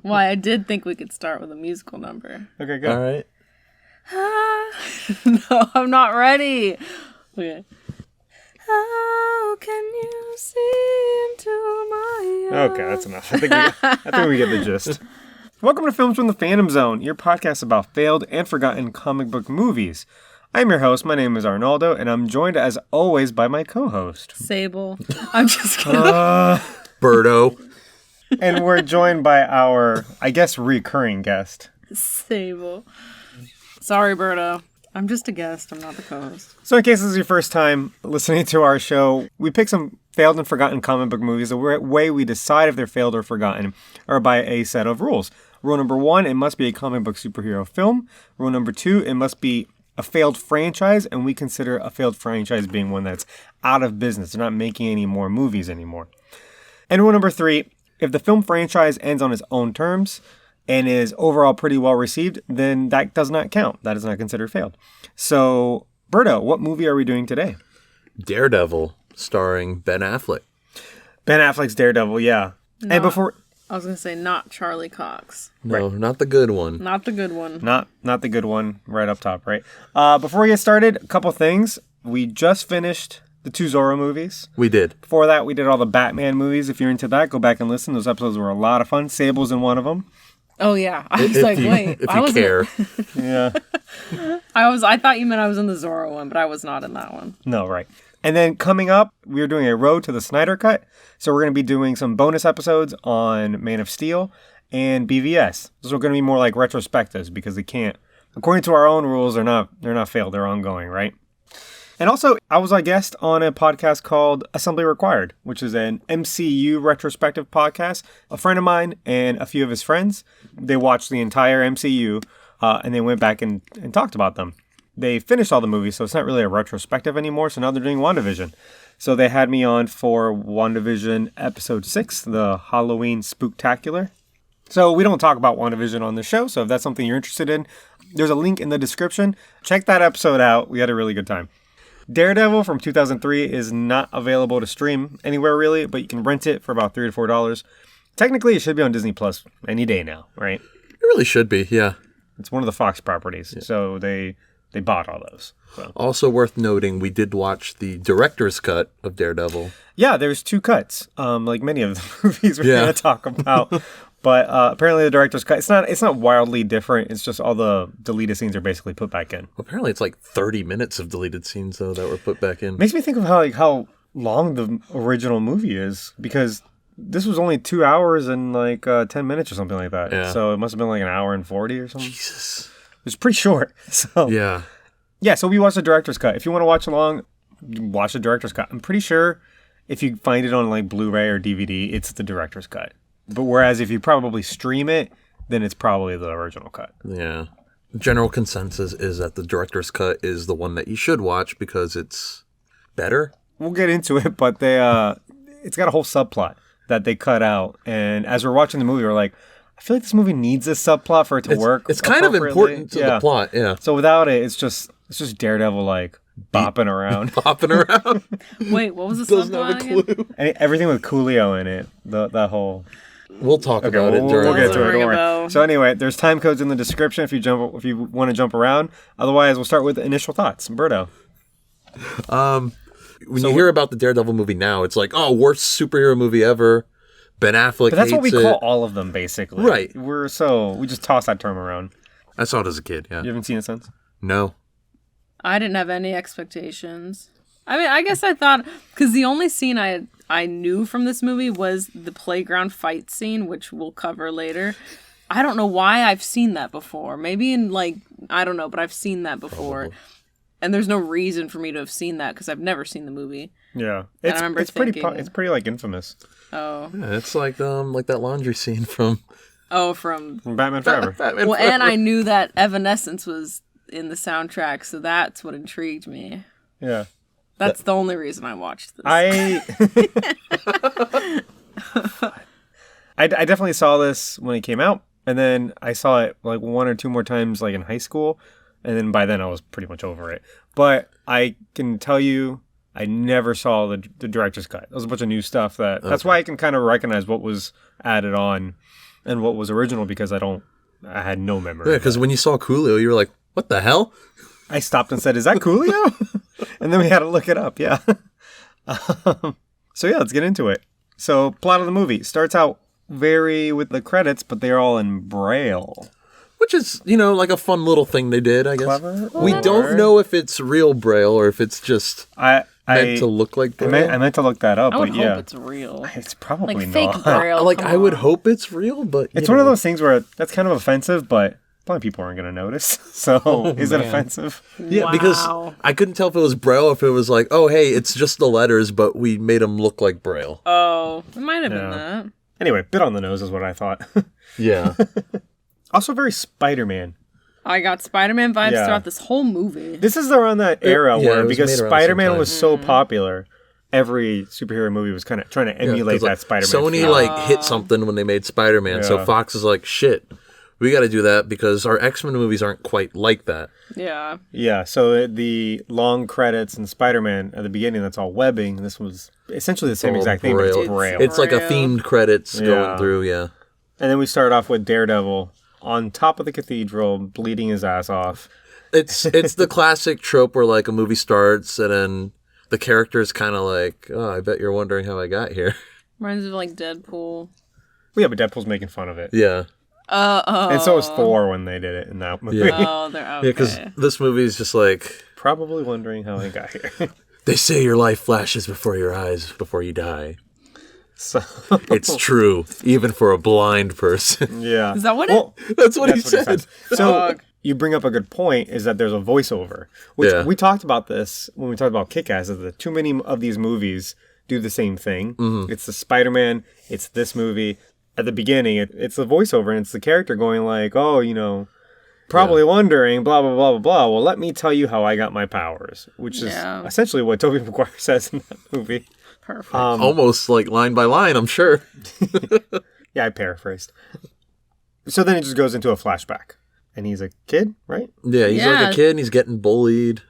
Well, I did think we could start with a musical number. Okay, go. All right. No, I'm not ready. Okay. How can you see into my eyes? Okay, that's enough. I think we get the gist. Welcome to Films from the Phantom Zone, your podcast about failed and forgotten comic book movies. I'm your host. My name is Arnaldo, and I'm joined as always by my co-host, Sabel. I'm just kidding. Birdo. And we're joined by our, I guess, recurring guest. Sabel. Sorry, Berto. I'm just a guest. I'm not the co-host. So in case this is your first time listening to our show, we pick some failed and forgotten comic book movies. The way we decide if they're failed or forgotten are by a set of rules. Rule number 1, it must be a comic book superhero film. Rule number 2, it must be a failed franchise, and we consider a failed franchise being one that's out of business. They're not making any more movies anymore. And rule number 3, if the film franchise ends on its own terms and is overall pretty well received, then that does not count. That is not considered failed. So, Berto, what movie are we doing today? Daredevil, starring Ben Affleck. Ben Affleck's Daredevil, yeah. No. And before... I was going to say not Charlie Cox. No, not the good one. Not the good one. Not the good one right up top, right? Before we get started, a couple things. We just finished the 2 Zorro movies. We did. Before that, we did all the Batman movies. If you're into that, go back and listen. Those episodes were a lot of fun. Sable's in one of them. Oh, yeah. I was like, wait. If you care. Yeah. I thought you meant I was in the Zorro one, but I was not in that one. No, right. And then coming up, we're doing a Road to the Snyder Cut. So we're going to be doing some bonus episodes on Man of Steel and BVS. Those are going to be more like retrospectives because they can't, according to our own rules, they're not failed. They're ongoing, right? And also, I was a guest on a podcast called Assembly Required, which is an MCU retrospective podcast. A friend of mine and a few of his friends, they watched the entire MCU and they went back and talked about them. They finished all the movies, so it's not really a retrospective anymore. So now they're doing WandaVision. So they had me on for WandaVision episode 6, the Halloween Spooktacular. So we don't talk about WandaVision on the show. So if that's something you're interested in, there's a link in the description. Check that episode out. We had a really good time. Daredevil from 2003 is not available to stream anywhere really, but you can rent it for about $3 to $4. Technically, it should be on Disney Plus any day now, right? It really should be, yeah. It's one of the Fox properties, so they bought all those. So. Also worth noting, we did watch the director's cut of Daredevil. Yeah, there's 2 cuts, like many of the movies we're going to talk about. But apparently the director's cut, it's not wildly different. It's just all the deleted scenes are basically put back in. Apparently it's like 30 minutes of deleted scenes, though, that were put back in. Makes me think of how long the original movie is, because this was only 2 hours and 10 minutes or something like that. Yeah. So it must have been like an hour and 40 or something. Jesus. It was pretty short. So yeah, so we watched the director's cut. If you want to watch along, watch the director's cut. I'm pretty sure if you find it on Blu-ray or DVD, it's the director's cut. But whereas if you probably stream it, then it's probably the original cut. Yeah. General consensus is that the director's cut is the one that you should watch because it's better. We'll get into it, but it's got a whole subplot that they cut out. And as we're watching the movie, we're like, I feel like this movie needs this subplot for it to work. It's kind of important to the plot, yeah. So without it, it's just Daredevil bopping around. Bopping around. Wait, what was the Doesn't have a clue. Everything with Coolio in it. That whole. We'll talk about it during. We'll get to it. Don't worry. So anyway, there's time codes in the description if you want to jump around. Otherwise, we'll start with the initial thoughts. Berto. When you hear about the Daredevil movie now, it's like, oh, worst superhero movie ever. Ben Affleck. But that's hates what we it. call all of them, basically. Right. We just toss that term around. I saw it as a kid. Yeah. You haven't seen it since? No. I didn't have any expectations. I mean, I guess I thought, because the only scene I knew from this movie was the playground fight scene, which we'll cover later. I don't know why I've seen that before. Maybe in I don't know, but I've seen that before. Probably. And there's no reason for me to have seen that because I've never seen the movie. Yeah. It's pretty infamous. Oh. Yeah, it's like that laundry scene from Batman Forever. Batman well, Forever. and I knew that Evanescence was in the soundtrack, so that's what intrigued me. Yeah. That's the only reason I watched this. I definitely saw this when it came out, and then I saw it 1 or 2 more times in high school, and then by then I was pretty much over it. But I can tell you, I never saw the director's cut. That was a bunch of new stuff that's why I can kind of recognize what was added on And what was original because I had no memory. Yeah, of because that. when you saw Coolio, you were like, what the hell? I stopped and said, "Is that Coolio?" And then we had to look it up. Yeah. So yeah, let's get into it. So plot of the movie starts out with the credits, but they're all in Braille. Which is, like a fun little thing they did, I guess. Clever. We don't know if it's real Braille or if it's just meant to look like Braille. I meant to look that up, I would but hope yeah. it's real. It's probably Like not. fake Braille. I would hope it's real, but It's one of those things where that's kind of offensive, but blind people aren't going to notice. So is it offensive? Yeah, because I couldn't tell if it was Braille or if it was like, oh, hey, it's just the letters, but we made them look like Braille. Oh, it might have been that. Anyway, bit on the nose is what I thought. Yeah. Also very Spider-Man. I got Spider-Man vibes Yeah. throughout this whole movie. This is around that era yeah, it where, was because made around the same Spider-Man time. was so popular, every superhero movie was kind of trying to emulate that Spider-Man. Sony feel. hit something when they made Spider-Man, so Yeah. Fox is like, shit, we got to do that because our X-Men movies aren't quite like that. Yeah. Yeah, so the long credits in Spider-Man at the beginning, that's all webbing. This was essentially the same all exact thing, but it's Braille. Braille. It's like a Braille. themed credits Yeah. going through, yeah. And then we start off with Daredevil on top of the cathedral, bleeding his ass off. It's the classic trope where like a movie starts and then the character's kind of like, oh, I bet you're wondering how I got here. Reminds me of like Deadpool. Well, yeah, but Deadpool's making fun of it. Yeah. And so was Thor when they did it in that movie. Yeah. Oh, they're okay. Yeah, because this movie is just like, Probably wondering how I got here. they say your life flashes before your eyes before you die. So, It's true, even for a blind person. yeah. Is that what That's what he That's what said. So you bring up a good point, is that there's a voiceover, which Yeah. we talked about this when we talked about Kick-Ass, is that too many of these movies do the same thing. Mm-hmm. It's the Spider-Man, it's this movie. At the beginning, it's the voiceover, and it's the character going like, oh, probably wondering, blah, blah, blah, blah, blah. Well, let me tell you how I got my powers, which is Yeah. essentially what Tobey Maguire says in that movie. Perfect. Almost like line by line, I'm sure. Yeah, I paraphrased. So then it just goes into a flashback. And he's a kid, right? Yeah, he's Yeah. like a kid and he's getting bullied.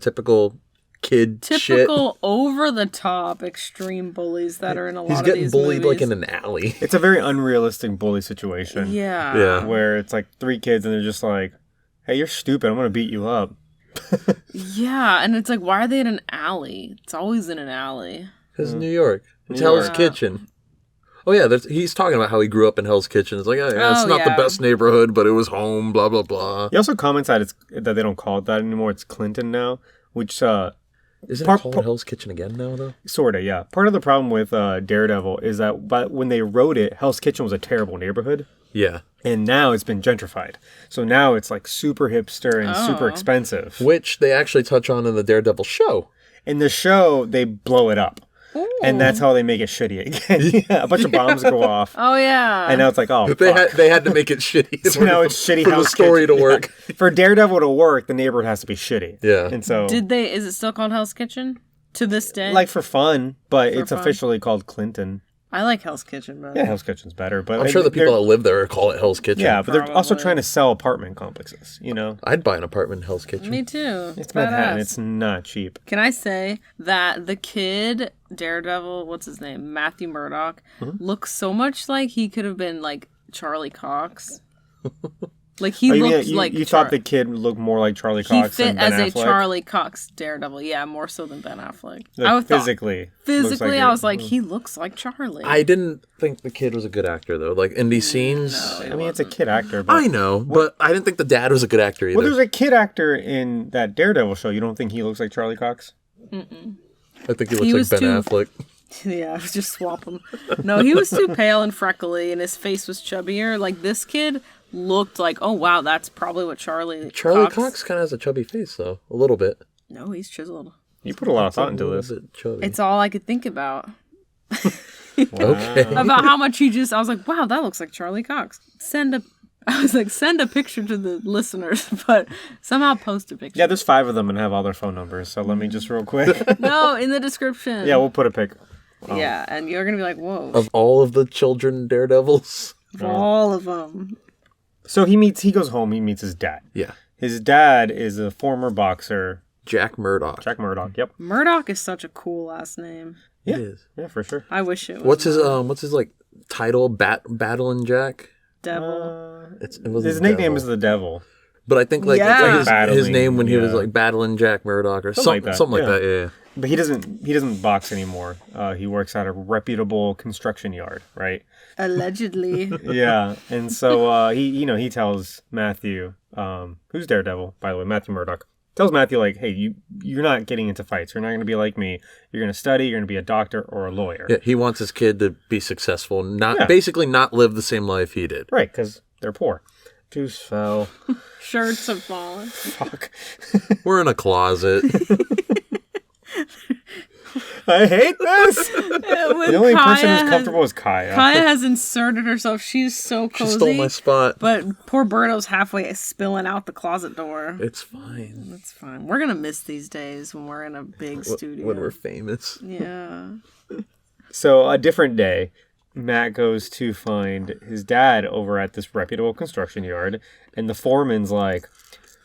Typical kid shit. Typical over the top extreme bullies that are in a lot He's of getting these bullied movies. like in an alley. It's a very unrealistic bully situation. Yeah. Yeah. Where it's like three kids and they're just like, hey, you're stupid. I'm going to beat you up. Yeah, and it's like, why are they in an alley? It's always in an alley. Because New York. It's New Hell's York. Kitchen. Oh, yeah, he's talking about how he grew up in Hell's Kitchen. It's like, oh, yeah, it's Oh, not the yeah. best neighborhood, but it was home, blah, blah, blah. He also comments that that they don't call it that anymore. It's Clinton now, which Isn't Par- it called par- Hell's Kitchen again now, though? sort of, yeah. Part of the problem with Daredevil is that when they wrote it, Hell's Kitchen was a terrible neighborhood. Yeah. And now it's been gentrified. So now it's like super hipster and super expensive. Which they actually touch on in the Daredevil show. In the show, they blow it up. Ooh. And that's how they make it shitty again. Yeah, a bunch of bombs go off. Oh, yeah. And now it's like, oh, They fuck. had to make it shitty. So now it's shitty for the Hell's story Kitchen. to work. Yeah. For Daredevil to work, the neighborhood has to be shitty. Yeah. And so, Is it still called Hell's Kitchen? To this day? like for fun, but it's fun. officially called Clinton. I like Hell's Kitchen, but Yeah, Hell's Kitchen's better. But I'm sure the people that live there call it Hell's Kitchen. Yeah, but they're also Probably. trying to sell apartment complexes, I'd buy an apartment in Hell's Kitchen. me too. It's Manhattan. badass. It's not cheap. Can I say that the kid, Daredevil, what's his name? Matthew Murdock, Mm-hmm. looks so much like he could have been like Charlie Cox. Like he Oh, you looked mean, like you thought the kid looked more like Charlie he Cox fit than Ben as Affleck? a Charlie Cox Daredevil. Yeah, more so than Ben Affleck. Like, I thought physically. looks like I it. was like, he looks like Charlie. I didn't think the kid was a good actor, though. Like, in these scenes... I mean, it's a kid actor. But, I know, but I didn't think the dad was a good actor either. well, there's a kid actor in that Daredevil show. You don't think he looks like Charlie Cox? I think he He looks was like Ben too- Affleck. Yeah, just swap him. No, he was too pale and freckly, and his face was chubbier. Like this kid looked like, oh wow, that's probably what Charlie Cox kind of has a chubby face, though. A little bit. No, he's chiseled. You put a lot of thought A into little this. bit chubby. It's all I could think about. Okay. About how much he just. I was like, wow, that looks like Charlie Cox. Send a picture to the listeners, but somehow post a picture. Yeah, there's 5 of them and have all their phone numbers. So let me just real quick. No, in the description. Yeah, we'll put a pic. Yeah, and you're gonna be like, whoa, Of all of the children Daredevils. for all of them. So he goes home, he meets his dad. Yeah. His dad is a former boxer, Jack Murdock. Jack Murdock. Yep. Murdoch is such a cool last name. Yeah. It is. Yeah, for sure. I wish it was. What's his like title? Battling Jack? Devil. It wasn't His nickname Devil. is the Devil. But I think like Yeah. his Battling, name when he was yeah. like battling Jack Murdock or something like that. Yeah. But he doesn't box anymore. He works at a reputable construction yard, right? Allegedly. Yeah, and so he tells Matthew, who's Daredevil, by the way, Matthew Murdock, tells Matthew like, hey, you're not getting into fights. You're not going to be like me. You're going to study. You're going to be a doctor or a lawyer. Yeah, he wants his kid to be successful, basically not live the same life he did. Right, because they're poor. Juice fell. Shirts have fallen. Fuck. We're in a closet. I hate this. The only person who's comfortable is Kaya. Kaya has inserted herself. She's so She cozy. stole my spot. But poor Birdo's halfway spilling out the closet door. It's fine. That's fine. We're gonna miss these days when we're in a big studio. When we're famous. Yeah. So a different day, Matt goes to find his dad over at this reputable construction yard, and the foreman's like,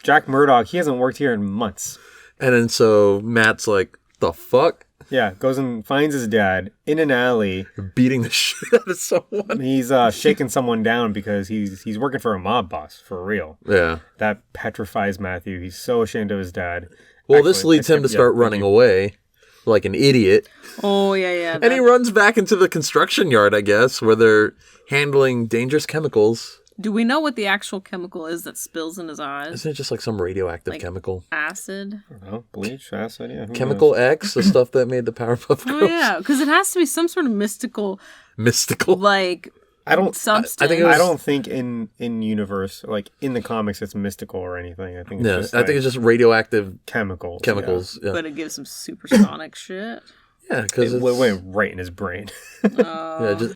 Jack Murdock, he hasn't worked here in months. And then so Matt's like, the fuck? Yeah, goes and finds his dad in an alley. Beating the shit out of someone. He's shaking someone down because he's working for a mob boss, for real. Yeah. That petrifies Matthew. He's so ashamed of his dad. Well, this leads him to start running away like an idiot. Oh, yeah. And he runs back into the construction yard, I guess, where they're handling dangerous chemicals. Do we know what the actual chemical is that spills in his eyes? Isn't it just like some radioactive chemical? Acid? I don't know, bleach, acid, yeah. who Chemical knows? X, the stuff that made the Powerpuff Girls. Oh, yeah. Because it has to be some sort of mystical, like, I don't. substance. I think it was- I don't think in universe, like in the comics, it's mystical or anything. I think it's Yeah, just I think it's just radioactive chemicals. chemicals. Yeah, But it gives some supersonic shit. yeah, because It went right in his brain.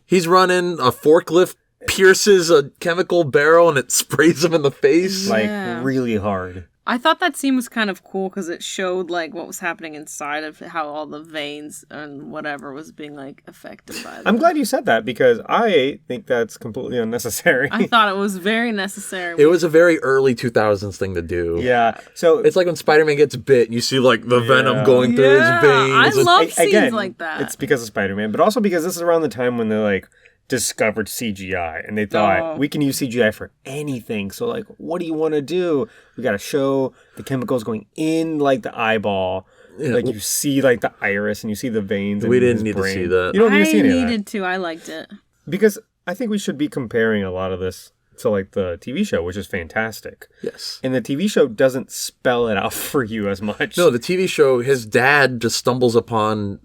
he's running, a forklift pierces a chemical barrel and it sprays him in the face. Like Yeah. really hard. I thought that scene was kind of cool because it showed like what was happening inside of how all the veins and whatever was being like affected by them. I'm glad you said that because I think that's completely unnecessary. I thought it was very necessary. It was a very early 2000s thing to do. Yeah. So It's like when Spider-Man gets bit and you see like the venom going through his Yeah, veins. I love scenes again, like that. it's because of Spider-Man, but also because this is around the time when they like discovered CGI and they thought we can use CGI for anything. So like, what do you want to do? We got to show the chemicals going in like the eyeball. Yeah. Like you see like the iris and you see the veins. We in didn't his need to brain. see that. You don't need I to see any of that. needed to. I liked it. Because I think we should be comparing a lot of this to like the TV show, which is fantastic. Yes. And the TV show doesn't spell it out for you as much. No, the TV show, his dad just stumbles upon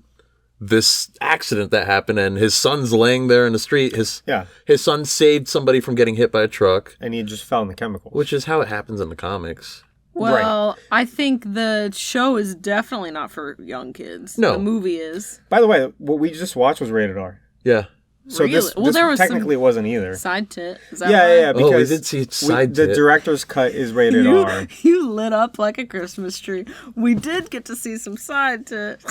this accident that happened and his son's laying there in the street. His son saved somebody from getting hit by a truck. And he just fell in the chemicals. Which is how it happens in the comics. Well, I think the show is definitely not for young kids. No. The movie is. By the way, what we just watched was rated R. Yeah. So Really? this, Well, this there was technically wasn't either. Side tit. Is that Yeah, right? yeah, because Oh, we did see side the tit. director's cut is rated R. You lit up like a Christmas tree. We did get to see some side tit.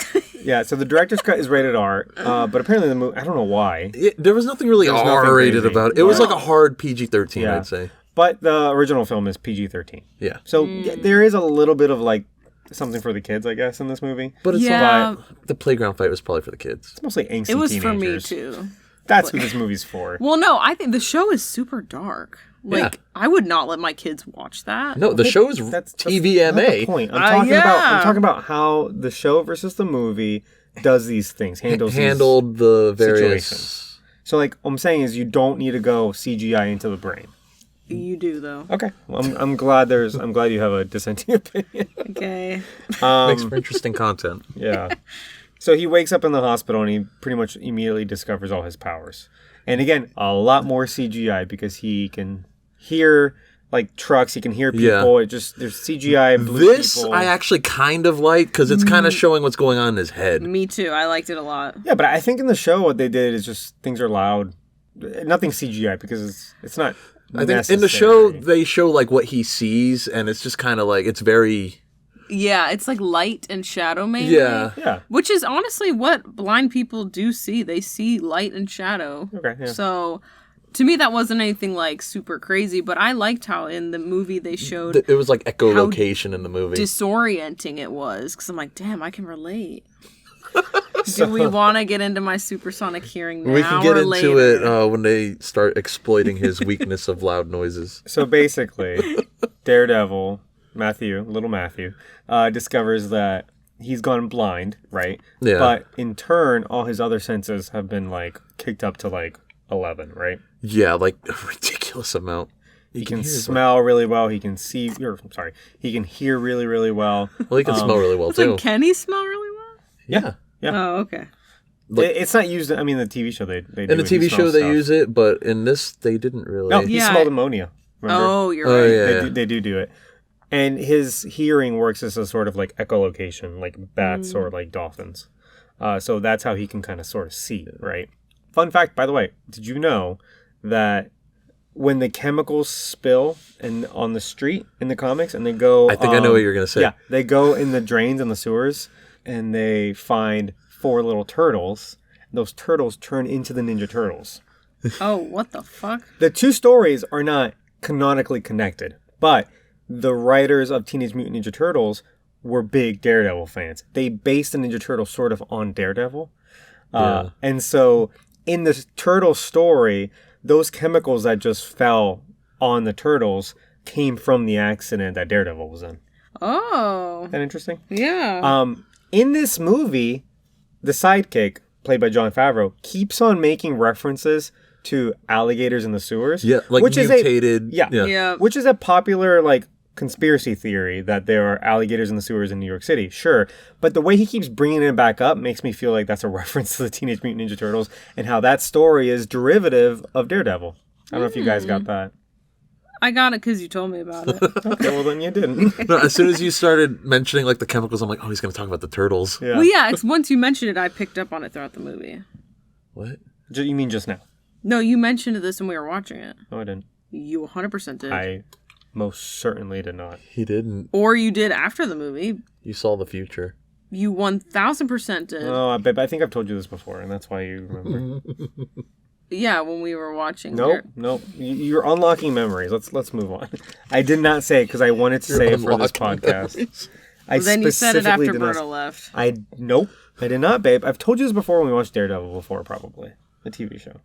Yeah, so the director's cut is rated R, but apparently the movie, I don't know why, There was nothing really There was nothing R-rated crazy. about it. It was like a hard PG-13, Yeah. I'd say. but the original film is PG-13. Yeah. So yeah, there is a little bit of like something for the kids, I guess, in this movie. But it's Yeah. the playground fight was probably for the kids. It's mostly angsty It was teenagers. for me too. That's who this movie's for. Well, no, I think the show is super dark. Like, Yeah. I would not let my kids watch that. No, the show is That's not TVMA. the point. I'm yeah. talking about how the show versus the movie does these things, handles these Handled the various... situations. So like what I'm saying is you don't need to go CGI into the brain. You do, though. Okay. Well, I'm glad you have a dissenting opinion. Okay. Makes for interesting content. Yeah. So he wakes up in the hospital and he pretty much immediately discovers all his powers. And again, a lot more CGI because he can hear like trucks, he can hear people. Yeah. It just there's CGI blue This people. I actually kind of like because it's kind of showing what's going on in his head. Me too. I liked it a lot. Yeah, but I think in the show what they did is just things are loud. Nothing CGI because it's not I think in the show necessary. they show like what he sees and it's just kind of like it's very Yeah, it's like light and shadow, maybe. Yeah. Which is honestly what blind people do see. They see light and shadow. Okay, yeah. So, to me, that wasn't anything like super crazy, but I liked how in the movie they showed it was like echolocation in the movie. disorienting it was. Because I'm like, damn, I can relate. Do we want to get into my supersonic hearing now? We can get or into later? it when they start exploiting his weakness of loud noises. So basically, Daredevil, little Matthew, discovers that he's gone blind, right? Yeah. But in turn, all his other senses have been like kicked up to like 11, right? Yeah, like a ridiculous amount. He can smell really well. He can see. He can hear really, really well. Well, he can smell really well too. Like, can he smell really well? Yeah. Oh, okay. It's not used. I mean, the TV show they do. In the TV show they use it, but in this they didn't really. No, he smelled ammonia. Remember? Oh, you're right. Yeah. They do it. And his hearing works as a sort of like echolocation, like bats or like dolphins. So that's how he can kind of sort of see, right? Fun fact, by the way, did you know that when the chemicals spill on the street in the comics and they go... I think I know what you're going to say. Yeah, they go in the drains and the sewers and they find 4 little turtles. Those turtles turn into the Ninja Turtles. Oh, what the fuck? The 2 stories are not canonically connected, but the writers of Teenage Mutant Ninja Turtles were big Daredevil fans. They based the Ninja Turtles sort of on Daredevil. And so in the turtle story, those chemicals that just fell on the turtles came from the accident that Daredevil was in. Oh. Isn't that interesting? Yeah. In this movie, the sidekick, played by Jon Favreau, keeps on making references to alligators in the sewers. Yeah, like which mutated. Yeah. Which is a popular, like, conspiracy theory that there are alligators in the sewers in New York City. Sure. But the way he keeps bringing it back up makes me feel like that's a reference to the Teenage Mutant Ninja Turtles and how that story is derivative of Daredevil. I don't know if you guys got that. I got it because you told me about it. Okay, well then you didn't. No, as soon as you started mentioning like the chemicals, I'm like, oh, he's going to talk about the turtles. Yeah. Well, yeah, once you mentioned it, I picked up on it throughout the movie. What? You mean just now? No, you mentioned this when we were watching it. No, I didn't. You 100% did. I most certainly did not. He didn't. Or you did after the movie. You saw the future. You 1000% did. Oh, I think I've told you this before, and that's why you remember. Yeah, when we were watching. Nope. You're unlocking memories. Let's move on. I did not say it because I wanted to say it for this podcast. Then you said it after Berta left. Nope. I did not, babe. I've told you this before when we watched Daredevil before, probably. The TV show.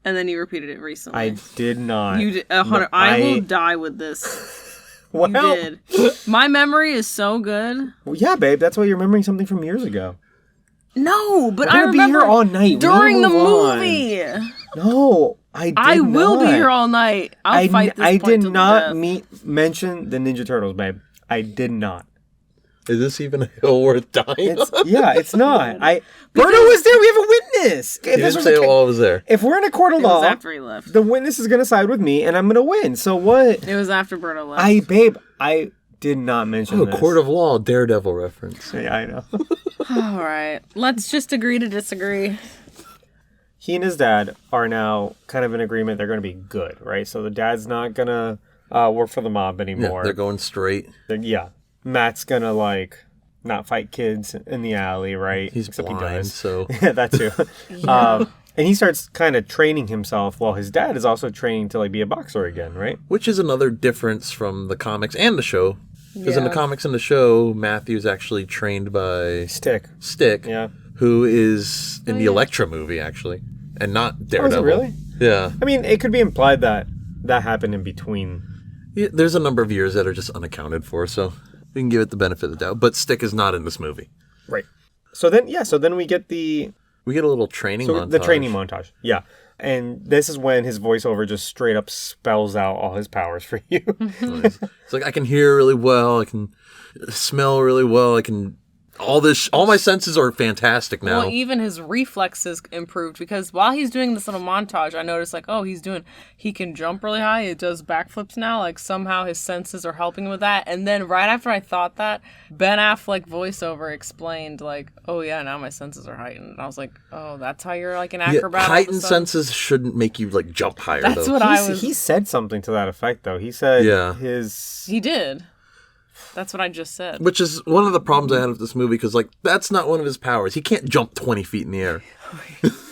And then you repeated it recently. I did not. You did, 100. I will die with this. Well, you did. My memory is so good. Well, yeah, babe. That's why you're remembering something from years ago. No, but I remember be here all night during the on. movie. No, I will be here all night. I'll fight this I point did till not the death. mention the Ninja Turtles, babe. I did not. Is this even a hill worth dying? It's not. Berto was there. We have a witness. He didn't say it while I was there. If we're in a court of It law, was after he left. the witness is going to side with me, and I'm going to win. So what? It was after Berta left. Babe, I did not mention this. Court of Law, Daredevil reference. Yeah, I know. All right. Let's just agree to disagree. He and his dad are now kind of in agreement. They're going to be good, right? So the dad's not going to work for the mob anymore. Yeah, they're going straight. Matt's going to, not fight kids in the alley, right? He's Except blind, he does. so... Yeah, that too. And he starts kind of training himself while his dad is also training to, be a boxer again, right? Which is another difference from the comics and the show. Because in the comics and the show, Matthew's actually trained by... Stick. Yeah. Who is in the Elektra movie, actually. And not Daredevil. Oh, is it really? Yeah. I mean, it could be implied that happened in between. Yeah, there's a number of years that are just unaccounted for, so we can give it the benefit of the doubt. But Stick is not in this movie. Right. So then we get the... We get a little training montage. The training montage, yeah. And this is when his voiceover just straight up spells out all his powers for you. It's like I can hear really well, I can smell really well, I can... All my senses are fantastic now. Well, even his reflexes improved because while he's doing this little montage, I noticed he can jump really high. It does backflips now. Somehow his senses are helping with that. And then right after I thought that, Ben Affleck voiceover explained oh yeah, now my senses are heightened. And I was like, oh, that's how you're an acrobat. Yeah, heightened senses shouldn't make you jump higher. That's though. what He said something to that effect though. He said He did. That's what I just said. Which is one of the problems I had with this movie, because that's not one of his powers. He can't jump 20 feet in the air.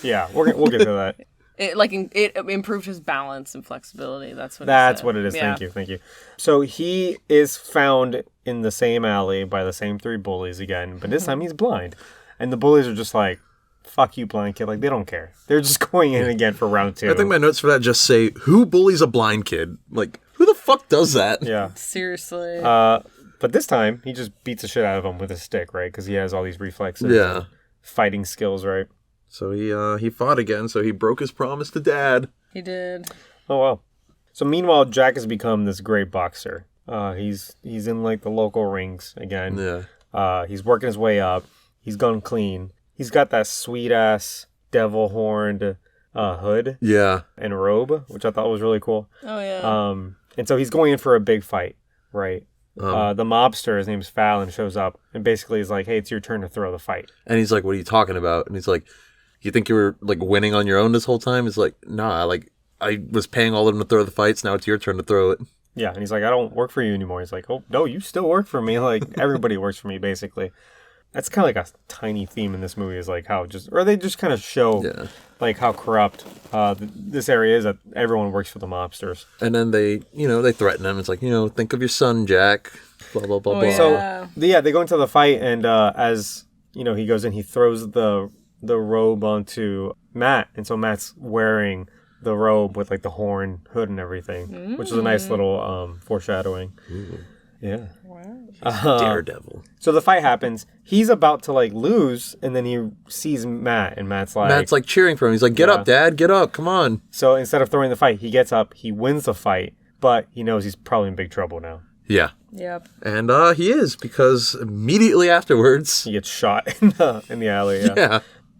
Yeah, we'll get to that. It improved his balance and flexibility. That's what it is. Yeah. Thank you. So he is found in the same alley by the same 3 bullies again, but this time he's blind. And the bullies are just like, fuck you, blind kid. Like, they don't care. They're just going in again for round 2. I think my notes for that just say, who bullies a blind kid? Like, who the fuck does that? Yeah. Seriously. But this time, he just beats the shit out of him with a stick, right? Because he has all these reflexes. Yeah. Fighting skills, right? So he fought again, so he broke his promise to Dad. He did. Oh, wow. So meanwhile, Jack has become this great boxer. He's in, like, the local rings again. Yeah. He's working his way up. He's gone clean. He's got that sweet-ass devil-horned hood and robe, which I thought was really cool. Oh, yeah. And so he's going in for a big fight, right? The mobster, his name's Fallon, shows up and basically is like, hey, it's your turn to throw the fight. And he's like, what are you talking about? And he's like, you think you were, like, winning on your own this whole time? He's like, nah, like, I was paying all of them to throw the fights. Now it's your turn to throw it. Yeah, and he's like, I don't work for you anymore. He's like, oh, no, you still work for me. Like, everybody works for me, basically. That's kind of like a tiny theme in this movie is like how they just kind of show like how corrupt this area is, that everyone works for the mobsters. And then they threaten him. It's like, think of your son, Jack. Blah, blah, blah, blah. Yeah. So, they go into the fight, and as, he goes in, he throws the robe onto Matt. And so Matt's wearing the robe with like the horn, hood, and everything, which is a nice little foreshadowing. Ooh. Yeah. Wow. Daredevil. So the fight happens. He's about to like lose, and then he sees Matt, and Matt's like cheering for him. He's like, "Get up, Dad! Get up! Come on!" So instead of throwing the fight, he gets up. He wins the fight, but he knows he's probably in big trouble now. Yeah. Yep. And he is, because immediately afterwards he gets shot in the alley. Yeah.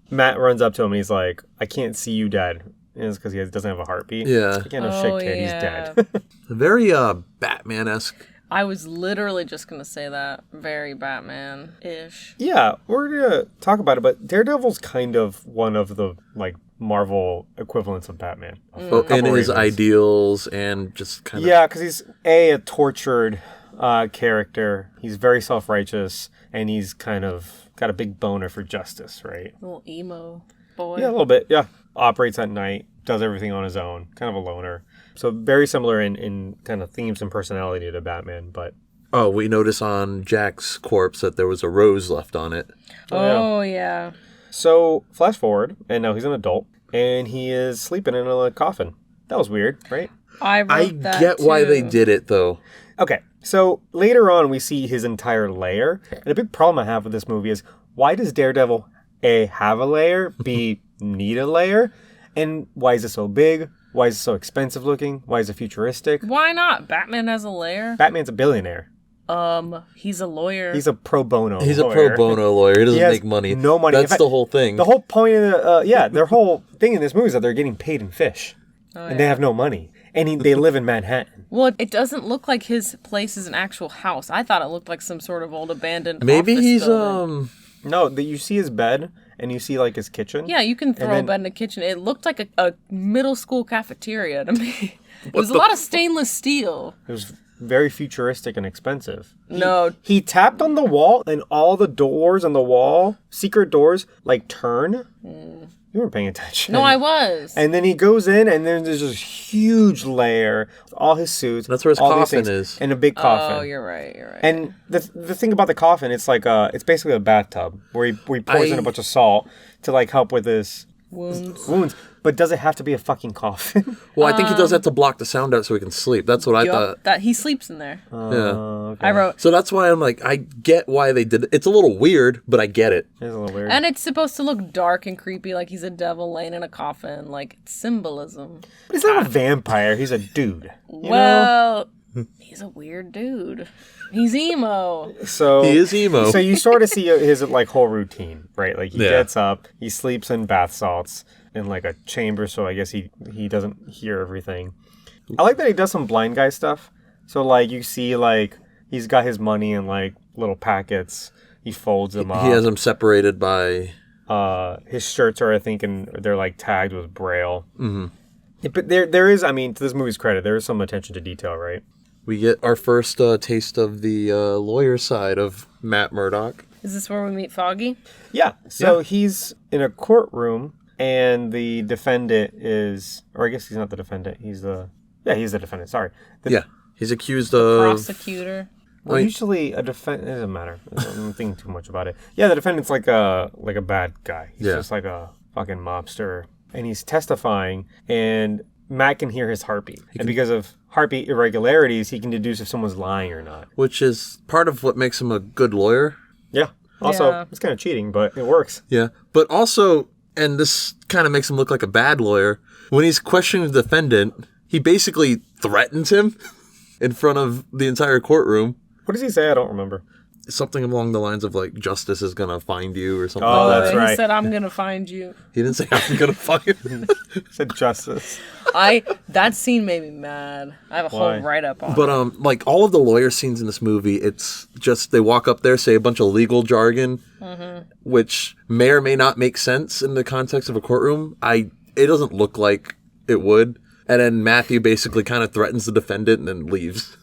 Matt runs up to him and he's like, "I can't see you, Dad." And it's because he doesn't have a heartbeat. Yeah. Like, no shit, kid. He's dead. Very Batman-esque. I was literally just going to say that. Very Batman-ish. Yeah, we're going to talk about it, but Daredevil's kind of one of the, like, Marvel equivalents of Batman. In his ideals and just kind of... Yeah, because he's, a tortured character. He's very self-righteous, and he's kind of got a big boner for justice, right? A little emo boy. Yeah, a little bit, yeah. Operates at night, does everything on his own, kind of a loner. So very similar in kind of themes and personality to Batman, but... Oh, we notice on Jack's corpse that there was a rose left on it. Oh, yeah. So, flash forward, and now he's an adult, and he is sleeping in a coffin. That was weird, right? I get why they did it, though. Okay, so later on we see his entire lair, and a big problem I have with this movie is, why does Daredevil, A, have a lair, B, need a lair, and why is it so big? Why is it so expensive looking? Why is it futuristic? Why not? Batman has a lair. Batman's a billionaire. He's a lawyer. He's a pro bono lawyer. He's a pro bono lawyer. He doesn't make money. No money. That's the whole thing. The whole point of their whole thing in this movie is that they're getting paid in fish. And they have no money. And they live in Manhattan. Well, it doesn't look like his place is an actual house. I thought it looked like some sort of old abandoned Maybe office he's, building. No, you see his bed, and you see, like, his kitchen. Yeah, you can throw a bed in the kitchen. It looked like a middle school cafeteria to me. It was a lot of stainless steel. It was very futuristic and expensive. He tapped on the wall, and all the doors on the wall, secret doors, like, turn. You weren't paying attention. No, I was. And then he goes in, and then there's this huge layer, all his suits. That's where his coffin is. And a big coffin. Oh, you're right. And the thing about the coffin, it's like it's basically a bathtub where he pours in a bunch of salt to like help with his wounds. But does it have to be a fucking coffin? Well, I think he does that to block the sound out so he can sleep. That's what I thought. That he sleeps in there. Yeah. Okay. I wrote. So that's why I'm like, I get why they did it. It's a little weird, but I get it. It's a little weird. And it's supposed to look dark and creepy, like he's a devil laying in a coffin. Like, it's symbolism. But he's not a vampire. He's a dude. Well, he's a weird dude. He's emo. So he is emo. So you sort of see his like whole routine, right? Like he gets up, he sleeps in bath salts in like a chamber, so I guess he doesn't hear everything. I like that he does some blind guy stuff. So like you see like he's got his money in like little packets. He folds them up. He has them separated by his shirts are, I think, they're like tagged with braille. Mm-hmm. But there is, I mean, to this movie's credit, there is some attention to detail, right? We get our first taste of the lawyer side of Matt Murdock. Is this where we meet Foggy? Yeah. So he's in a courtroom, and the defendant is, or I guess he's not the defendant. He's the defendant. Sorry. He's accused of Prosecutor. Well, usually a defendant, it doesn't matter. I'm thinking too much about it. Yeah, the defendant's like a bad guy. He's just like a fucking mobster. And he's testifying, and Matt can hear his heartbeat. And because of heartbeat irregularities, he can deduce if someone's lying or not. Which is part of what makes him a good lawyer. Yeah. Also, it's kind of cheating, but it works. Yeah. But also, and this kind of makes him look like a bad lawyer, when he's questioning the defendant, he basically threatens him in front of the entire courtroom. What does he say? I don't remember. Something along the lines of, like, justice is going to find you or something like that. Oh, that's right. He said, I'm going to find you. He didn't say, I'm going to find you. He said justice. That scene made me mad. I have a whole write-up on it. But, like, all of the lawyer scenes in this movie, it's just, they walk up there, say a bunch of legal jargon, which may or may not make sense in the context of a courtroom. It doesn't look like it would. And then Matthew basically kind of threatens the defendant and then leaves.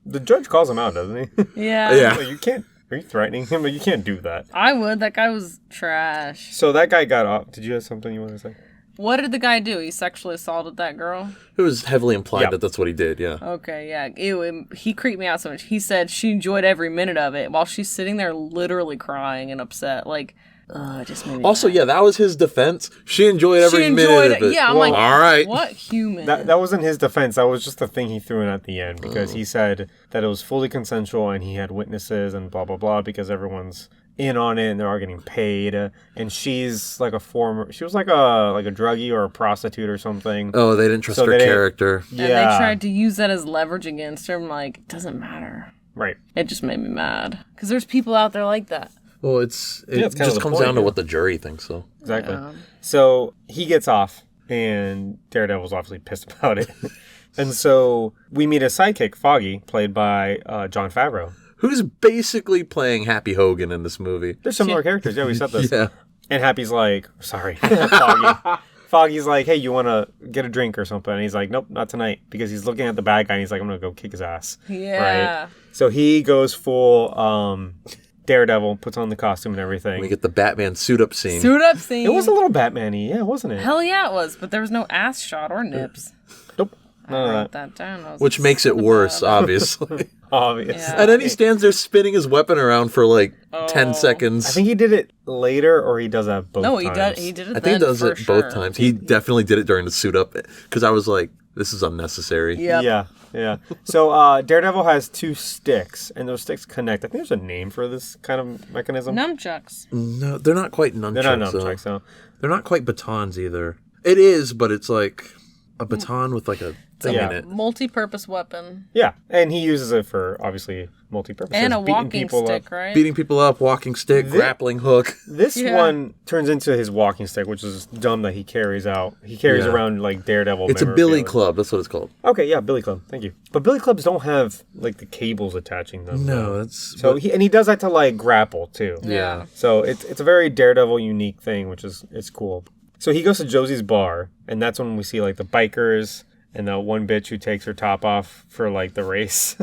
The judge calls him out, doesn't he? Yeah. Like, you can't. Are you threatening him? But you can't do that. I would. That guy was trash. So that guy got off. Did you have something you want to say? What did the guy do? He sexually assaulted that girl? It was heavily implied that that's what he did, yeah. Okay, yeah. Ew, he creeped me out so much. He said she enjoyed every minute of it while she's sitting there literally crying and upset. Like, it just made me Also, mad. yeah, that was his defense. She enjoyed every minute of it. Yeah, I'm like, all right. What human? That wasn't his defense. That was just the thing he threw in at the end because he said that it was fully consensual and he had witnesses and blah, blah, blah because everyone's in on it and they're all getting paid. And she's like she was like a druggie or a prostitute or something. Oh, they didn't trust her character. And they tried to use that as leverage against her. I'm like, it doesn't matter. Right. It just made me mad. Because there's people out there like that. Well, it just comes down to what the jury thinks, so. Exactly. Yeah. So he gets off, and Daredevil's obviously pissed about it. And so we meet a sidekick, Foggy, played by Jon Favreau. Who's basically playing Happy Hogan in this movie. They're similar characters. Yeah, we said this. Yeah. And Happy's like, sorry, Foggy. Foggy's like, hey, you want to get a drink or something? And he's like, nope, not tonight. Because he's looking at the bad guy, and he's like, I'm going to go kick his ass. Yeah. Right? So he goes full... Daredevil, puts on the costume and everything. We get the Batman suit-up scene. Suit-up scene. It was a little Batman-y, yeah, wasn't it? Hell yeah, it was. But there was no ass shot or nips. Nope. I wrote that down. Which makes it worse, obviously. Obvious. Yeah. And then he stands there spinning his weapon around for like 10 seconds. I think he did it later, or he does that both times. No, he did it I think he does it both times. He definitely did it during the suit-up, because I was like, this is unnecessary. Yep. Yeah. So Daredevil has 2 sticks, and those sticks connect. I think there's a name for this kind of mechanism. Nunchucks. No, they're not quite nunchucks. They're not nunchucks, no. They're not quite batons either. It is, but it's like a baton with like a thing in it. Multi-purpose weapon. Yeah, and he uses it for, obviously, multi-purposes. And a walking stick, right? Beating people up, walking stick, grappling hook. This one turns into his walking stick, which is dumb that he carries out. He carries around, like, Daredevil. It's a billy club. That's what it's called. Okay, yeah, billy club. Thank you. But billy clubs don't have, like, the cables attaching them. No, that's... So he does that to, like, grapple, too. Yeah. So it's a very Daredevil unique thing, which is it's cool. So he goes to Josie's bar, and that's when we see, like, the bikers and the one bitch who takes her top off for, like, the race.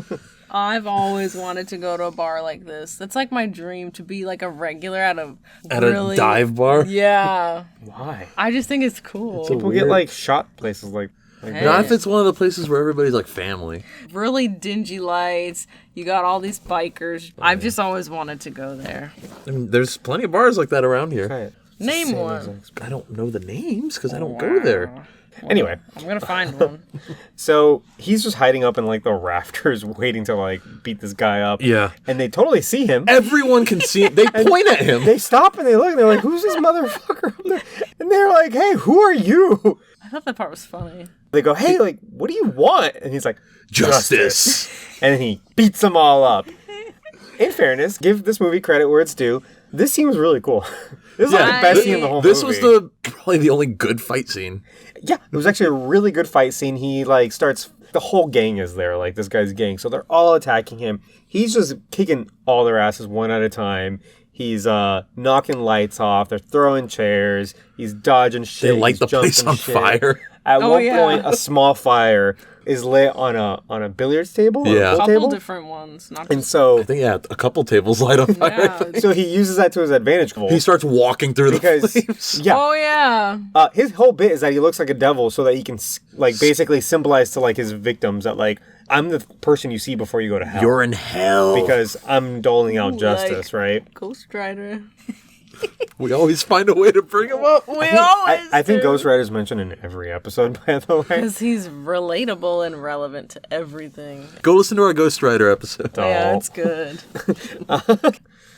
I've always wanted to go to a bar like this. That's like my dream, to be like a regular at a dive bar? Yeah. Why? I just think it's cool. People get, like, shot places like Not if it's one of the places where everybody's like family. Really dingy lights. You got all these bikers. I've just always wanted to go there. I mean, there's plenty of bars like that around here. Right. Name one. I don't know the names because I don't go there. Anyway. I'm going to find one. So he's just hiding up in like the rafters waiting to like beat this guy up. Yeah. And they totally see him. Everyone can see him. They point at him. They stop and they look and they're like, who's this motherfucker up there? And they're like, hey, who are you? I thought that part was funny. They go, hey, like, what do you want? And he's like, Justice. And then he beats them all up. In fairness, give this movie credit where it's due. This scene was really cool. This is like the best scene in the whole movie. This was probably the only good fight scene. Yeah, it was actually a really good fight scene. He like starts, the whole gang is there, like this guy's gang. So they're all attacking him. He's just kicking all their asses one at a time. He's knocking lights off. They're throwing chairs. He's dodging shit. They light the place on fire. At one yeah. point, a small fire is lit on a billiards table. Or Yeah. a pool couple table. different ones. Not And just, so, I think, a couple tables light on fire. yeah. so he uses that to his advantage. He starts walking through the Because, flames. yeah. Oh yeah. His whole bit is that he looks like a devil so that he can, like, basically symbolize to, like, his victims that, like, I'm the person you see before you go to hell. You're in hell. Because I'm doling out justice, right? Ghost Rider. We always find a way to bring him up. We always. I think Ghost Rider's mentioned in every episode, by the way. Because he's relatable and relevant to everything. Go listen to our Ghost Rider episode. Yeah, Oh. it's good.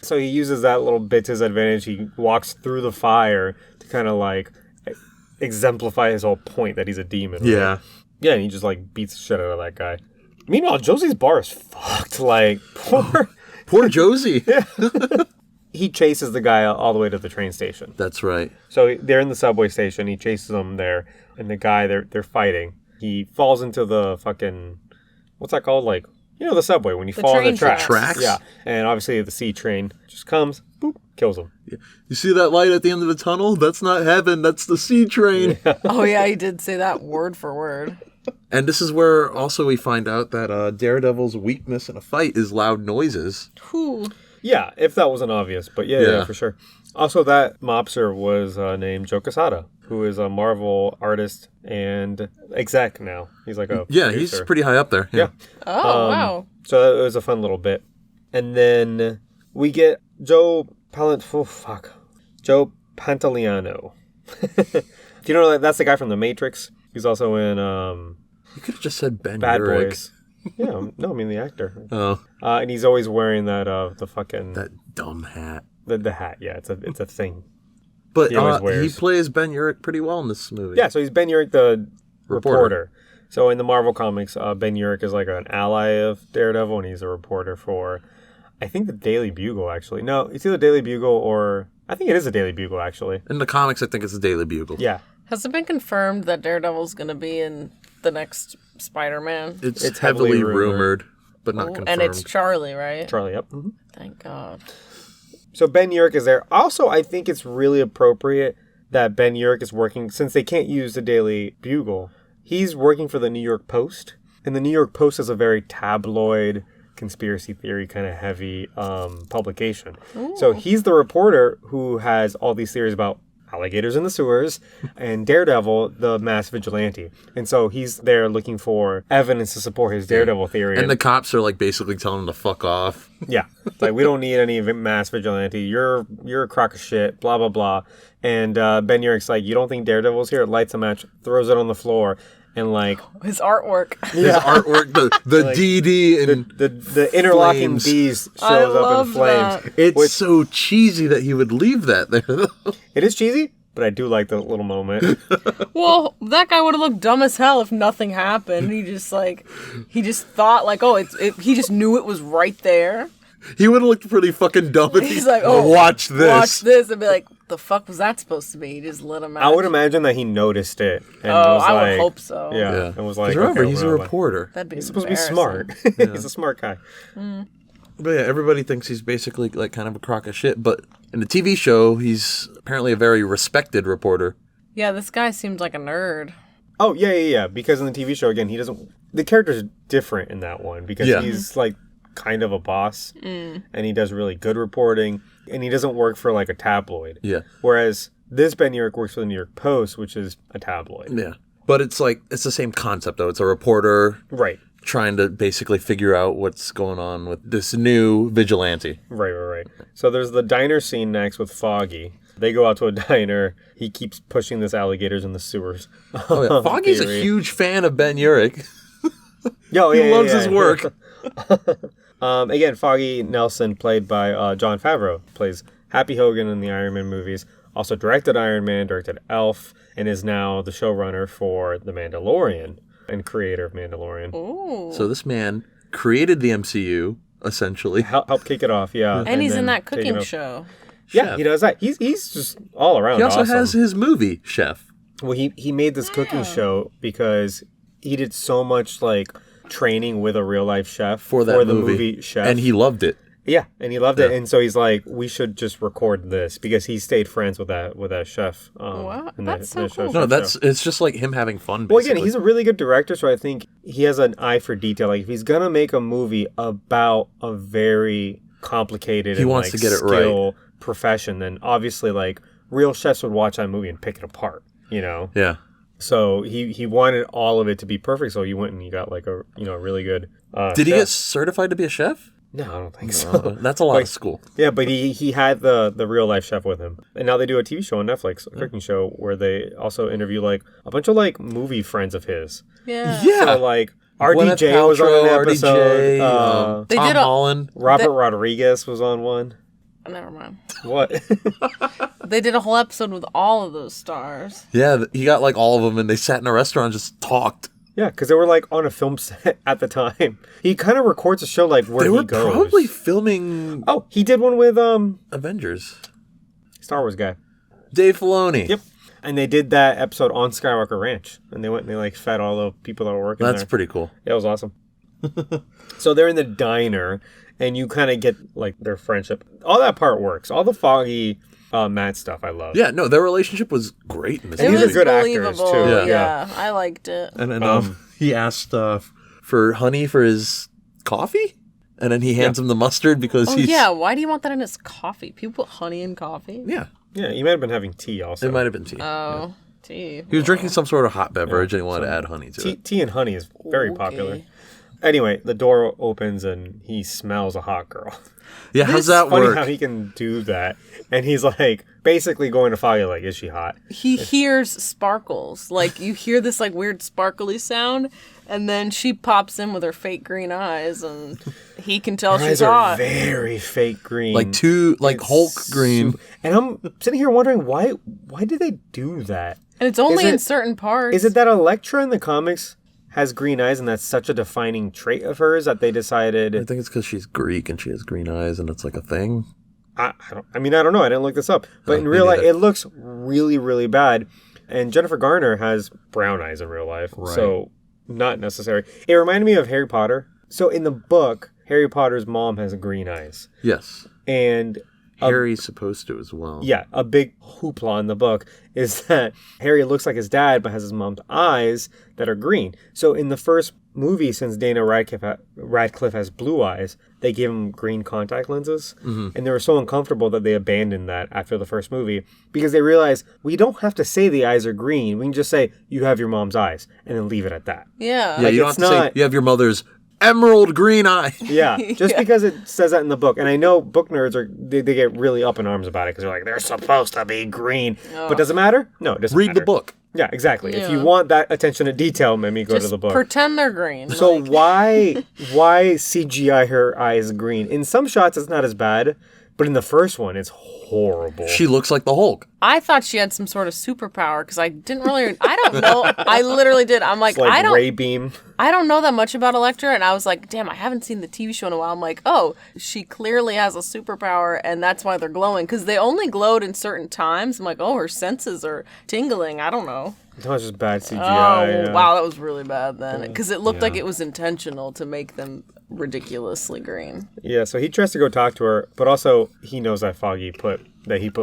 So he uses that little bit to his advantage. He walks through the fire to kind of, like, exemplify his whole point that he's a demon. Right? Yeah. Yeah, and he just, like, beats the shit out of that guy. Meanwhile, Josie's bar is fucked. Like, Poor Josie. he chases the guy all the way to the train station. That's right. So they're in the subway station. He chases them there, and the guy they're fighting. He falls into the fucking, what's that called? Like, you know, the subway when you fall in the train tracks. tracks. Yeah, and obviously the C train just comes, boop, kills him. You see that light at the end of the tunnel? That's not heaven. That's the C train. Oh yeah, he did say that word for word. And this is where also we find out that Daredevil's weakness in a fight is loud noises. Whew. Yeah, if that wasn't obvious, but yeah, for sure. Also, that mobster was named Joe Quesada, who is a Marvel artist and exec now. He's like a Yeah, producer. he's pretty high up there. Yeah. Oh wow. So it was a fun little bit. And then we get Joe Pantoliano. Do you know that's the guy from The Matrix? He's also in You could have just said Ben Bad Urich. Boys. Yeah, no, I mean the actor. Oh, And he's always wearing that the fucking that dumb hat. the hat. Yeah, it's a thing. But He always he wears. plays Ben Urich pretty well in this movie. Yeah, so he's Ben Urich, the Reporter. reporter. So in the Marvel comics, Ben Urich is like an ally of Daredevil, and he's a reporter for, I think, the Daily Bugle, actually. No, it's either Daily Bugle or, I think it is a Daily Bugle, actually. In the comics, I think it's the Daily Bugle. Yeah. Has it been confirmed that Daredevil's going to be in the next Spider-Man? It's heavily heavily rumored. rumored, but not Ooh, confirmed. and it's Charlie, right? Charlie, yep. Mm-hmm. Thank God. So Ben Urich is there. Also, I think it's really appropriate that Ben Urich is working, since they can't use the Daily Bugle, he's working for the New York Post. And the New York Post is a very tabloid, conspiracy theory kind of heavy publication. Ooh. So he's the reporter who has all these theories about alligators in the sewers and Daredevil, the mass vigilante. And so he's there looking for evidence to support his Daredevil theory. And the cops are like basically telling him to fuck off. Yeah. It's like, we don't need any mass vigilante. You're a crock of shit, blah, blah, blah. And Ben Urich's like, you don't think Daredevil's here? Lights a match, throws it on the floor, and like... His artwork. His artwork, the Like, DD and the interlocking flames. D's shows I up in loved flames. that. It's Which- so cheesy that he would leave that there, though. It is cheesy, but I do like the little moment. Well, that guy would have looked dumb as hell if nothing happened. He just thought like, oh, he just knew it was right there. He would have looked pretty fucking dumb if He's he's like, oh, watch this. Watch this, and be like, the fuck was that supposed to be? He just lit him out. I would imagine that he noticed it. And Oh, was I like, would hope so. Yeah. Yeah. And was 'Cause like, remember, okay, he's a well, reporter. That'd be He's supposed to be embarrassing. smart. He's a smart guy. But yeah, everybody thinks he's basically like kind of a crock of shit. But in the TV show, he's apparently a very respected reporter. Yeah, this guy seemed like a nerd. Oh, yeah. Because in the TV show, again, the character's different in that one because Yeah. he's like kind of a boss and he does really good reporting and he doesn't work for like a tabloid. Yeah. Whereas this Ben Urich works for the New York Post, which is a tabloid. Yeah. But it's the same concept, though. It's a reporter Right. trying to basically figure out what's going on with this new vigilante. Right. So there's the diner scene next with Foggy. They go out to a diner. He keeps pushing this alligators in the sewers. Oh, yeah. Foggy's a Theory. huge fan of Ben Urich. He loves his work. Again, Foggy Nelson, played by Jon Favreau, plays Happy Hogan in the Iron Man movies. Also directed Iron Man, directed Elf, and is now the showrunner for The Mandalorian and creator of Mandalorian. Ooh. So this man created the MCU, essentially. Help kick it off, yeah. And he's in then that take it cooking up. show. Yeah, Chef. he does that. He's just all around He also awesome. has his movie, Chef. Well, he made this cooking show because he did so much like training with a real life chef For that the movie. Chef, And he loved it. Yeah, and he loved it, and so he's like, we should just record this because he stayed friends with that chef. Wow, in that's so cool. No, it's just like him having fun. Basically. Well, again, he's a really good director, so I think he has an eye for detail. Like if he's gonna make a movie about a very complicated, he wants to get it right profession, then obviously like real chefs would watch that movie and pick it apart. You know? Yeah. So he wanted all of it to be perfect, so he went and he got like a really good. Did he get certified to be a chef? No, I don't think so. That's a lot of school. Yeah, but he had the real life chef with him. And now they do a TV show on Netflix, a cooking show, where they also interview like a bunch of like movie friends of his. Yeah. So like RDJ was on an episode. Tom Holland. Robert Rodriguez was on one. Never mind. What? They did a whole episode with all of those stars. Yeah, he got like all of them and they sat in a restaurant and just talked. Yeah, because they were like on a film set at the time. He kind of records a show like where he goes. They were probably filming. Oh, he did one with Avengers. Star Wars guy. Dave Filoni. Yep. And they did that episode on Skywalker Ranch, and they went and they like fed all the people that were working there. That's pretty cool. Yeah, it was awesome. So they're in the diner, and you kind of get like their friendship. All that part works. All the Foggy Matt stuff I love. Yeah, no, their relationship was great in this It movie. These was are good actors believable. too. Yeah, I liked it. And then he asked for honey for his coffee, and then he hands him the mustard because Oh he's yeah, why do you want that in his coffee? People put honey in coffee. yeah. Yeah, he might have been having tea also. It might have been tea. Oh, tea. He was drinking some sort of hot beverage and he wanted to add honey to it. Tea and honey is very popular. Anyway, the door opens and he smells a hot girl. Yeah, how's that Funny work? how he can do that. And he's like basically going to Foggy like, is she hot? He hears sparkles. Like you hear this like weird sparkly sound, and then she pops in with her fake green eyes, and he can tell Her she's eyes are hot. very fake green. Like Hulk green. And I'm sitting here wondering why did they do that? And it's only Is it- in certain parts. Is it that Elektra in the comics has green eyes and that's such a defining trait of hers that they decided... I think it's because she's Greek and she has green eyes and it's like a thing. I don't know. I didn't look this up. But in real life, it looks really, really bad. And Jennifer Garner has brown eyes in real life. Right. So not necessary. It reminded me of Harry Potter. So in the book, Harry Potter's mom has green eyes. Yes. And... Harry's supposed to as well. Yeah, a big hoopla in the book is that Harry looks like his dad but has his mom's eyes that are green. So in the first movie, since Dana Radcliffe has blue eyes, they gave him green contact lenses. Mm-hmm. And they were so uncomfortable that they abandoned that after the first movie because they realized we don't have to say the eyes are green. We can just say, you have your mom's eyes, and then leave it at that. Yeah. Yeah, you don't have to say you have your mother's emerald green eye. Yeah, just because it says that in the book. And I know book nerds they get really up in arms about it because they're like, they're supposed to be green. But does it matter? No, it doesn't Read matter. the book. Yeah, exactly. Yeah. If you want that attention to detail, maybe go to the book. Pretend they're green. So like, why CGI her eyes green? In some shots, it's not as bad, but in the first one, it's horrible. She looks like the Hulk. I thought she had some sort of superpower because I didn't really. I don't know. I literally did. I'm like, It's like I don't. ray beam. I don't know that much about Elektra, and I was like, damn, I haven't seen the TV show in a while. I'm like, oh, she clearly has a superpower, and that's why they're glowing because they only glowed in certain times. I'm like, oh, her senses are tingling. I don't know. No, it's just bad CGI. Oh, yeah. wow, that was really bad then because it looked like it was intentional to make them ridiculously green. Yeah, so he tries to go talk to her, but also he knows that Foggy put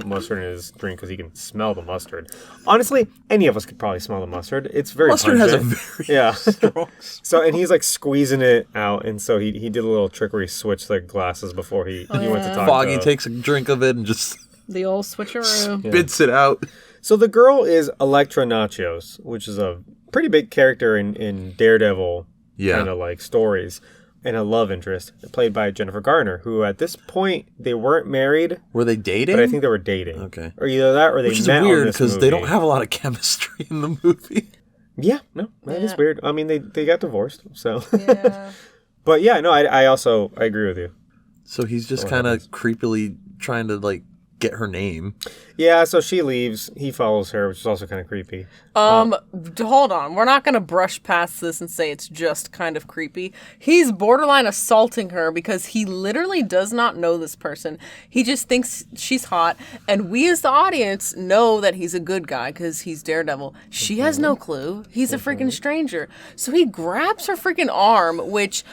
mustard in his drink because he can smell the mustard. Honestly, any of us could probably smell the mustard. It's very Mustard has a pungent. very strong. So and he's like squeezing it out, and so he did a little trick where he switched the glasses before he went to talk. Foggy to takes a drink of it and just The old switcheroo. spits it out. So the girl is Elektra Natchios, which is a pretty big character in Daredevil kind of like stories, and a love interest played by Jennifer Garner, who at this point they weren't married, Were they dating? but I think they were dating. Okay. Or either that or they Which is met weird on this because they don't movie. have a lot of chemistry in the movie. Yeah, no, that is weird. I mean, they got divorced, so. Yeah. But yeah, no, I also agree with you. So he's just kind of creepily trying to like get her name. Yeah, so she leaves. He follows her, which is also kind of creepy. Hold on. We're not going to brush past this and say it's just kind of creepy. He's borderline assaulting her because he literally does not know this person. He just thinks she's hot. And we as the audience know that he's a good guy because he's Daredevil. She has no clue. He's a freaking stranger. So he grabs her freaking arm, which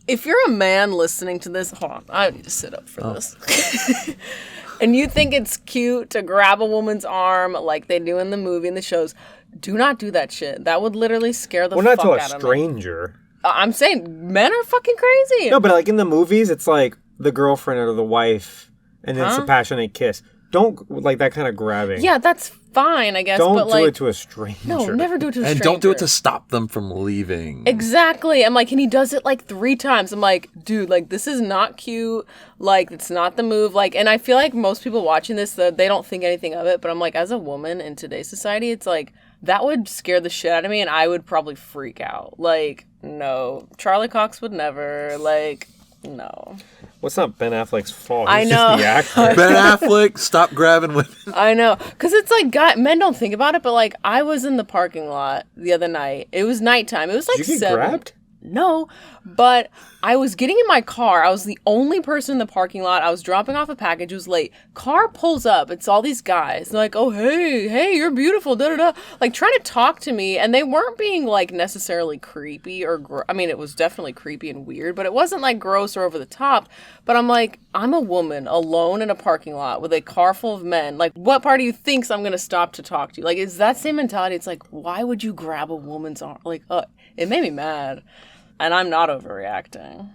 if you're a man listening to this, hold on, I need to sit up for this. And you think it's cute to grab a woman's arm like they do in the movie and the shows, do not do that shit. That would literally scare the fuck out of me. Well, not to a stranger. I'm saying men are fucking crazy. No, but like in the movies, it's like the girlfriend or the wife, and then it's a passionate kiss. Don't, like, that kind of grabbing. Yeah, that's fine, I guess. Don't but, do like, it to a stranger. No, never do it to a stranger. And don't do it to stop them from leaving. Exactly. I'm like, and he does it like 3 times. I'm like, dude, like, this is not cute. Like, it's not the move. Like, and I feel like most people watching this, they don't think anything of it. But I'm like, as a woman in today's society, it's like, that would scare the shit out of me, and I would probably freak out. Like, no. Charlie Cox would never. Like, no. What's not Ben Affleck's fault? I He's know. just the actor. Ben Affleck, stop grabbing women. I know. Because it's like, men don't think about it, but like, I was in the parking lot the other night. It was nighttime. It was like Did you get 7. grabbed? No, but I was getting in my car. I was the only person in the parking lot. I was dropping off a package. It was late. Car pulls up. It's all these guys. They're like, oh, hey, you're beautiful, da-da-da. Like, trying to talk to me. And they weren't being, like, necessarily creepy or... I mean, it was definitely creepy and weird, but it wasn't, like, gross or over the top. But I'm like, I'm a woman alone in a parking lot with a car full of men. Like, what part of you thinks I'm going to stop to talk to you? Like, it's that same mentality. It's like, why would you grab a woman's arm? Like, it made me mad. And I'm not overreacting.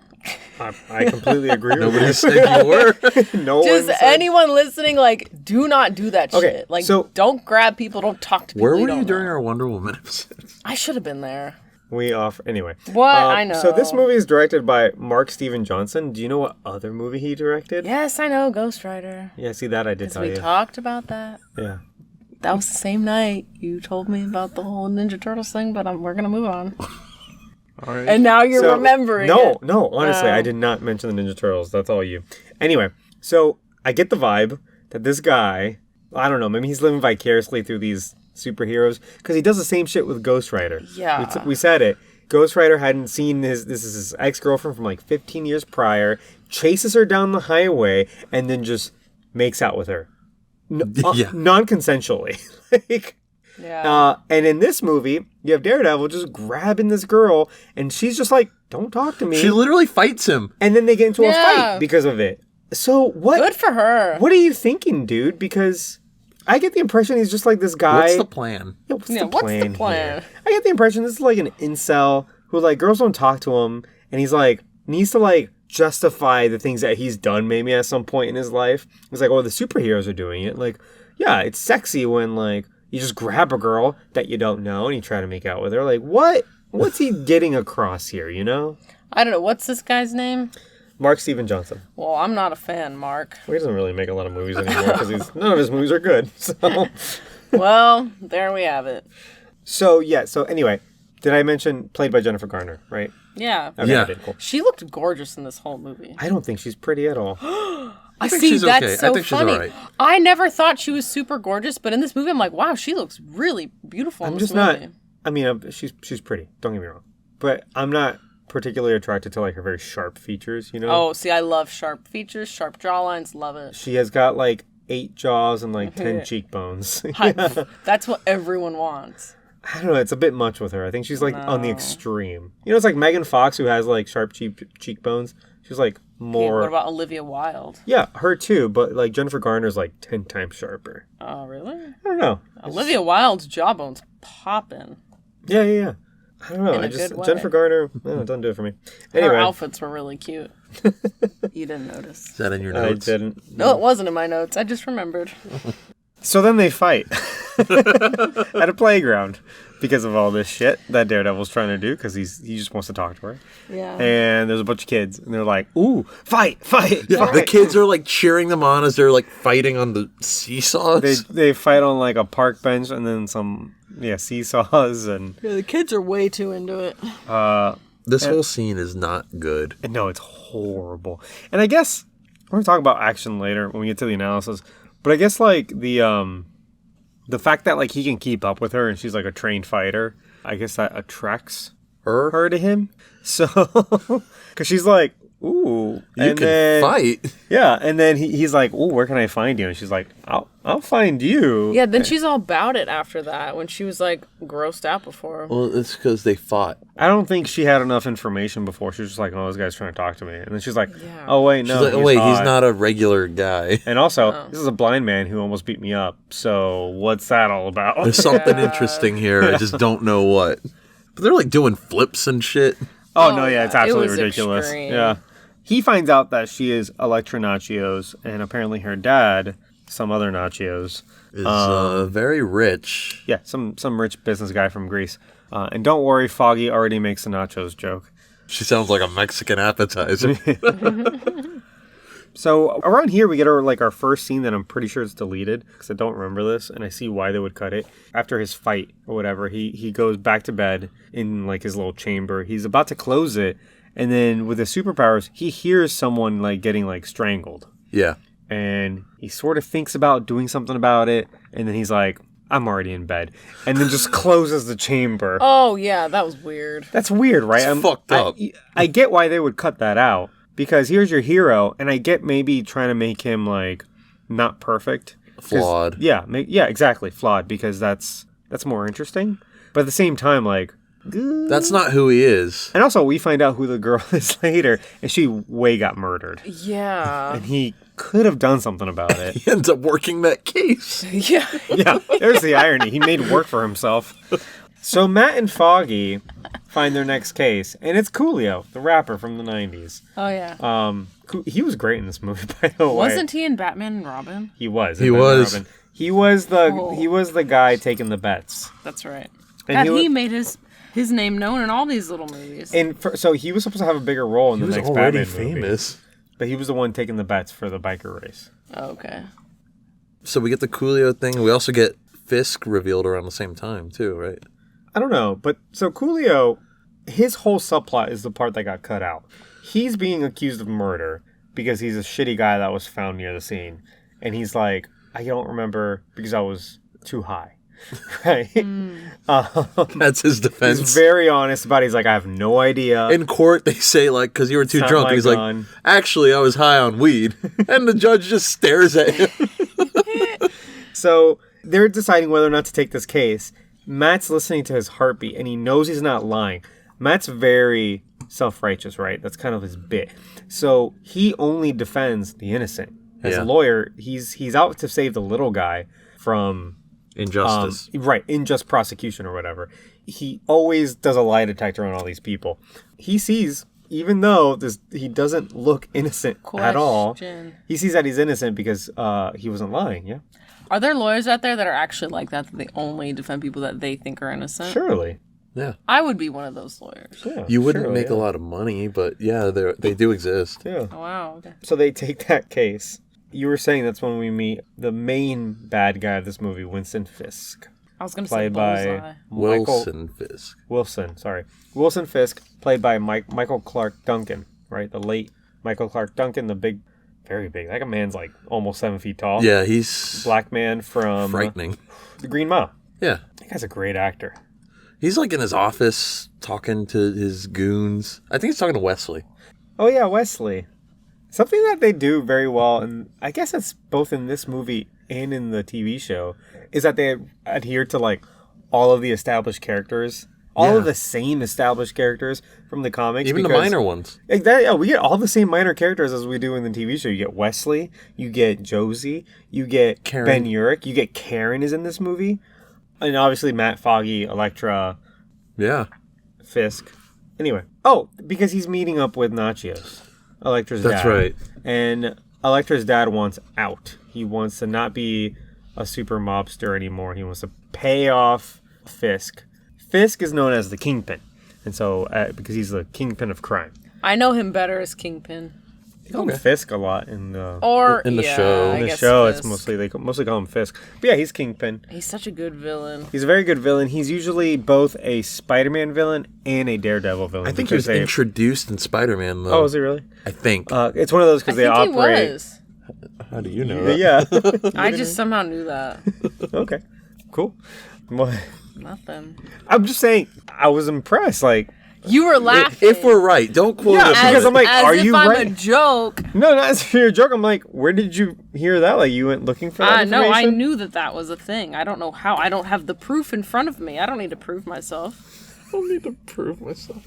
I completely agree with you. Nobody said you were. No Just one said. anyone listening, like, do not do that Okay, shit. Like, so- don't grab people, don't talk to people. Where were don't you during know. our Wonder Woman episode? I should have been there. Anyway. What? I know. So this movie is directed by Mark Steven Johnson. Do you know what other movie he directed? Yes, I know, Ghost Rider. Yeah, see that I did tell We you. talked about that. Yeah. That was the same night you told me about the whole Ninja Turtles thing, but we're going to move on. All right. And now you're remembering it. No, honestly, I did not mention the Ninja Turtles. That's all you. Anyway, so I get the vibe that this guy, I don't know, maybe he's living vicariously through these superheroes because he does the same shit with Ghost Rider. Yeah. We said it. Ghost Rider hadn't seen this is his ex-girlfriend from like 15 years prior, chases her down the highway, and then just makes out with her. Yeah. Non-consensually. Like... Yeah. And in this movie, you have Daredevil just grabbing this girl, and she's just like, don't talk to me. She literally fights him. And then they get into a Yeah. fight because of it. So what? Good for her. What are you thinking, dude? Because I get the impression he's just like this guy. What's the plan? Yeah, what's Yeah, the what's the plan plan? here? I get the impression this is like an incel who, like, girls don't talk to him, and he's like, needs to, like, justify the things that he's done maybe at some point in his life. He's like, oh, the superheroes are doing it. Like, yeah, it's sexy when, like, you just grab a girl that you don't know and you try to make out with her. Like, what? What's he getting across here, you know? I don't know. What's this guy's name? Mark Steven Johnson. Well, I'm not a fan, Mark. Well, he doesn't really make a lot of movies anymore because none of his movies are good. Well, there we have it. So anyway, did I mention played by Jennifer Garner, right? Yeah. Okay, Yeah. I did, cool. She looked gorgeous in this whole movie. I don't think she's pretty at all. I think see, she's that's okay. so I think she's funny. all right. I never thought she was super gorgeous, but in this movie, I'm like, wow, she looks really beautiful in I'm this just movie. not. I mean, she's pretty. Don't get me wrong, but I'm not particularly attracted to like her very sharp features. You know? Oh, see, I love sharp features, sharp jawlines, love it. She has got like 8 jaws and like 10 cheekbones. That's what everyone wants. I don't know. It's a bit much with her. I think she's like on the extreme. You know, it's like Megan Fox who has like sharp cheekbones. She's like more. What about Olivia Wilde? Yeah, her too. But like Jennifer Garner's like 10 times sharper. Oh, really? I don't know. Olivia Wilde's jawbones popping. Yeah. I don't know. In a good way. Jennifer Garner. No, it doesn't do it for me. Her Anyway, outfits were really cute. You didn't notice. Is that in your I notes? didn't. No, it wasn't in my notes. I just remembered. So then they fight at a playground because of all this shit that Daredevil's trying to do because he just wants to talk to her. Yeah. And there's a bunch of kids and they're like, "Ooh, fight!" Yeah, the kids are like cheering them on as they're like fighting on the seesaws. They fight on like a park bench and then some seesaws and Yeah, the kids are way too into it. This whole scene is not good. no, it's horrible. And I guess we're gonna talk about action later when we get to the analysis. But I guess like the fact that like he can keep up with her and she's like a trained fighter, I guess that attracts her to him. So, because she's like ooh. You can fight. Yeah, and then he's like, ooh, where can I find you? And she's like, I'll find you. Yeah, then she's all about it after that when she was like grossed out before. Well, it's because they fought. I don't think she had enough information before. She was just like, oh, this guy's trying to talk to me. And then she's like, Yeah. oh, wait, no. She's like, wait, he's hot. not a regular guy. And also, this is a blind man who almost beat me up. So what's that all about? There's something interesting here. I just don't know what. But they're like doing flips and shit. Oh, no, yeah, it's absolutely was ridiculous. extreme. Yeah. He finds out that she is Elektra Natchios, and apparently her dad, some other Natchios, Is very rich. yeah, some rich business guy from Greece. And don't worry, Foggy already makes a nachos joke. She sounds like a Mexican appetizer. So around here, we get our first scene that I'm pretty sure is deleted because I don't remember this, and I see why they would cut it. After his fight or whatever, he goes back to bed in like his little chamber. He's about to close it, and then with his superpowers, he hears someone like getting like strangled, Yeah. and he sort of thinks about doing something about it, and then he's like, "I'm already in bed," and then just closes the chamber. Oh, yeah, that was weird. That's weird, right? It's fucked up. I get why they would cut that out. Because here's your hero, and I get maybe trying to make him, like, not perfect. Flawed. Yeah, exactly, flawed, because that's more interesting. But at the same time, like... That's not who he is. And also, we find out who the girl is later, and she way got murdered. Yeah. And he could have done something about it. He ends up working that case. Yeah. Yeah, there's the irony. He made work for himself. So Matt and Foggy find their next case, and it's Coolio, the rapper from the 90s. Oh, yeah. He was great in this movie, by the way. Wasn't he in Batman and Robin? He was. He was. Robin. He was the guy taking the bets. That's right. And God, he made his name known in all these little movies. And so he was supposed to have a bigger role in He the was next already Batman movie. famous. But he was the one taking the bets for the biker race. Oh, okay. So we get the Coolio thing. We also get Fisk revealed around the same time, too, right? I don't know, but so Coolio, his whole subplot is the part that got cut out. He's being accused of murder because he's a shitty guy that was found near the scene. And he's like, I don't remember because I was too high. Right? That's his defense. He's very honest about it. He's like, I have no idea. In court, they say, like, because you were too Not drunk. my And he's gun. like, actually, I was high on weed. And the judge just stares at him. So they're deciding whether or not to take this case. Matt's listening to his heartbeat, and he knows he's not lying. Matt's very self-righteous, right? That's kind of his bit. So he only defends the innocent. As a lawyer, he's out to save the little guy from... Injustice. Right, unjust prosecution or whatever. He always does a lie detector on all these people. He sees, even though he doesn't look innocent at all, he sees that he's innocent because he wasn't lying, yeah? Are there lawyers out there that are actually like that they only defend people that they think are innocent? Surely. Yeah. I would be one of those lawyers. Yeah, You wouldn't surely, make a lot of money, but yeah, they do exist. Yeah. Oh, wow. Okay. So they take that case. You were saying that's when we meet the main bad guy of this movie, Wilson Fisk. I was going to say Played Bullseye. by Wilson Fisk. Wilson Fisk, played by Michael Clarke Duncan, right? The late Michael Clarke Duncan, the big, very big. That man's like almost 7 feet tall. Yeah, he's Black man from frightening. The Green Mile. Yeah. That guy's a great actor. He's like in his office talking to his goons. I think he's talking to Wesley. Oh yeah, Wesley. Something that they do very well, and I guess it's both in this movie and in the TV show, is that they adhere to like all of the established characters, all of the same established characters from the comics, Even the minor ones. Exactly. Yeah, we get all the same minor characters as we do in the TV show. You get Wesley, you get Josie, you get Karen. Ben Urich, you get Karen is in this movie, and obviously Matt, Foggy, Elektra, Yeah. Fisk. Anyway, because he's meeting up with Natchios, Elektra's dad. That's right. And Elektra's dad wants out. He wants to not be a super mobster anymore. He wants to pay off Fisk. Fisk is known as the Kingpin. And so, because he's the Kingpin of crime. I know him better as Kingpin. They call him Fisk a lot in the... In the show. In the show, it's they mostly call him Fisk. But yeah, he's Kingpin. He's such a good villain. He's a very good villain. He's usually both a Spider-Man villain and a Daredevil villain. I think he was introduced in Spider-Man, though. Oh, is he really? I think. It's one of those because they I think operate... he was. How do you know that? Yeah. I just somehow knew that. Okay. Cool. What? Nothing. I'm just saying, I was impressed. Like, You were laughing. If we're right, don't quote Yeah, us. because I'm like, as are if you I'm right? a joke. No, not as for your joke. I'm like, where did you hear that? Like, you went looking for that No, I information? knew that was a thing. I don't know how. I don't have the proof in front of me. I don't need to prove myself. I don't need to prove myself.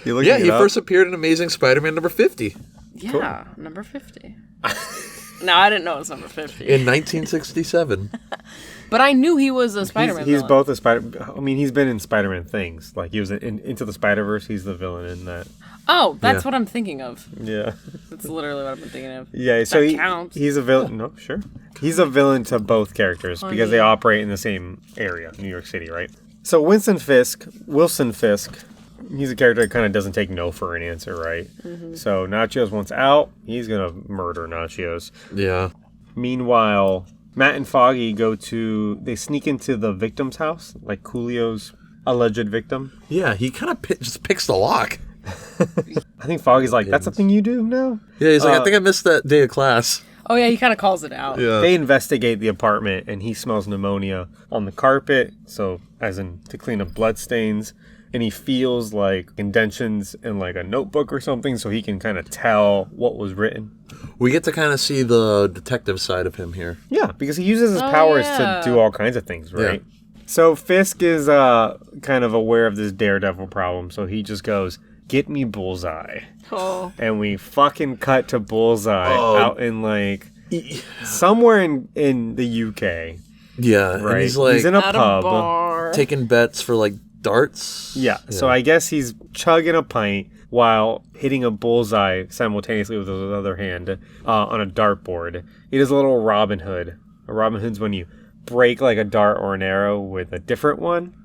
You looking Yeah, it he up? first appeared in Amazing Spider-Man number 50 Yeah, number 50. No, I didn't know it was number 50. in 1967. But I knew he was a Spider-Man He's villain. both a Spider. I mean, he's been in Spider-Man things. Like he was in Into the Spider-Verse. He's the villain in that. Oh, that's Yeah. what I'm thinking of. Yeah. That's literally what I've been thinking of. Yeah. So counts. he's a villain. No, sure. He's a villain to both characters because they operate in the same area, New York City, right? So Wilson Fisk, he's a character that kind of doesn't take no for an answer, right? Mm-hmm. So Natchios wants out. He's gonna murder Natchios. Yeah. Meanwhile, Matt and Foggy they sneak into the victim's house, like Coolio's alleged victim. Yeah, he kind of just picks the lock. I think Foggy's like, that's something you do now? Yeah, he's like, I think I missed that day of class. Oh, yeah, he kind of calls it out. Yeah. They investigate the apartment, and he smells pneumonia on the carpet, so as in to clean up bloodstains. And he feels like indentions in like a notebook or something, so he can kind of tell what was written. We get to kind of see the detective side of him here. Yeah, because he uses his Oh, powers yeah. to do all kinds of things, right? So Fisk is kind of aware of this Daredevil problem, so he just goes, "Get me Bullseye." Oh. And we fucking cut to Bullseye out in like somewhere in the UK, Yeah, right? and he's like in a At pub. a bar. taking bets for like darts. Yeah, so I guess he's chugging a pint while hitting a bullseye simultaneously with his other hand on a dartboard. He does a little Robin Hood. A Robin Hood's when you break like a dart or an arrow with a different one.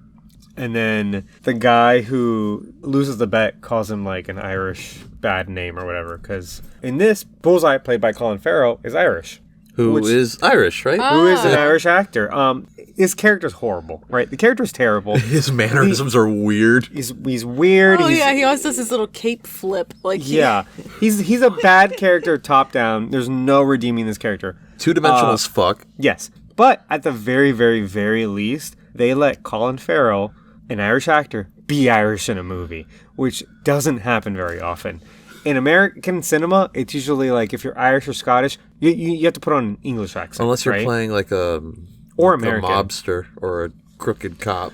And then the guy who loses the bet calls him like an Irish bad name or whatever. Because in this, Bullseye, played by Colin Farrell, is Irish. Who Which- is Irish, right? Who is an Irish actor. His character's horrible, right? The character's terrible. His mannerisms are weird. He's weird. Oh, he's, yeah, he always does his little cape flip. Like Yeah, he's a bad character top down. There's no redeeming this character. Two-dimensional as fuck. Yes, but at the very, very, very least, they let Colin Farrell, an Irish actor, be Irish in a movie, which doesn't happen very often. In American cinema, it's usually like if you're Irish or Scottish, you have to put on an English accent. Unless you're right? playing like a American. mobster or a crooked cop.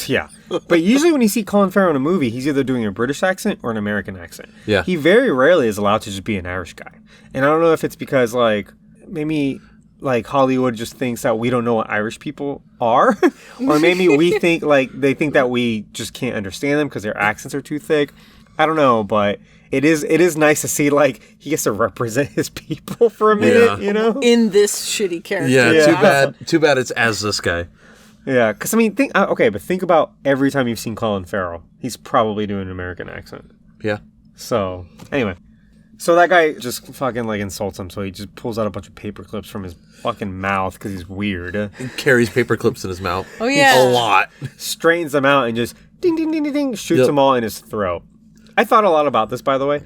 Yeah. But usually when you see Colin Farrell in a movie, he's either doing a British accent or an American accent. Yeah. He very rarely is allowed to just be an Irish guy. And I don't know if it's because, like, maybe, like, Hollywood just thinks that we don't know what Irish people are. Or maybe we think, like, they think that we just can't understand them because their accents are too thick. I don't know, but it is nice to see, like, he gets to represent his people for a minute, Yeah. you know? in this shitty character. Yeah, Yeah. Too bad it's as this guy. Yeah, because I mean, think about every time you've seen Colin Farrell, he's probably doing an American accent. Yeah. So anyway, so that guy just fucking like insults him. So he just pulls out a bunch of paper clips from his fucking mouth because he's weird. He carries paper clips in his mouth. Oh, yeah. A lot. Straightens them out and just ding ding ding ding ding shoots Yep. them all in his throat. I thought a lot about this, by the way.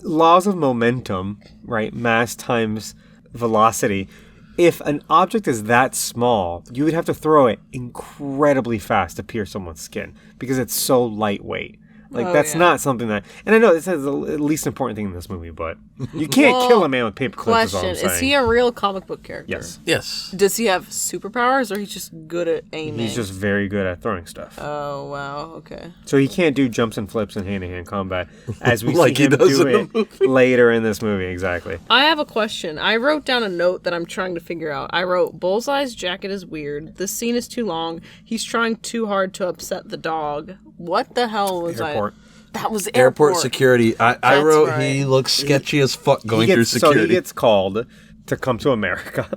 Laws of momentum, right? Mass times velocity. If an object is that small, you would have to throw it incredibly fast to pierce someone's skin because it's so lightweight. Like, that's not something that... And I know this is the least important thing in this movie, but you can't kill a man with paper clips, is all Question: I'm saying. Is he a real comic book character? Yes. Yes. Does he have superpowers, or he's just good at aiming? He's just very good at throwing stuff. Oh wow. Okay. So he can't do jumps and flips in hand-to-hand combat as we Like see he him does do in the it later in this movie. Exactly. I have a question. I wrote down a note that I'm trying to figure out. I wrote, Bullseye's jacket is weird. This scene is too long. He's trying too hard to upset the dog. What the hell was Airport. That was Airport security. I That's wrote right. he looks sketchy as fuck going through So security. he gets called to come to America.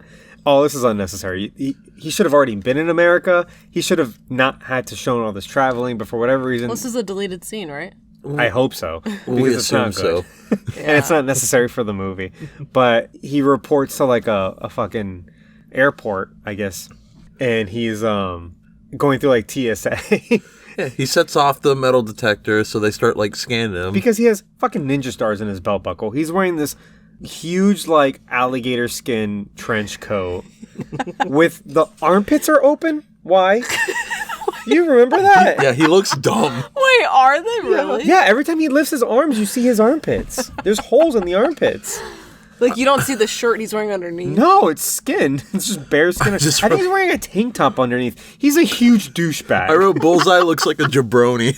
Oh, this is unnecessary. He should have already been in America. He should have not had to show all this traveling, but for whatever reason, This is a deleted scene, right? I hope so. Because we it's not assume good. so. And it's not necessary for the movie. But he reports to like a fucking airport, I guess. And he's going through like TSA. Yeah, he sets off the metal detector, so they start like scanning him. Because he has fucking ninja stars in his belt buckle. He's wearing this huge like alligator skin trench coat with the armpits are open. Why? You remember that? Yeah, he looks dumb. Wait, are they really? Yeah, every time he lifts his arms, you see his armpits. There's holes in the armpits. Like, you don't see the shirt he's wearing underneath. No, it's skin. It's just bare skin. I think he's wearing a tank top underneath. He's a huge douchebag. I wrote Bullseye looks like a jabroni.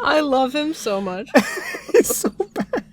I love him so much. It's so bad.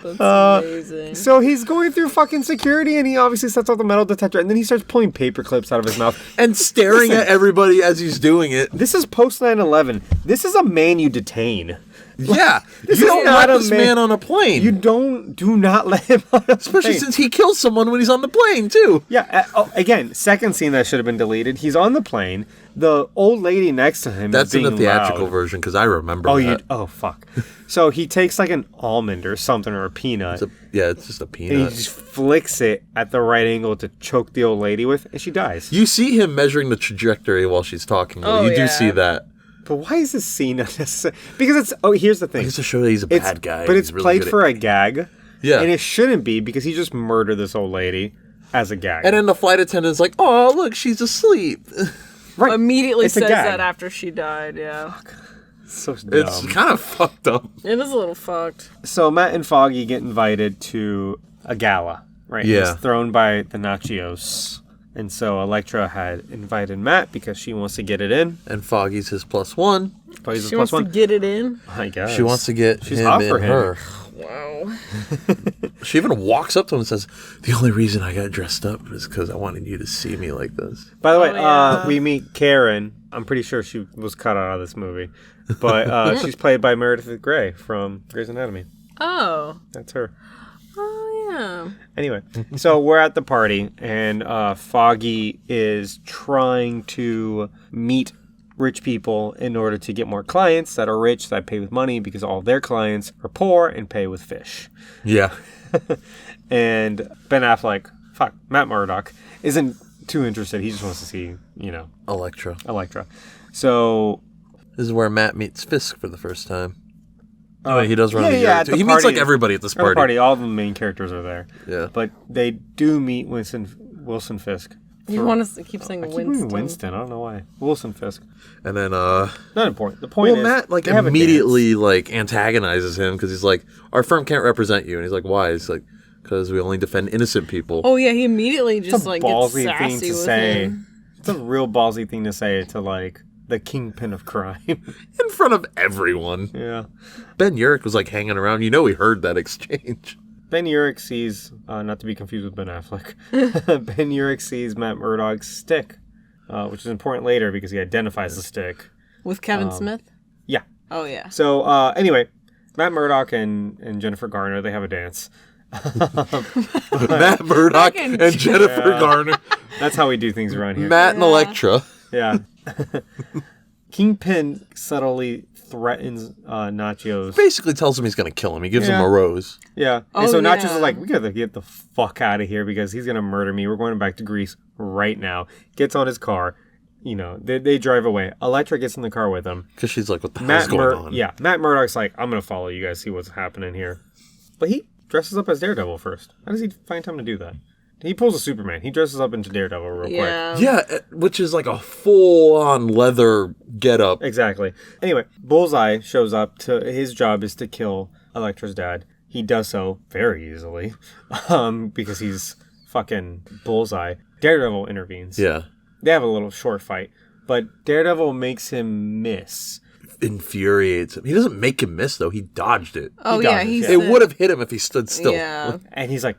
That's amazing. So he's going through fucking security, and he obviously sets off the metal detector, and then he starts pulling paper clips out of his mouth. And staring at everybody as he's doing it. This is post 9/11. This is a man you detain. Yeah. This You is don't not let a this man- man on a plane. You do not let him on a Especially plane. since he kills someone when he's on the plane, too. Yeah, again, second scene that should have been deleted. He's on the plane. The old lady next to him That's is in being the theatrical loud. version, because I remember that. Oh, fuck. So he takes like an almond or something or a peanut, It's just a and he peanut. just flicks it at the right angle to choke the old lady with, and she dies. You see him measuring the trajectory while she's talking. Oh, You do yeah. see that. But why is this scene unnecessary? Because here's the thing. Just to show that he's a bad guy. But it's He's really played good for at- a gag. Yeah. And it shouldn't be, because he just murdered this old lady as a gag. And then the flight attendant's like, oh, look, she's asleep. right. Immediately It's a says gag. that after she died, yeah. So dumb. It's kind of fucked up. It is a little fucked. So Matt and Foggy get invited to a gala, right? Yeah. It's thrown by the Natchios. And so Elektra had invited Matt because she wants to get it in. And Foggy's his +1. Foggy's She a wants +1. to get it in. I guess. She wants to get She's him hot and for him. her. Wow. She even walks up to him and says, the only reason I got dressed up is because I wanted you to see me like this. By the way, yeah. we meet Karen. I'm pretty sure she was cut out of this movie. But she's played by Meredith Grey from Grey's Anatomy. Oh. That's her. Oh, yeah. Anyway, so we're at the party, and Foggy is trying to meet rich people in order to get more clients that are rich, that pay with money, because all of their clients are poor and pay with fish. Yeah. And Ben Affleck, Matt Murdock, isn't too interested. He just wants to see, Elektra. Elektra. So... This is where Matt meets Fisk for the first time. Oh, he does run into at too. the He meets party- like everybody at this At the party. party, all the main characters are there. Yeah. But they do meet Wilson Fisk. You want to keep saying I keep saying Winston. Winston. I don't know why. Wilson Fisk. And then, Not important. The point is, Matt they have a immediately antagonizes him because he's like, our firm can't represent you. And he's like, why? He's like, because we only defend innocent people. Oh, yeah, he immediately dance. just, It's a like, gets ballsy sassy thing to with say. him. It's a real ballsy thing to say to, like, the kingpin of crime. In front of everyone. Yeah. Ben Urich was like hanging around. You know he heard that exchange. Ben Urich sees, not to be confused with Ben Affleck, Ben Urich sees Matt Murdock's stick, which is important later because he identifies the stick. With Kevin Smith? Yeah. Oh, yeah. So, anyway, Matt Murdock and Jennifer Garner, they have a dance. Matt Murdock Fucking- and Jennifer Garner. That's how we do things around here. Matt and Elektra. Yeah. Kingpin subtly threatens Natchios. Basically tells him he's going to kill him. He gives him Yeah. a rose. Yeah. Oh, And so Natchios yeah. is like, we gotta get the fuck out of here because he's gonna murder me. We're going back to Greece right now. Gets on his car. They drive away. Elektra gets in the car with him. Because she's like, what the hell's going on? Yeah, Matt Murdock's like, I'm gonna follow you guys, see what's happening here. But he dresses up as Daredevil first. How does he find time to do that? He pulls a Superman. He dresses up into Daredevil real quick. Yeah. Yeah, which is like a full-on leather getup. Exactly. Anyway, Bullseye shows up. His job is to kill Elektra's dad. He does so very easily because he's fucking Bullseye. Daredevil intervenes. Yeah. They have a little short fight, but Daredevil makes him miss. Infuriates him. He doesn't make him miss, though. He dodged it. Oh, He yeah, does, he yeah. said... It would have hit him if he stood still. Yeah. And he's like,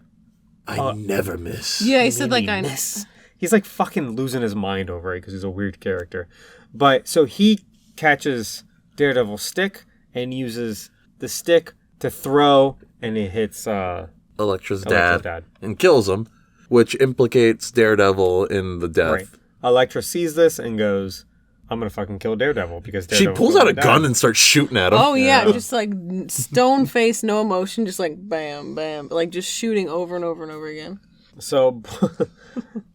I never miss. Yeah, he said, like, "Made I... me miss." He's like fucking losing his mind over it because he's a weird character. But so he catches Daredevil's stick and uses the stick to throw, and it hits Elektra's Elektra's dad, dad. and kills him, which implicates Daredevil in the death. Right. Elektra sees this and goes, I'm going to fucking kill Daredevil because She Daredevil pulls out a gun and starts shooting at him. Oh, yeah, just, like, stone face, no emotion, just, like, bam, bam. Like, just shooting over and over and over again. So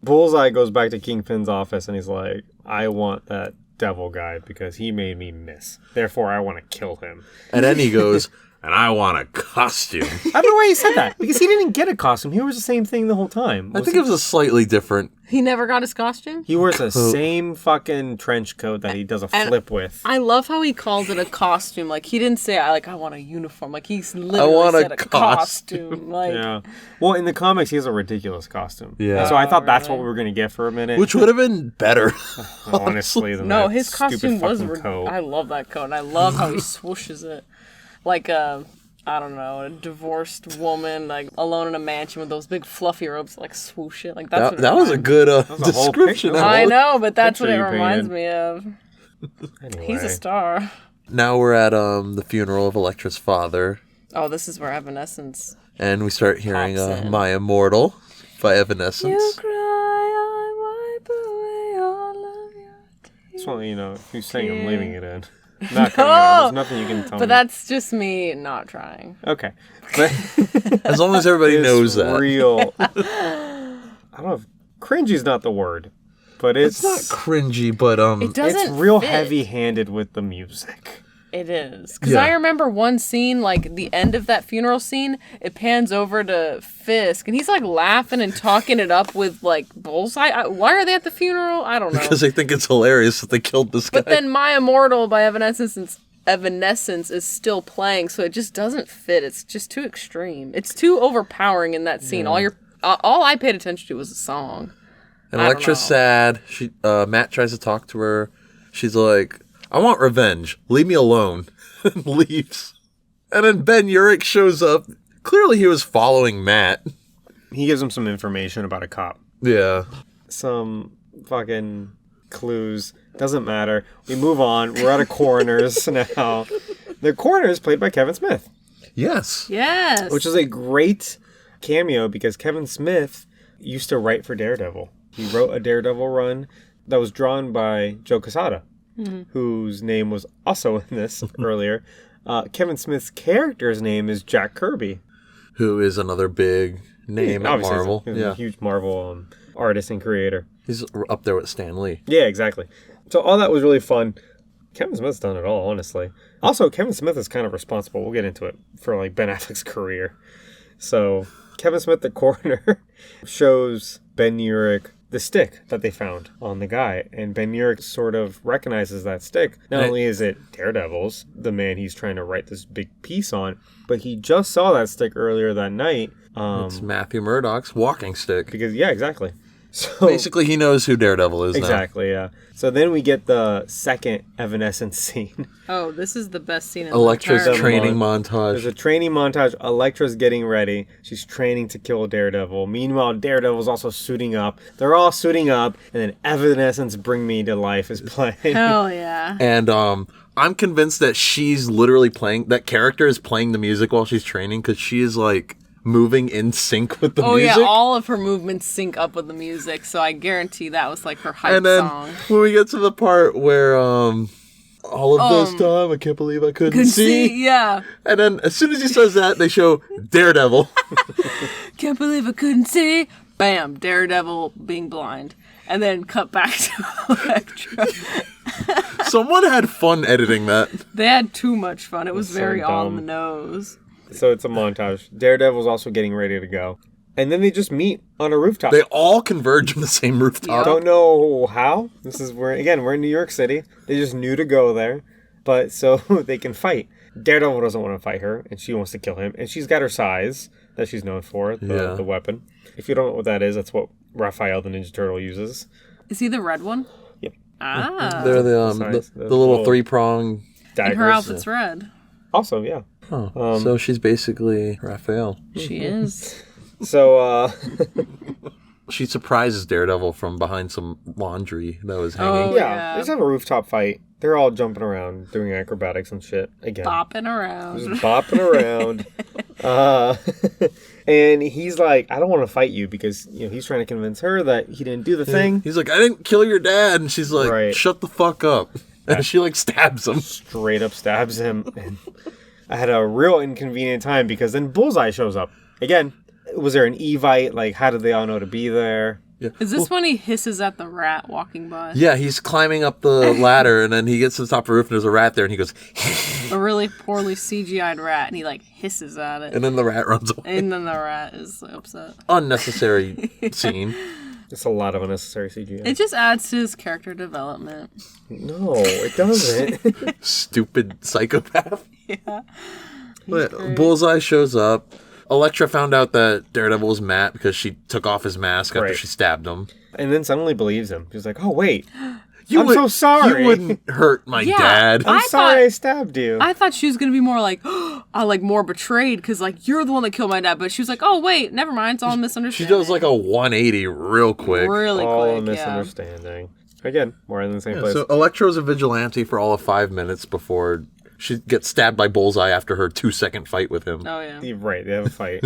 Bullseye goes back to Kingpin's office and he's like, I want that devil guy because he made me miss. Therefore, I want to kill him. And then he goes, and I want a costume. I don't know why he said that. Because he didn't get a costume. He wears the same thing the whole time. I think it was a slightly different. He never got his costume? He wears the same fucking trench coat that he does a flip with. I love how he calls it a costume. Like, he didn't say, I want a uniform. Like, he's literally said a costume. Like, yeah. Well, in the comics, he has a ridiculous costume. Yeah. So I thought that's what we were going to get for a minute. Which would have been better. Honestly. Than no, that his costume was... coat. I love that coat. And I love how he swooshes it. Like I don't know, a divorced woman, like, alone in a mansion with those big fluffy robes, like, swoosh it. Like, that's that was a good description. I know, but that's what it reminds me of. Anyway. He's a star. Now we're at the funeral of Elektra's father. Oh, this is where Evanescence... And we start hearing Pops in. My Immortal by Evanescence. You cry, I wipe away all of your tears. Just want to, if you sing, I'm leaving it in. Not cutting it out. There's nothing you can tell me. But that's just me not trying. Okay. But As long as everybody knows that. real. I don't know if cringy is not the word, but It's not cringy, but It doesn't it's real fit. heavy-handed with the music. It is. Because Yeah. I remember one scene, like the end of that funeral scene, it pans over to Fisk, and he's like laughing and talking it up with like Bullseye. Why are they at the funeral? I don't know. because they think it's hilarious that they killed this guy. But then My Immortal by Evanescence is still playing, so it just doesn't fit. It's just too extreme. It's too overpowering in that scene. All I paid attention to was the song. And I don't Elektra's know. sad. Matt tries to talk to her. She's like, I want revenge. Leave me alone. And leaves. And then Ben Urich shows up. Clearly he was following Matt. He gives him some information about a cop. Yeah. Some fucking clues. Doesn't matter. We move on. We're at a coroner's now. The coroner is played by Kevin Smith, Yes. Yes. which is a great cameo because Kevin Smith used to write for Daredevil. He wrote a Daredevil run that was drawn by Joe Quesada, whose name was also in this earlier. Kevin Smith's character's name is Jack Kirby. Who is another big name at Obviously, Marvel. he's a huge Marvel artist and creator. He's up there with Stan Lee. Yeah, exactly. So all that was really fun. Kevin Smith's done it all, honestly. Also, Kevin Smith is kind of responsible. We'll get into it for like Ben Affleck's career. So Kevin Smith, the coroner, shows Ben Urich the stick that they found on the guy, and Ben Urich sort of recognizes that stick. Not only is it Daredevil's, the man he's trying to write this big piece on, but he just saw that stick earlier that night. It's Matthew Murdock's walking stick. Because yeah, exactly. So Basically, he knows who Daredevil is now. exactly, yeah. So then we get the second Evanescence scene. Oh, this is the best scene in Elektra's the entire training There's montage. a training montage. Elektra's getting ready. She's training to kill Daredevil. Meanwhile, Daredevil's also suiting up. They're all suiting up, and then Evanescence Bring Me to Life is playing. Hell yeah. And I'm convinced that she's literally playing, that character is playing the music while she's training because she is like moving in sync with the Oh music. yeah, all of her movements sync up with the music, so I guarantee that was like her hype And then song. when we get to the part where all of this time, I can't believe I couldn't see. Yeah. And then as soon as he says that, they show Daredevil. Can't believe I couldn't see. Bam, Daredevil being blind. And then cut back to Elektra. Someone had fun editing that. They had too much fun. It was so very on the dumb. nose. So it's a montage. Daredevil's also getting ready to go. And then they just meet on a rooftop. They all converge on the same rooftop. Don't know how. This is where, again, we're in New York City. They just knew to go there. But so they can fight. Daredevil doesn't want to fight her, and she wants to kill him. And she's got her size that she's known for, the weapon. If you don't know what that is, that's what Raphael the Ninja Turtle uses. Is he the red one? Yep. Ah. They're the Size, the little three-prong. Daggers. And her outfit's red. Also, yeah. So she's basically Raphael. She is. So, She surprises Daredevil from behind some laundry that was hanging. Oh, yeah, they just have a rooftop fight. They're all jumping around, doing acrobatics and shit. Again. Bopping around. Just bopping around. And he's like, I don't want to fight you because, he's trying to convince her that he didn't do the thing. He's like, I didn't kill your dad. And she's like, Right. shut the fuck up. And she like stabs him. Straight up stabs him. And I had a real inconvenient time because then Bullseye shows up. Again, was there an Evite? Like, how did they all know to be there? Yeah. Is this when he hisses at the rat walking by? Yeah, he's climbing up the ladder, and then he gets to the top of the roof, and there's a rat there, and he goes... A really poorly CGI'd rat, and he, like, hisses at it. And then the rat runs away. And then the rat is upset. Unnecessary scene. It's a lot of unnecessary CGI. It just adds to his character development. No, it doesn't. Stupid psychopath. Yeah. But Bullseye shows up. Elektra found out that Daredevil was Matt because she took off his mask after she stabbed him. And then suddenly believes him. She's like, oh, wait. I'm so sorry. You wouldn't hurt my dad. I'm sorry I stabbed you. I thought she was going to be more like, more betrayed because, like, you're the one that killed my dad. But she was like, oh, wait, never mind. It's all a misunderstanding. She does, like, a 180 real quick. Really all quick, a misunderstanding. Again, we're in the same place. So Elektra's a vigilante for all of 5 minutes before she gets stabbed by Bullseye after her 2-second fight with him. Oh, yeah. You're right, they have a fight.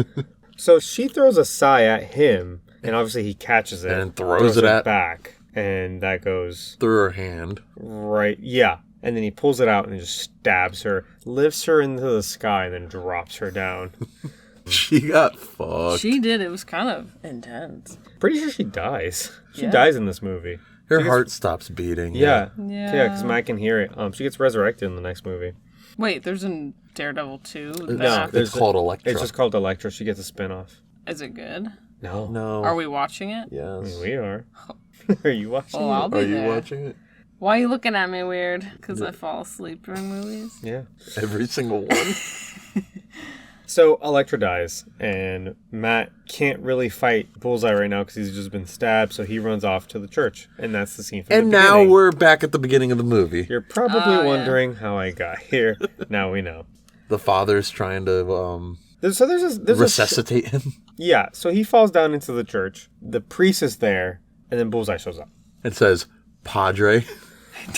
So she throws a sigh at him, and obviously he catches it. And throws it back. And that goes... through her hand. Right, yeah. And then he pulls it out and just stabs her, lifts her into the sky, and then drops her down. She got fucked. She did. It was kind of intense. Pretty sure she dies. She dies in this movie. Her heart stops beating. Yeah, because Matt can hear it. She gets resurrected in the next movie. Wait, there's a Daredevil 2? No, it's called Elektra. It's just called Elektra. She gets a spin-off. Is it good? No. Are we watching it? Yes. We are. Are you watching Oh, I'll it? be Are there. you watching it? Why are you looking at me weird? Because I fall asleep during movies? Yeah. Every single one. So Elektra dies, and Matt can't really fight Bullseye right now because he's just been stabbed, so he runs off to the church. And that's the scene from And the now beginning. we're back at the beginning of the movie. You're probably wondering how I got here. Now we know. The father's trying to There's resuscitate him. Yeah, so he falls down into the church. The priest is there, and then Bullseye shows up. It says, Padre.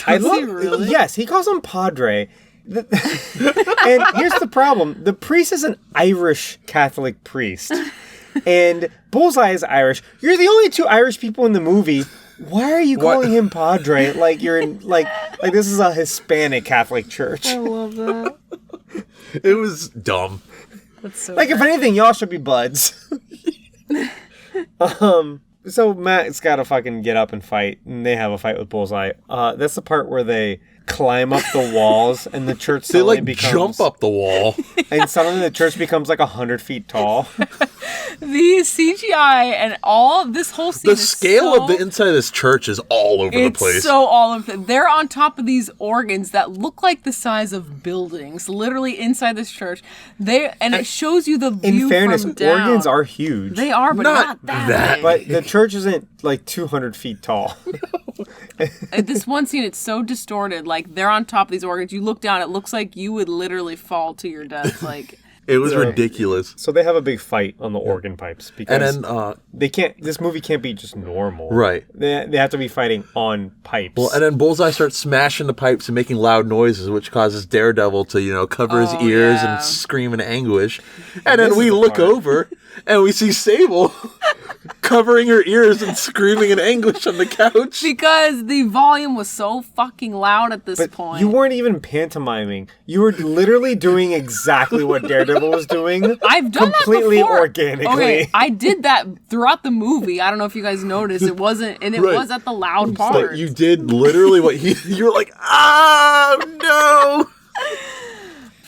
Does he really? Yes, he calls him Padre. And here's the problem. The priest is an Irish Catholic priest. And Bullseye is Irish. You're the only two Irish people in the movie. Why are you calling him Padre? Like you're in like this is a Hispanic Catholic church. I love that. It was dumb. That's so Like if anything, y'all should be buds. So Matt's got to fucking get up and fight, and they have a fight with Bullseye. That's the part where they climb up the walls, and the church They suddenly like jump up the wall. and suddenly the church becomes like 100 feet tall. The CGI and all this whole scene. The scale of the inside of this church is all over the place. It's so all of it. They're on top of these organs that look like the size of buildings, literally inside this church. It shows you the view. In fairness, from down. organs are huge. They are, but not that big. But the church isn't like 200 feet tall. This one scene, it's so distorted. Like they're on top of these organs. You look down, it looks like you would literally fall to your death. Like it was ridiculous. So they have a big fight on the organ pipes because and then they can't. This movie can't be just normal, right? They have to be fighting on pipes. Well, and then Bullseye starts smashing the pipes and making loud noises, which causes Daredevil to cover his ears and scream in anguish. And then we look over and we see Sabel covering her ears and screaming in anguish on the couch. Because the volume was so fucking loud at this point. You weren't even pantomiming. You were literally doing exactly what Daredevil was doing. I've done completely that before. Organically. Okay, I did that throughout the movie. I don't know if you guys noticed. It wasn't, and it was at the loud part. You did literally what you were like, no.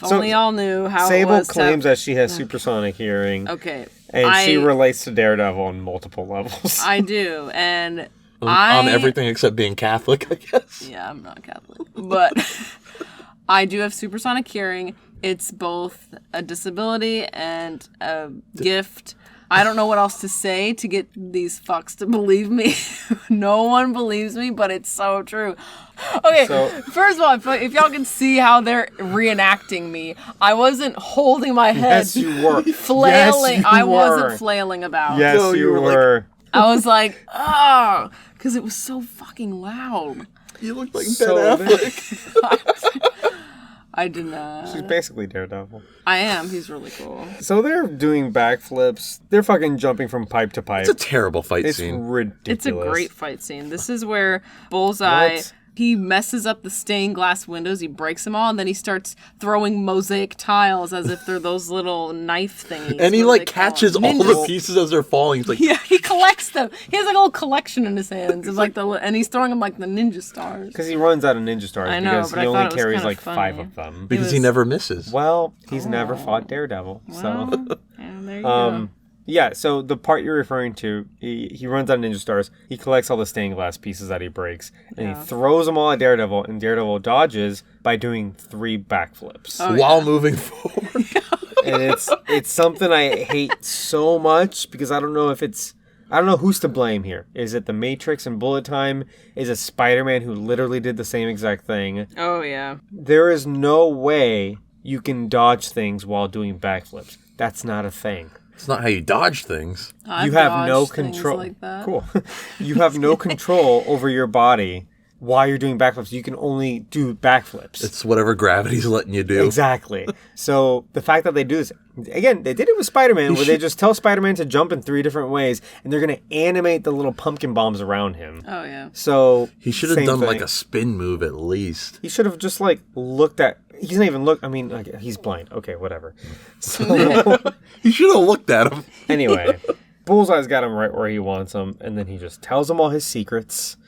If only y'all knew how Sabel it was. claims that she has supersonic hearing. Okay. And she relates to Daredevil on multiple levels. I do, and on everything except being Catholic, I guess. Yeah, I'm not Catholic, but I do have supersonic hearing. It's both a disability and a gift. I don't know what else to say to get these fucks to believe me. No one believes me, but it's so true. Okay, first of all, if y'all can see how they're reenacting me, I wasn't holding my head. Yes, you were. Flailing. Yes, you I were. wasn't flailing about. Yes, No, you you were were. I was like, oh, because it was so fucking loud. You look like So Ben Affleck. I did not. She's basically Daredevil. I am. He's really cool. So they're doing backflips. They're fucking jumping from pipe to pipe. It's a terrible fight It's scene. ridiculous. It's a great fight scene. This is where Bullseye, What? he messes up the stained glass windows, he breaks them all, and then he starts throwing mosaic tiles as if they're those little knife thingies. And he What do like they call catches them? all the Ninjas. pieces as they're falling. He's like, Yeah, he collects them. He has like a little collection in his hands of like and he's throwing them like the ninja stars. Because he runs out of ninja stars I know, because but he I thought only it was carries kinda like 5 funny. of them. because he was- never misses. Well, he's never fought Daredevil. Well, So yeah, there you go. yeah, so the part you're referring to, he runs out of ninja stars. He collects all the stained glass pieces that he breaks, and he throws them all at Daredevil, and Daredevil dodges by doing 3 backflips. Oh, While moving forward. And it's something I hate so much because I don't know who's to blame here. Is it the Matrix and Bullet Time? Is it Spider-Man who literally did the same exact thing? Oh, yeah. There is no way you can dodge things while doing backflips. That's not a thing. It's not how you dodge things. You have no dodged things control. like that. Cool. You have no control over your body while you're doing backflips. You can only do backflips. It's whatever gravity's letting you do. Exactly. So the fact that they do this, again, they did it with Spider-Man where they just tell Spider-Man to jump in 3 different ways and they're going to animate the little pumpkin bombs around him. Oh, yeah. So He should have same done thing. like a spin move at least. He should have just like looked at. He's not even look. I mean, like, he's blind. Okay, whatever. So You should have looked at him. anyway, Bullseye's got him right where he wants him, and then he just tells him all his secrets.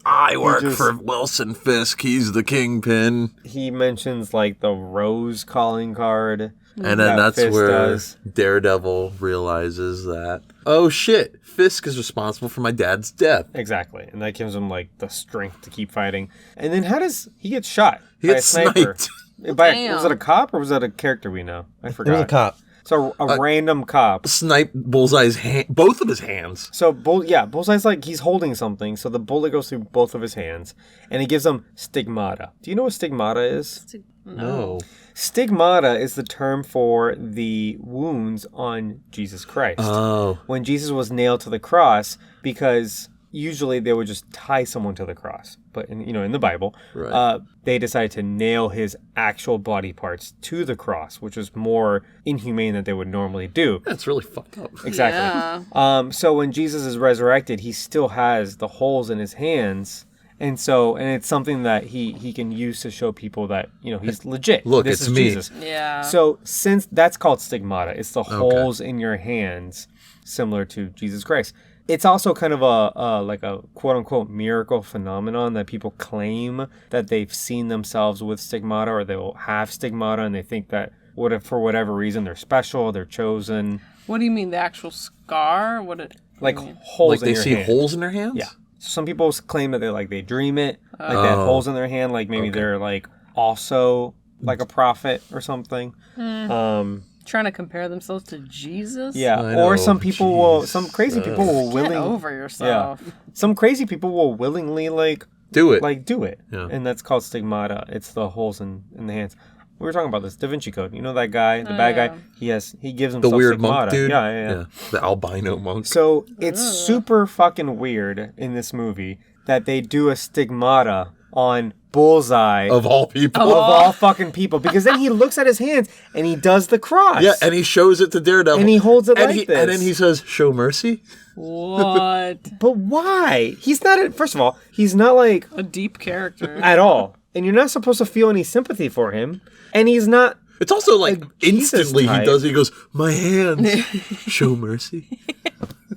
I work just- for Wilson Fisk. He's the Kingpin. He mentions like the Rose calling card. And then that that's Fisk where does. Daredevil realizes that, oh shit, Fisk is responsible for my dad's death. Exactly, and that gives him like the strength to keep fighting. And then how does he get shot? He by gets a sniper? sniped. Was it a cop or was that a character we know? I forgot. cop. So a random cop. Sniped Bullseye's hand, both of his hands. So Bullseye's like he's holding something, so the bullet goes through both of his hands, and he gives him stigmata. Do you know what stigmata is? No. Stigmata is the term for the wounds on Jesus Christ. Oh. When Jesus was nailed to the cross, because usually they would just tie someone to the cross, but in the Bible, Right. they decided to nail his actual body parts to the cross, which was more inhumane than they would normally do. That's really fucked up. Exactly. Yeah. So when Jesus is resurrected, he still has the holes in his hands. And it's something that he can use to show people that, he's legit. Look, this it's is me. Jesus. Yeah. So since that's called stigmata, it's the holes in your hands, similar to Jesus Christ. It's also kind of a quote unquote miracle phenomenon that people claim that they've seen themselves with stigmata or they will have stigmata and they think that for whatever reason they're special, they're chosen. What do you mean, the actual scar? What do Like you mean? holes Like in they your see hand. holes in their hands? Yeah. Some people claim that they dream it, like they have holes in their hand, like maybe they're like also like a prophet or something. Trying to compare themselves to Jesus? Yeah, I or know, some crazy people will Get willingly over yourself. some crazy people will willingly Do it. do it, Yeah. and that's called stigmata. It's the holes in the hands. We were talking about this Da Vinci Code. You know that guy, the bad guy. He gives himself the weird stigmata. monk dude? Yeah. The albino monk. So it's super fucking weird in this movie that they do a stigmata on Bullseye of all people. of all fucking people, because then he looks at his hands and he does the cross. Yeah, and he shows it to Daredevil. And he holds it like this. And then he says, show mercy? What? But why? He's not. First of all, he's not like A deep character. at all, and you're not supposed to feel any sympathy for him. And he's not. It's also like Jesus instantly type. he does. He goes, my hands, show mercy.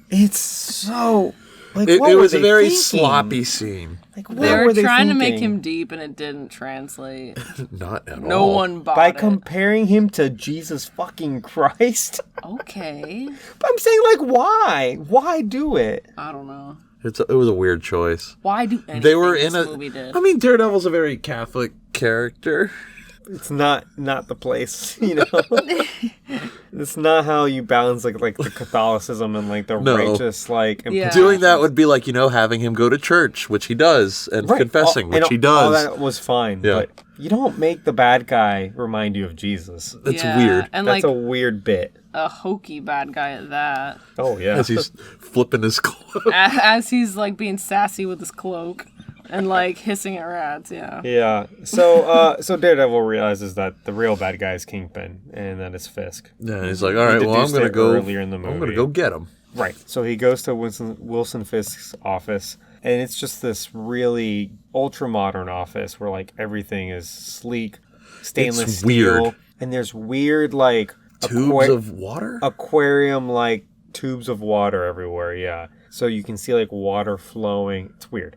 It's so. Like, It, what it were was a they very thinking? sloppy scene. Like, what They were were they trying to make thinking? him deep and it didn't translate. Not at all. No one bought By it. comparing him to Jesus fucking Christ. Okay. But I'm saying, like, why? Why do it? I don't know. It was a weird choice. Why do anything They were this in a. movie did? I mean, Daredevil's a very Catholic character. It's not the place, It's not how you balance like the Catholicism and like the No. righteous Yeah. Doing that would be like, having him go to church, which he does, and Right. confessing, And which he All does. that was fine, Yeah. but you don't make the bad guy remind you of Jesus. That's Yeah, weird. And That's like a weird bit. a hokey bad guy at that. Oh yeah. As he's flipping his clothes. As he's like being sassy with his cloak and like hissing at rats. Yeah. Yeah. So Daredevil realizes that the real bad guy is Kingpin, and that it's Fisk. Yeah, he's like, all right, well, I'm deduced gonna it go. earlier in the I'm gonna movie. go get him. Right. So he goes to Wilson Fisk's office, And it's just this really ultra-modern office where, like, everything is sleek, stainless steel. Weird. And there's weird, like... Tubes of water? Aquarium-like tubes of water everywhere, yeah. So you can see, like, water flowing. It's weird.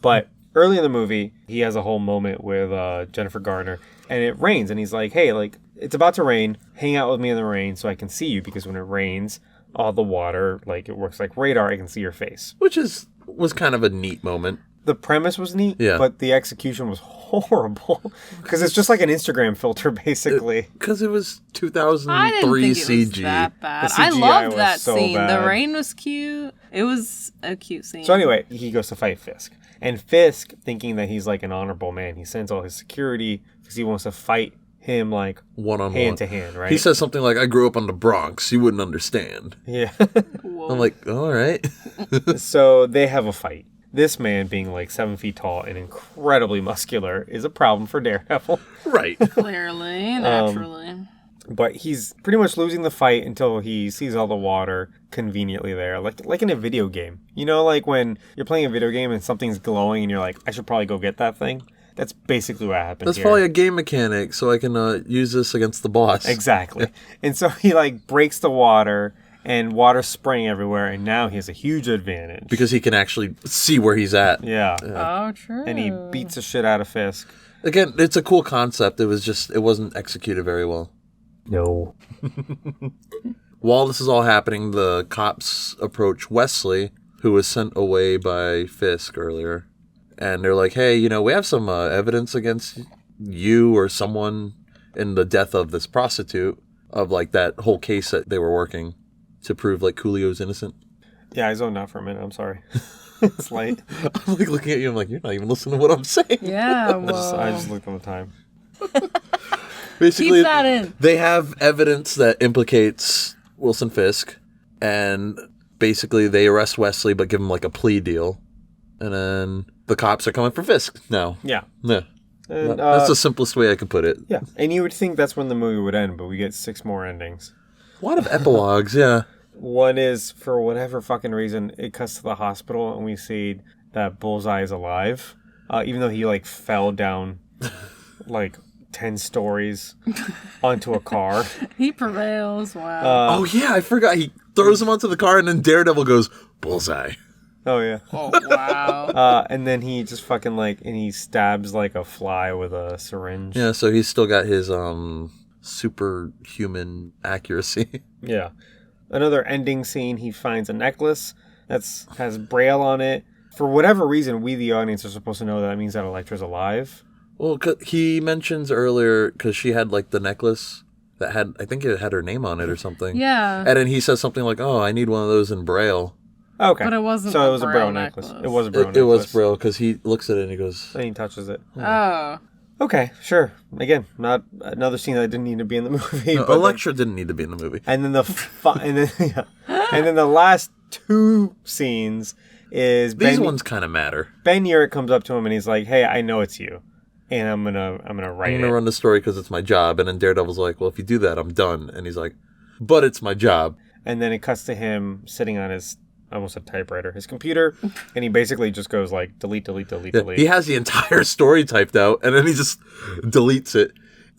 But early in the movie, he has a whole moment with Jennifer Garner, and it rains. And he's like, hey, like, it's about to rain. Hang out with me in the rain so I can see you, because when it rains, all the water, like, it works like radar. I can see your face. Which was kind of a neat moment. The premise was neat, yeah, but the execution was horrible. Because it's just like an Instagram filter, basically. Because it was 2003 I didn't think CG. it was that bad. The I CGI loved was that so scene. bad. The rain was cute. It was a cute scene. So anyway, he goes to fight Fisk. And Fisk, thinking that he's like an honorable man, he sends all his security because he wants to fight him like one-on-one. hand to hand, right? He says something like, I grew up on the Bronx. You wouldn't understand. Yeah. I'm like, all right. So they have a fight. This man, being like 7 feet tall and incredibly muscular, is a problem for Daredevil. Right. Clearly, naturally. But he's pretty much losing the fight until he sees all the water conveniently there, like in a video game. You know, like when you're playing a video game and something's glowing and you're like, I should probably go get that thing. That's basically what happened That's here. probably a game mechanic, so I can use this against the boss. Exactly. And so he like breaks the water and water's spraying everywhere, and now he has a huge advantage. Because he can actually see where he's at. Yeah. Oh, true. And he beats the shit out of Fisk. Again, it's a cool concept. It wasn't executed very well. No. While this is all happening, the cops approach Wesley, who was sent away by Fisk earlier. And they're like, hey, we have some evidence against you or someone in the death of this prostitute, of like that whole case that they were working to prove like Coolio's innocent. Yeah, I zoned out for a minute. I'm sorry. It's late. I'm like looking at you. I'm like, you're not even listening to what I'm saying. Yeah, well. I just looked on the time. Basically, Keep that in. They have evidence that implicates Wilson Fisk, and basically they arrest Wesley but give him like a plea deal. And then the cops are coming for Fisk now. Yeah. Yeah. And, That's the simplest way I can put it. Yeah. And you would think that's when the movie would end, but we get 6 more endings. A lot of epilogues, yeah. One is, for whatever fucking reason, it cuts to the hospital and we see that Bullseye is alive. Even though he like fell down like 10 stories onto a car. He prevails. Wow. Oh yeah, I forgot. He throws him onto the car and then Daredevil goes, Bullseye. Oh yeah. Oh, wow. And then he just fucking and he stabs like a fly with a syringe. Yeah, so he's still got his superhuman accuracy. Yeah. Another ending scene, he finds a necklace that has Braille on it. For whatever reason, we the audience are supposed to know that means that Elektra's alive. Well, he mentions earlier, because she had like the necklace that had, I think it had her name on it or something. Yeah. And then he says something like, oh, I need one of those in Braille. Okay. But it wasn't So a it was a Braille Braille necklace. necklace. It was a Braille necklace. It was Braille, because he looks at it and he goes... And he touches it. Oh. Okay, sure. Again, not another scene that didn't need to be in the movie. No, but Elektra didn't need to be in the movie. And then and then the last 2 scenes is These ones kind of matter. Ben Urich comes up to him and he's like, "Hey, I know it's you, and I'm gonna write I'm gonna run the story because it's my job." And then Daredevil's like, "Well, if you do that, I'm done." And he's like, "But it's my job." And then it cuts to him sitting on his almost a typewriter, his computer, and he basically just goes like delete, delete, delete, delete. He has the entire story typed out, and then he just deletes it.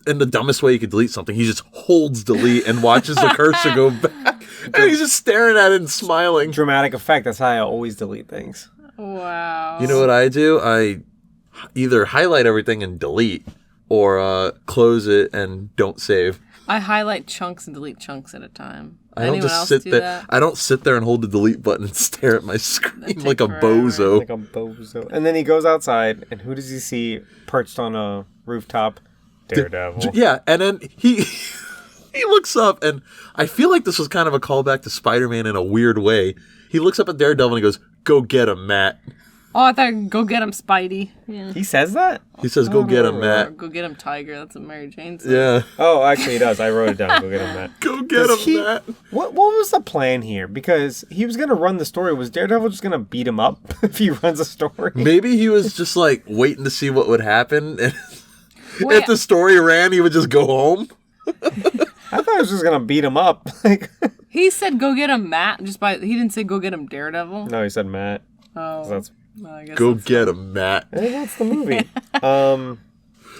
In the dumbest way you could delete something, he just holds delete and watches the cursor go back. And he's just staring at it and smiling. Dramatic effect. That's how I always delete things. Wow. You know what I do? I either highlight everything and delete, or close it and don't save. I highlight chunks and delete chunks at a time. I don't Anyone just else sit do there. that? I don't sit there and hold the delete button and stare at my screen like a forever. bozo. Like a bozo. And then he goes outside, and who does he see perched on a rooftop? Daredevil. Yeah, and then he looks up, and I feel like this was kind of a callback to Spider-Man in a weird way. He looks up at Daredevil and he goes, "Go get him, Matt." Oh, I thought go get him, Spidey. Yeah. He says that? He says, "Go get him, Or Matt." go get him, Tiger. That's what Mary Jane said. Yeah. Oh, actually, he does. I wrote it down. Go get him, Matt. Go get him, Matt. What was the plan here? Because he was going to run the story. Was Daredevil just going to beat him up if he runs a story? Maybe he was just like waiting to see what would happen. And Wait, if the story ran, he would just go home. I thought he was just going to beat him up. Like, he said go get him, Matt. He didn't say go get him, Daredevil. no, he said Matt. Oh. That's Well, I guess Go that's- get him, Matt. That's the movie.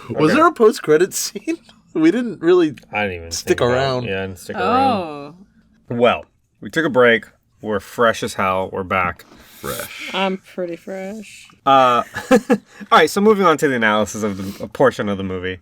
Was there a post-credit scene? We didn't really... I didn't even Stick think about it. around. Yeah, I didn't stick around. Oh, Well, we took a break. We're fresh as hell. We're back. Fresh. I'm pretty fresh. All right, so moving on to the analysis of a portion of the movie.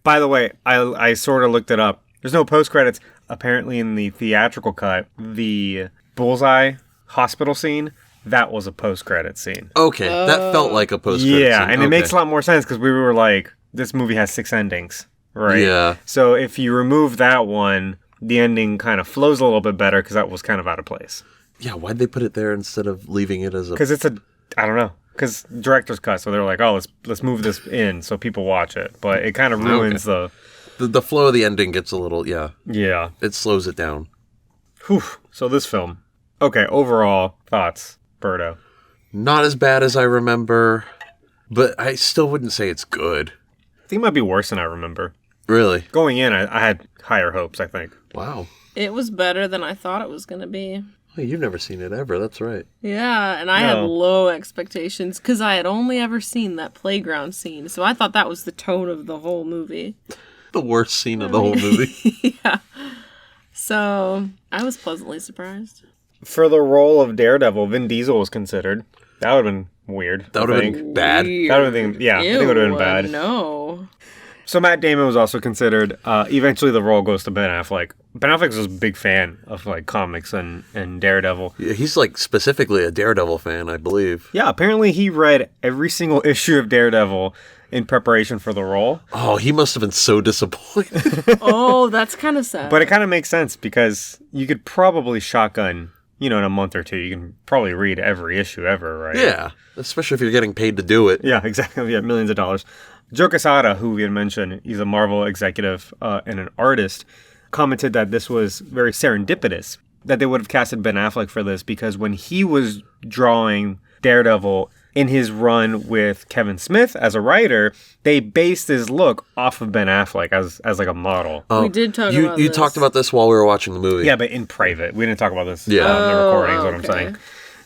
By the way, I sort of looked it up. There's no post-credits. Apparently in the theatrical cut, the Bullseye hospital scene, that was a post-credit scene. Okay, that felt like a post-credit Yeah, scene. and it makes a lot more sense because we were like, this movie has 6 endings, right? Yeah. So if you remove that one, the ending kind of flows a little bit better because that was kind of out of place. Yeah, why'd they put it there instead of leaving it as a... Because it's I don't know. Because director's cut, so they're like, oh, let's move this in so people watch it. But it kind of ruins the flow of the ending gets a little, yeah. Yeah. It slows it down. Whew. So this film. Okay, overall thoughts, Berto. Not as bad as I remember, but I still wouldn't say it's good. I think it might be worse than I remember. Really? Going in, I had higher hopes, I think. Wow. It was better than I thought it was going to be. Oh, you've never seen it ever. That's right. Yeah, and I had No. low expectations because I had only ever seen that playground scene. So I thought that was the tone of the whole movie. The worst scene of the whole movie. Yeah. So I was pleasantly surprised. For the role of Daredevil, Vin Diesel was considered. That would have been weird. That would have been bad. That would have been, yeah, I think it would have been bad. No. So Matt Damon was also considered. Eventually, the role goes to Ben Affleck. Ben Affleck was a big fan of like comics and Daredevil. Yeah, he's like specifically a Daredevil fan, I believe. Yeah, apparently he read every single issue of Daredevil in preparation for the role. Oh, he must have been so disappointed. Oh, that's kind of sad. But it kind of makes sense because you could probably shotgun, in a month or two, you can probably read every issue ever, right? Yeah, especially if you're getting paid to do it. Yeah, exactly. Yeah, millions of dollars. Joe Quesada, who we had mentioned, he's a Marvel executive and an artist, commented that this was very serendipitous, that they would have casted Ben Affleck for this because when he was drawing Daredevil in his run with Kevin Smith as a writer, they based his look off of Ben Affleck as like a model. we did talk you, about You this. talked about this while we were watching the movie. Yeah, but in private. We didn't talk about this Yeah. in the recording, is what I'm okay. saying.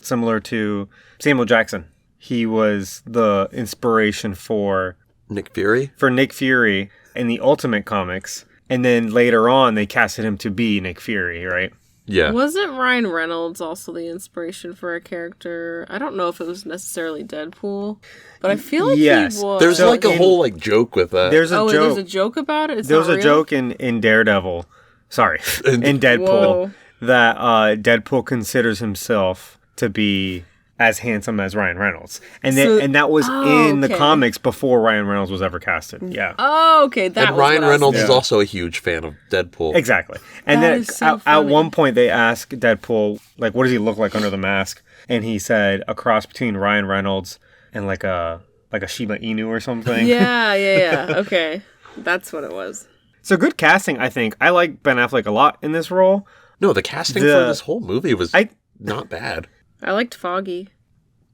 Similar to Samuel Jackson. He was the inspiration for Nick Fury? Nick Fury in the Ultimate Comics. And then later on, they casted him to be Nick Fury, right? Yeah. Wasn't Ryan Reynolds also the inspiration for a character? I don't know if it was necessarily Deadpool, but I feel like Yes. he was. There's So like a in- whole like joke with that. There's a there's joke. a joke about it? It's There was not a real? joke in Daredevil. Sorry. in Deadpool. Whoa. That Deadpool considers himself to be as handsome as Ryan Reynolds. And So- that was Oh, in the okay. comics before Ryan Reynolds was ever casted. Yeah. Oh, okay. That and was Ryan what I was Reynolds is thinking. also a huge fan of Deadpool. Exactly. And That then is so at funny. one point they asked Deadpool, like, what does he look like under the mask? And he said a cross between Ryan Reynolds and like a Shiba Inu or something. Yeah. Okay. That's what it was. So good casting, I think. I like Ben Affleck a lot in this role. No, the casting The- for this whole movie was not bad. I liked Foggy.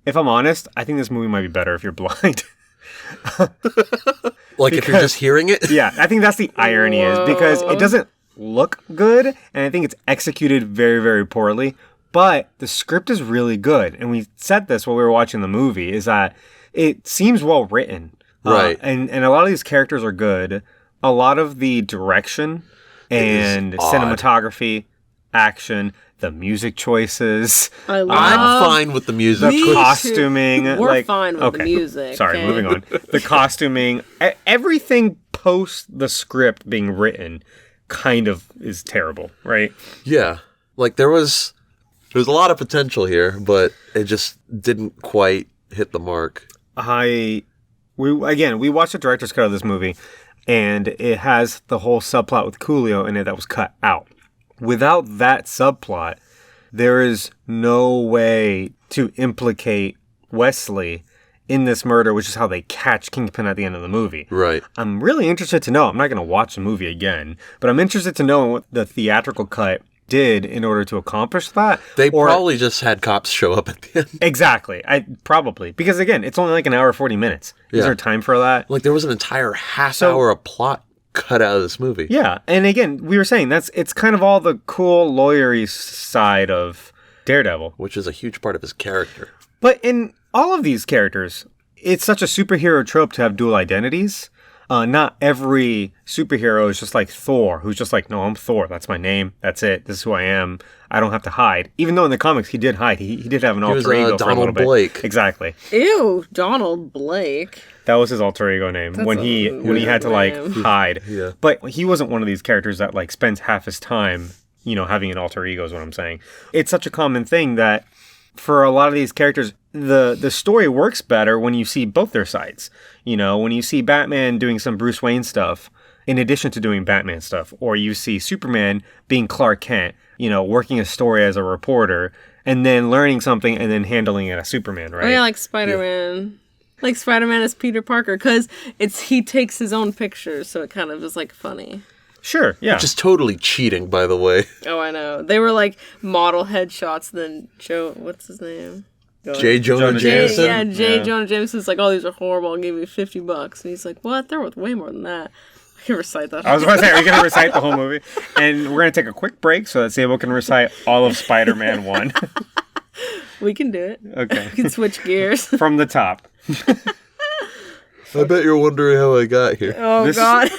If I'm honest, I think this movie might be better if you're blind. Like if you're just hearing it. Yeah, I think that's the irony is because it doesn't look good and I think it's executed very, very poorly. But the script is really good. And we said this while we were watching the movie, is that it seems well written. Right. And a lot of these characters are good. A lot of the direction and odd. cinematography, action, the music choices, I love. I'm fine with the music. the Me too. costuming. We're fine with the music, Sorry, okay? moving on. The costuming, everything post the script being written kind of is terrible, right? Yeah. Like there was a lot of potential here, but it just didn't quite hit the mark. We watched the director's cut of this movie, and it has the whole subplot with Coolio in it that was cut out. Without that subplot, there is no way to implicate Wesley in this murder, which is how they catch Kingpin at the end of the movie. Right. I'm really interested to know. I'm not going to watch the movie again, but I'm interested to know what the theatrical cut did in order to accomplish that. They Or- probably just had cops show up at the end. Exactly. Probably. Because again, it's only like an hour 40 minutes. Is Yeah. there time for that? Like there was an entire half So- hour of plot cut out of this movie. Yeah. And again, we were saying it's kind of all the cool lawyery side of Daredevil. Which is a huge part of his character. But in all of these characters, it's such a superhero trope to have dual identities. Not every superhero is just like Thor, who's just like, no, I'm Thor. That's my name. That's it. This is who I am. I don't have to hide. Even though in the comics he did hide. He did have an alter ego for a little bit. Donald Blake. Exactly. Ew, Donald Blake. That was his alter ego name when he had to like hide. Yeah. But he wasn't one of these characters that like spends half his time, having an alter ego is what I'm saying. It's such a common thing that for a lot of these characters, the story works better when you see both their sides. When you see Batman doing some Bruce Wayne stuff in addition to doing Batman stuff, or you see Superman being Clark Kent, working a story as a reporter and then learning something and then handling it as Superman, right? Oh yeah, like Spider-Man. Yeah. Like Spider-Man as Peter Parker, because he takes his own pictures, so it kind of is like funny. Sure, yeah. Which is totally cheating, by the way. Oh, I know. They were like model headshots, then what's his name? J. Jonah Jameson? J. Jonah Jameson's like, oh, these are horrible, I'll give you $50. And he's like, what? They're worth way more than that. I can recite that. I was about to say, are you going to recite the whole movie? And we're going to take a quick break so that Sabel can recite all of Spider-Man 1. We can do it. Okay. We can switch gears. From the top. I bet you're wondering how I got here. Oh, God.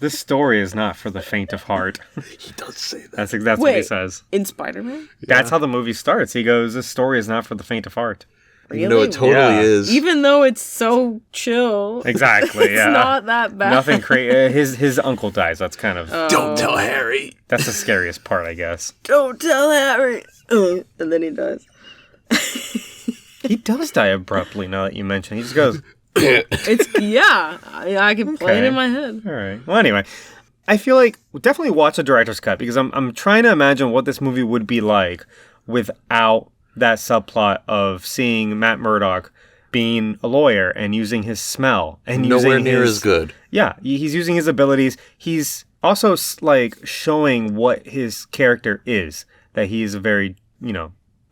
This story is not for the faint of heart. He does say that. That's what he says. In Spider-Man? That's how the movie starts. He goes, this story is not for the faint of heart. Really? You know, it totally is. Even though it's so chill. Exactly, yeah. It's not that bad. Nothing crazy. His uncle dies. That's kind of... Don't tell Harry. That's the scariest part, I guess. Don't tell Harry. And then he dies. He does die abruptly, now that you mention. He just goes... I can play it in my head. All right. Well, anyway, I feel like we'll definitely watch the director's cut because I'm trying to imagine what this movie would be like without that subplot of seeing Matt Murdock being a lawyer and using his smell and nowhere near as good. Yeah, he's using his abilities. He's also like showing what his character is, that he is a very,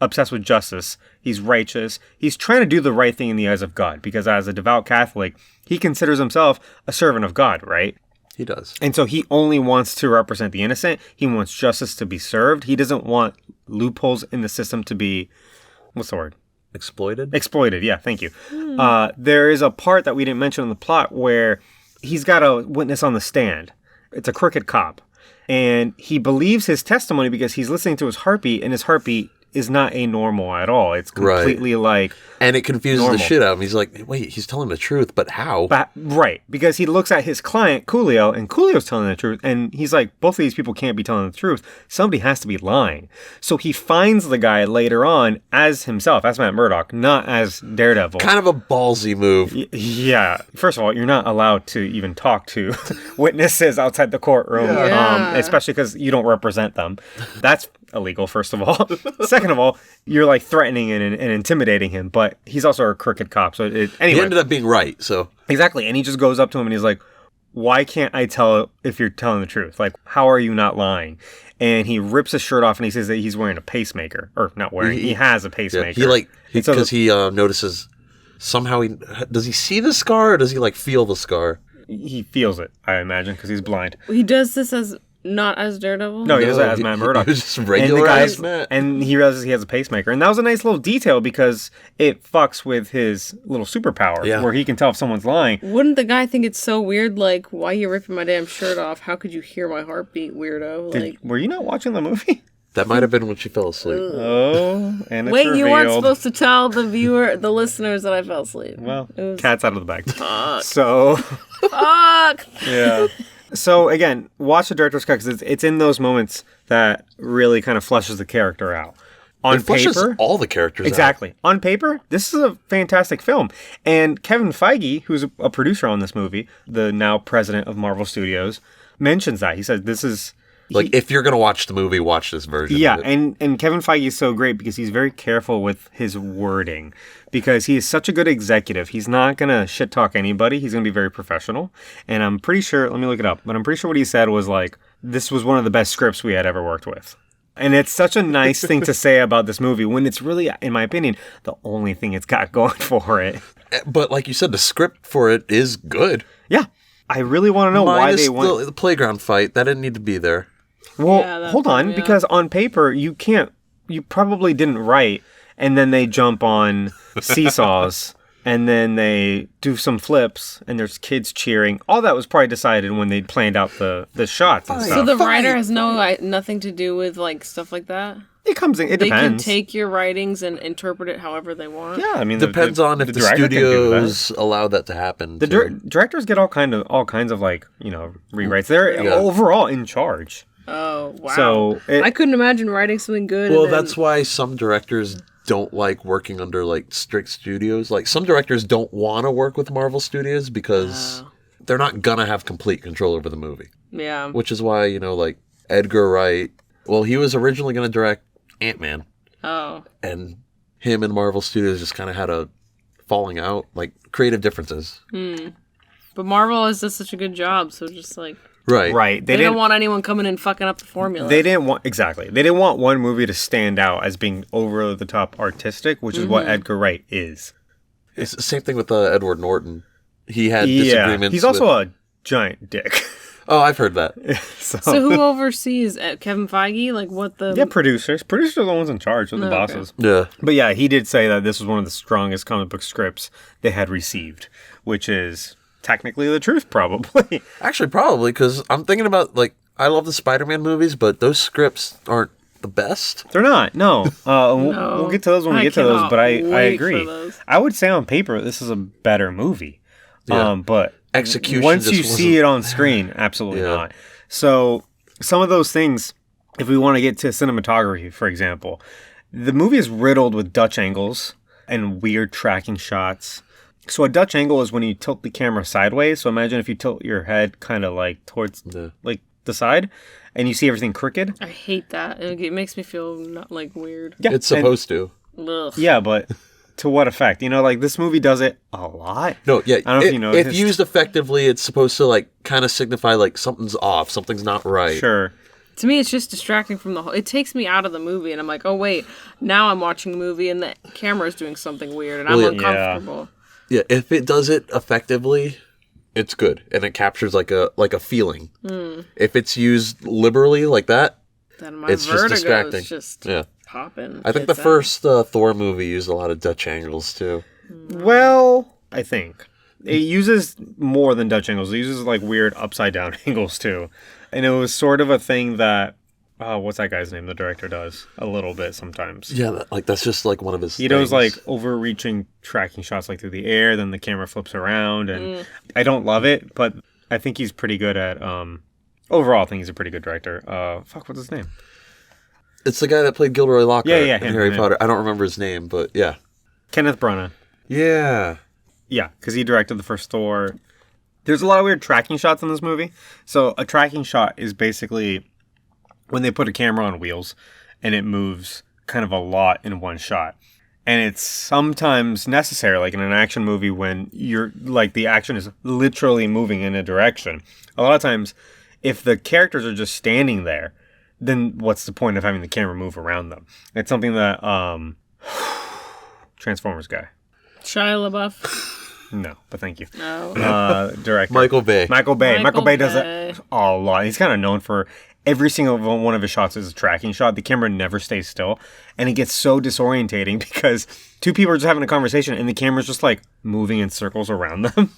obsessed with justice. He's righteous. He's trying to do the right thing in the eyes of God because as a devout Catholic, he considers himself a servant of God, right? He does. And so he only wants to represent the innocent. He wants justice to be served. He doesn't want loopholes in the system to be, what's the word? Exploited, yeah, thank you. There is a part that we didn't mention in the plot where he's got a witness on the stand. It's a crooked cop. And he believes his testimony because he's listening to his heartbeat, and his heartbeat is not anormal at all. It's completely like and it confuses normal. The shit out of him. He's like, wait, he's telling the truth, but how? Right, because he looks at his client, Coolio, and Coolio's telling the truth, and he's like, both of these people can't be telling the truth. Somebody has to be lying. So he finds the guy later on as himself, as Matt Murdock, not as Daredevil. Kind of a ballsy move. Yeah. First of all, you're not allowed to even talk to witnesses outside the courtroom, especially because you don't represent them. That's illegal, first of all. Second of all, you're like threatening and intimidating him, but he's also a crooked cop. So anyway. He ended up being right, so. Exactly. And he just goes up to him and he's like, why can't I tell if you're telling the truth? Like, how are you not lying? And he rips his shirt off and he says that he's wearing a pacemaker. Or not wearing, he has a pacemaker. Yeah, because he notices somehow does he see the scar or does he like feel the scar? He feels it, I imagine, because he's blind. He does this as not as Daredevil? No, he does it as Matt Murdock. He was just regular as Matt. And he realizes he has a pacemaker. And that was a nice little detail because it fucks with his little superpower where he can tell if someone's lying. Wouldn't the guy think it's so weird? Like, why are you ripping my damn shirt off? How could you hear my heartbeat, weirdo? Were you not watching the movie? That might have been when she fell asleep. Oh, and it's wait, revealed. You weren't supposed to tell the listeners that I fell asleep. Well, cat's out of the bag. Fuck. So. Fuck! Yeah. So, again, watch the director's cut because it's in those moments that really kind of fleshes the character out. On paper, all the characters exactly. On paper, this is a fantastic film. And Kevin Feige, who's a producer on this movie, the now president of Marvel Studios, mentions that. He said this is... if you're going to watch the movie, watch this version. Yeah, and Kevin Feige is so great because he's very careful with his wording because he is such a good executive. He's not going to shit talk anybody. He's going to be very professional. And I'm pretty sure, let me look it up, but I'm pretty sure what he said was like, this was one of the best scripts we had ever worked with. And it's such a nice thing to say about this movie when it's really, in my opinion, the only thing it's got going for it. But like you said, the script for it is good. Yeah. I really want to know why they went... the playground fight, that didn't need to be there. Well, hold on, because on paper, you probably didn't write and then they jump on seesaws, and then they do some flips, and there's kids cheering. All that was probably decided when they planned out the shots and stuff. So the writer has nothing to do with like stuff like that? It comes in. It they depends. can take your writings and interpret it however they want. Yeah, I mean, depends on if the studios allow that to happen. The directors get all kinds of like rewrites. They're overall in charge. Oh wow! So I couldn't imagine writing something good. Well, that's why some directors don't like working under like strict studios. Like some directors don't want to work with Marvel Studios because they're not gonna have complete control over the movie. Yeah, which is why like Edgar Wright. Well, he was originally gonna direct Ant-Man. Oh. And him and Marvel Studios just kind of had a falling out, like creative differences. But Marvel has done such a good job, so just like... Right. They didn't want anyone coming in fucking up the formula. They didn't want... Exactly. They didn't want one movie to stand out as being over-the-top artistic, which is what Edgar Wright is. It's the same thing with Edward Norton. He had disagreements. He's also a giant dick. Oh, I've heard that. So who oversees Kevin Feige? Like what the... Yeah, producers. Producers are the ones in charge of the bosses. Yeah. But yeah, he did say that this was one of the strongest comic book scripts they had received, which is technically the truth, probably. Actually, probably, because I'm thinking about, like, I love the Spider-Man movies, but those scripts aren't the best. They're not, no. We'll get to those when we get to those, but I agree. I would say on paper, this is a better movie. Yeah. But... execution once you see it on screen, absolutely not. So some of those things, if we want to get to cinematography, for example, the movie is riddled with Dutch angles and weird tracking shots. So a Dutch angle is when you tilt the camera sideways. So imagine if you tilt your head kind of like towards like the side and you see everything crooked. I hate that. It makes me feel not like weird. Yeah, it's supposed to. Ugh. Yeah, but... to what effect? Like this movie does it a lot. No, yeah. I don't know if you know. If used effectively, it's supposed to like kind of signify like something's off, something's not right. Sure. To me, it's just distracting from the whole... It takes me out of the movie, and I'm like, oh, wait, now I'm watching the movie, and the camera's doing something weird, and I'm uncomfortable. Yeah, if it does it effectively, it's good, and it captures like a feeling. If it's used liberally like that, then my it's just distracting. Just popping. I think the first Thor movie used a lot of Dutch angles, too. Well, I think. It uses more than Dutch angles. It uses like weird upside down angles, too. And it was sort of a thing that... what's that guy's name? The director does a little bit sometimes. Yeah, that's just like one of his He does like overreaching tracking shots like through the air, then the camera flips around, and I don't love it, but I think he's pretty good at... overall, I think he's a pretty good director. What's his name? It's the guy that played Gilderoy Lockhart in him, Harry Potter. I don't remember his name, but yeah. Kenneth Branagh. Yeah. Yeah, because he directed the first Thor. There's a lot of weird tracking shots in this movie. So a tracking shot is basically when they put a camera on wheels and it moves kind of a lot in one shot. And it's sometimes necessary, like in an action movie when you're like the action is literally moving in a direction. A lot of times, if the characters are just standing there, then what's the point of having the camera move around them? It's something that Transformers guy. Shia LaBeouf. No, but thank you. No. Director. Michael Bay. Michael Bay does it a lot. He's kind of known for every single one of his shots is a tracking shot. The camera never stays still. And it gets so disorientating because two people are just having a conversation and the camera's just like moving in circles around them.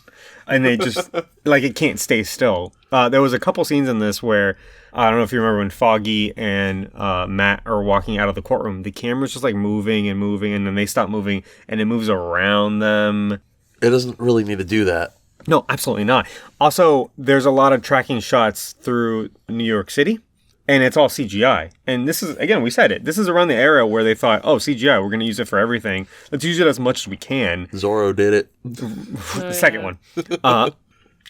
And they just, like, it can't stay still. There was a couple scenes in this where, I don't know if you remember when Foggy and Matt are walking out of the courtroom, the camera's just like moving and moving and then they stop moving and it moves around them. It doesn't really need to do that. No, absolutely not. Also, there's a lot of tracking shots through New York City, and it's all CGI. And this is, again, we said it, this is around the era where they thought, oh, CGI, we're going to use it for everything. Let's use it as much as we can. Zorro did it. The second one.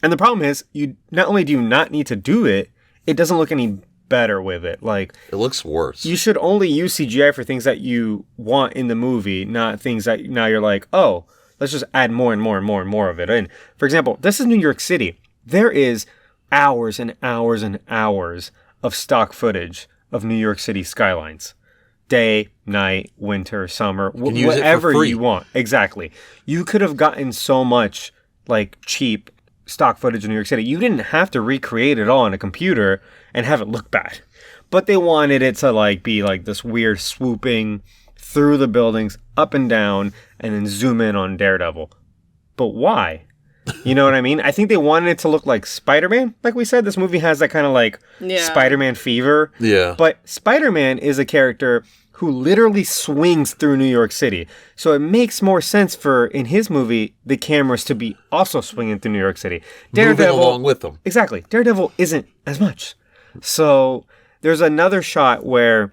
And the problem is, you not only do you not need to do it, it doesn't look any better with it. Like, it looks worse. You should only use CGI for things that you want in the movie, not things that now you're like, oh, let's just add more and more and more and more of it in. For example, this is New York City. There is hours and hours and hours of stock footage of New York City skylines. Day, night, winter, summer, whatever you want. Exactly. You could have gotten so much like cheap stock footage in New York City. You didn't have to recreate it all on a computer and have it look bad. But they wanted it to like be like this weird swooping through the buildings, up and down, and then zoom in on Daredevil. But why? You know what I mean? I think they wanted it to look like Spider-Man. Like we said, this movie has that kind of like Spider-Man fever. Yeah. But Spider-Man is a character who literally swings through New York City. So it makes more sense for, in his movie, the cameras to be also swinging through New York City. Moving along with them. Exactly. Daredevil isn't as much. So there's another shot where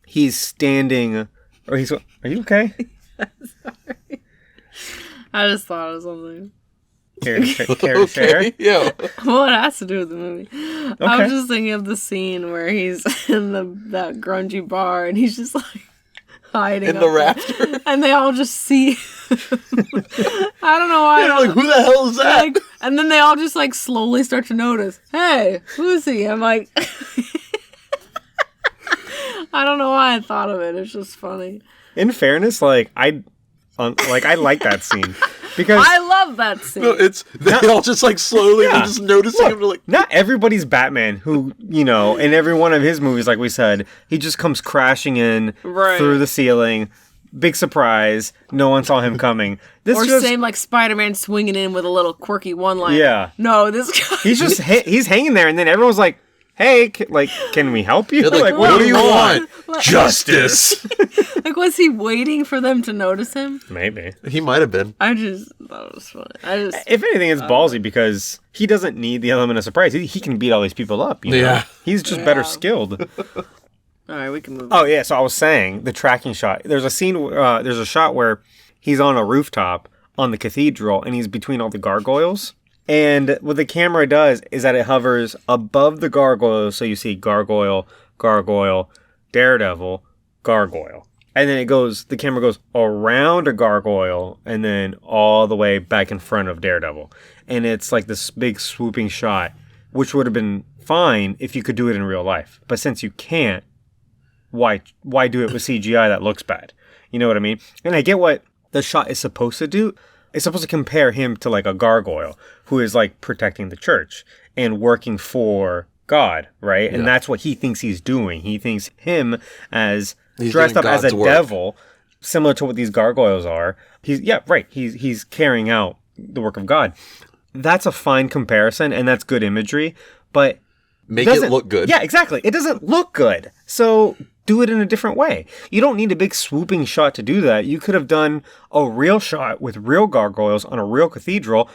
he's standing, or he's, are you okay? Sorry. I just thought of something. Care to share? Yeah. Well, it has to do with the movie. Okay. I was just thinking of the scene where he's in that grungy bar and he's just like hiding In the rafter. and they all just see him. I don't know why. Yeah, like, who the hell is that? Like, and then they all just like slowly start to notice. Hey, who is he? I'm like, I don't know why I thought of it. It's just funny. In fairness, I like that scene because I love that scene. No, they all just like slowly they're just noticing him. They're like, not everybody's Batman who, in every one of his movies, like we said, he just comes crashing in through the ceiling. Big surprise. No one saw him coming. Same like Spider-Man swinging in with a little quirky one-liner. Yeah. No, this guy. He's just, he's hanging there and then everyone's like, hey, can we help you? like, what do you want? Justice. Like, was he waiting for them to notice him? Maybe. He might have been. I just thought it was funny. If anything, it's ballsy because he doesn't need the element of surprise. He can beat all these people up. Yeah. He's just better skilled. All right, we can move on. Oh, yeah. So I was saying the tracking shot. There's a scene, there's a shot where he's on a rooftop on the cathedral and he's between all the gargoyles. And what the camera does is that it hovers above the gargoyles. So you see gargoyle, gargoyle, Daredevil, gargoyle. And then the camera goes around a gargoyle and then all the way back in front of Daredevil. And it's like this big swooping shot, which would have been fine if you could do it in real life. But since you can't, why do it with CGI that looks bad? You know what I mean? And I get what the shot is supposed to do. It's supposed to compare him to like a gargoyle who is like protecting the church and working for God, right? Yeah. And that's what he thinks he's doing. He thinks him as he's dressed up God's as a devil, similar to what these gargoyles are. He's carrying out the work of God. That's a fine comparison and that's good imagery, but make it look good. Yeah, exactly. It doesn't look good. So do it in a different way. You don't need a big swooping shot to do that. You could have done a real shot with real gargoyles on a real cathedral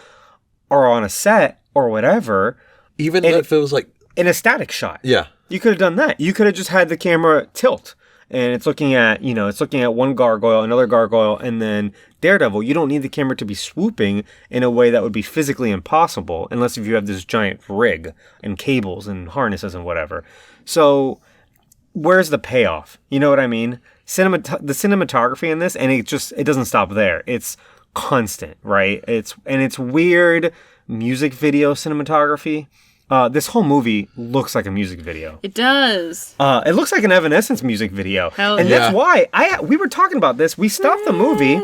or on a set or whatever. Even if it was like in a static shot. Yeah. You could have done that. You could have just had the camera tilt and it's looking at one gargoyle, another gargoyle, and then Daredevil. You don't need the camera to be swooping in a way that would be physically impossible unless if you have this giant rig and cables and harnesses and whatever. So where's the payoff? You know what I mean? The cinematography in this, and it doesn't stop there. It's constant, right? It's weird music video cinematography. This whole movie looks like a music video. It does. It looks like an Evanescence music video. Hell and yeah. That's why we were talking about this. We stopped the movie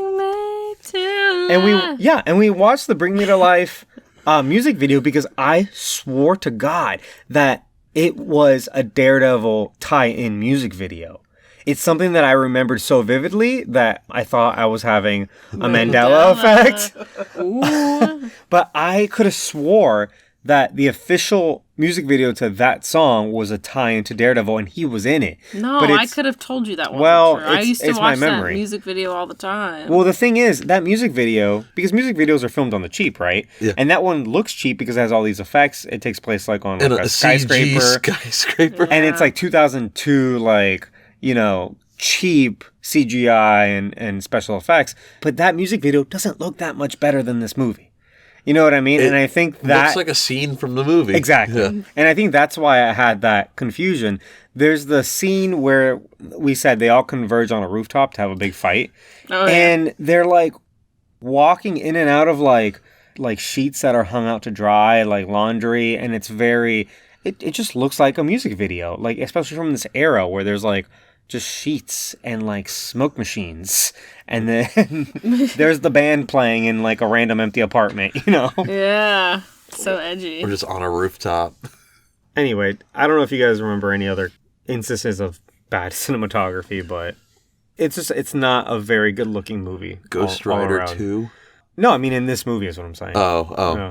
and we watched the Bring Me to Life music video because I swore to God that it was a Daredevil tie-in music video. It's something that I remembered so vividly that I thought I was having a Mandela effect. Ooh. But I could have swore that the official music video to that song was a tie-in to Daredevil, and he was in it. No, I could have told you that wasn't true. I used to watch that music video all the time. Well, the thing is, that music video, because music videos are filmed on the cheap, right? Yeah. And that one looks cheap because it has all these effects. It takes place like on like a skyscraper. Skyscraper. Yeah. And it's like 2002, cheap CGI and special effects. But that music video doesn't look that much better than this movie. You know what I mean? And I think that looks like a scene from the movie. Exactly. Yeah. And I think that's why I had that confusion. There's the scene where we said they all converge on a rooftop to have a big fight. Oh, yeah. And they're like walking in and out of like sheets that are hung out to dry, like laundry, and it's it just looks like a music video. Like especially from this era where there's like just sheets and like smoke machines, and then there's the band playing in like a random empty apartment, Yeah, so edgy. We're just on a rooftop. Anyway, I don't know if you guys remember any other instances of bad cinematography, but it's not a very good looking movie. Ghost all Rider around. 2? No, I mean in this movie is what I'm saying. Oh. No.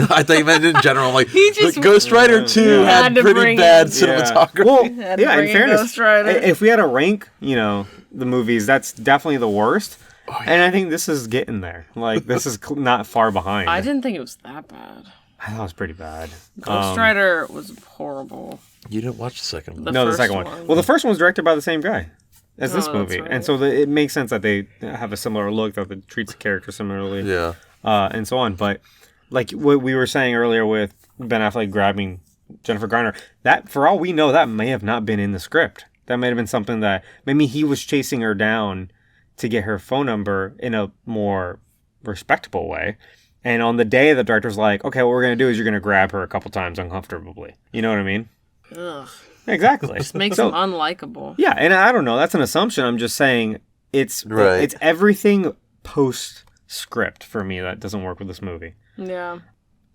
I thought you meant in general. I'm like, just- but Ghost Rider 2 had had to pretty bring bad in- cinematography. Well, Had to yeah, in bring in fairness, Ghost Rider. if we had to rank, the movies, that's definitely the worst. Oh, yeah. And I think this is getting there. Like, this is not far behind. I didn't think it was that bad. I thought it was pretty bad. Ghost Rider was horrible. You didn't watch the second one. The No, the first second one. one. Well, the first one was directed by the same guy as this Oh, movie. that's right. And so it makes sense that they have a similar look, that it treats the character similarly. Yeah. And so on. But like what we were saying earlier with Ben Affleck grabbing Jennifer Garner, that, for all we know, that may have not been in the script. That may have been something that maybe he was chasing her down to get her phone number in a more respectable way. And on the day, the director's like, okay, what we're going to do is you're going to grab her a couple times uncomfortably. You know what I mean? Ugh. Exactly. Just makes So- him unlikable. Yeah, and I don't know. That's an assumption. I'm just saying it's Right. it's everything post script for me that doesn't work with this movie. Yeah.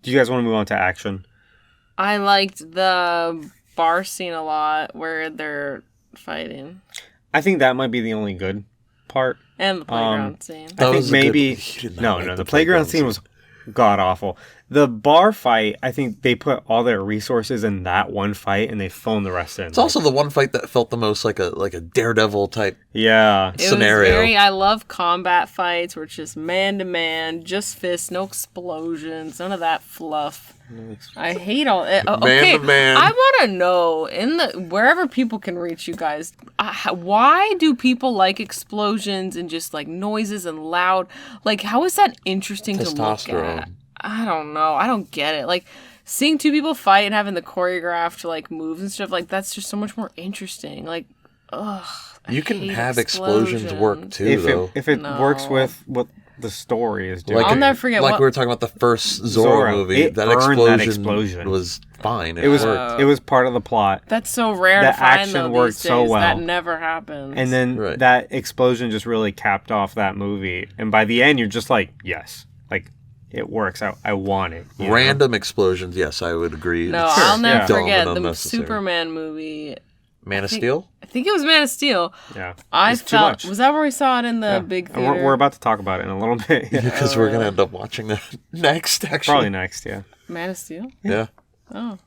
Do you guys want to move on to action? I liked the bar scene a lot where they're fighting. I think that might be the only good part. And the playground scene. That I think was a good- maybe you did not no, like no. the The playground playground scene was god awful. The bar fight, I think they put all their resources in that one fight, and they phoned the rest in. It's also the one fight that felt the most like a Daredevil type. yeah. It scenario. was I love combat fights where it's just man to man, just fists, no explosions, none of that fluff. I hate all it. Okay, to man. I want to know wherever people can reach you guys, why do people like explosions and just like noises and loud? Like, how is that interesting to look Testosterone. at? I don't know. I don't get it. Like, seeing two people fight and having the choreographed like moves and stuff, like that's just so much more interesting. Like, ugh. You can have explosions work too, though. If it No. works with what the story is doing. I'll never forget Like what- we were talking about the first Zorro movie. It That earned explosion, that explosion. was fine. it was worked. it was part of the plot. That's so rare The to find action though worked these days. so well. That never happens. And then Right. that explosion just really capped off that movie. And by the end, you're just like, yes, like it works. I want it. you know? Random explosions. Yes, I would agree. no, It's I'll never yeah. dumb forget and the unnecessary. Superman movie. Man of Steel. I think it was Man of Steel. Yeah. I It's too felt much. was that where we saw it in the Yeah. big And theater? we're about to talk about it in a little bit. Yeah. Because we're gonna end up watching that next. Actually, Probably next, yeah. Man of Steel. Yeah. Oh.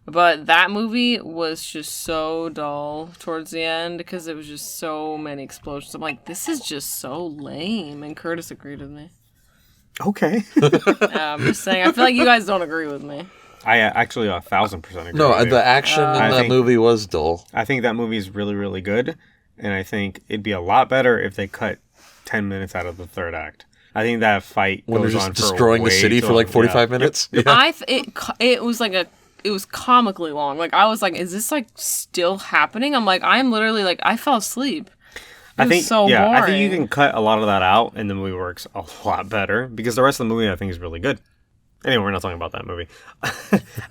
But that movie was just so dull towards the end because it was just so many explosions. I'm like, this is just so lame. And Curtis agreed with me. Okay. I'm just saying, I feel like you guys don't agree with me. I actually 1,000% agree. No, with you. the action in I that think- movie was dull. I think that movie is really, really good. And I think it'd be a lot better if they cut 10 minutes out of the third act. I think that fight When they're goes just on for destroying the way city too for like long. 45 Yeah. minutes. Yep. Yeah. It was like it was comically long. Like I was like, is this like still happening? I'm like, I'm literally like, I fell asleep. It I was think so yeah, boring. I think you can cut a lot of that out and the movie works a lot better because the rest of the movie I think is really good. Anyway, we're not talking about that movie.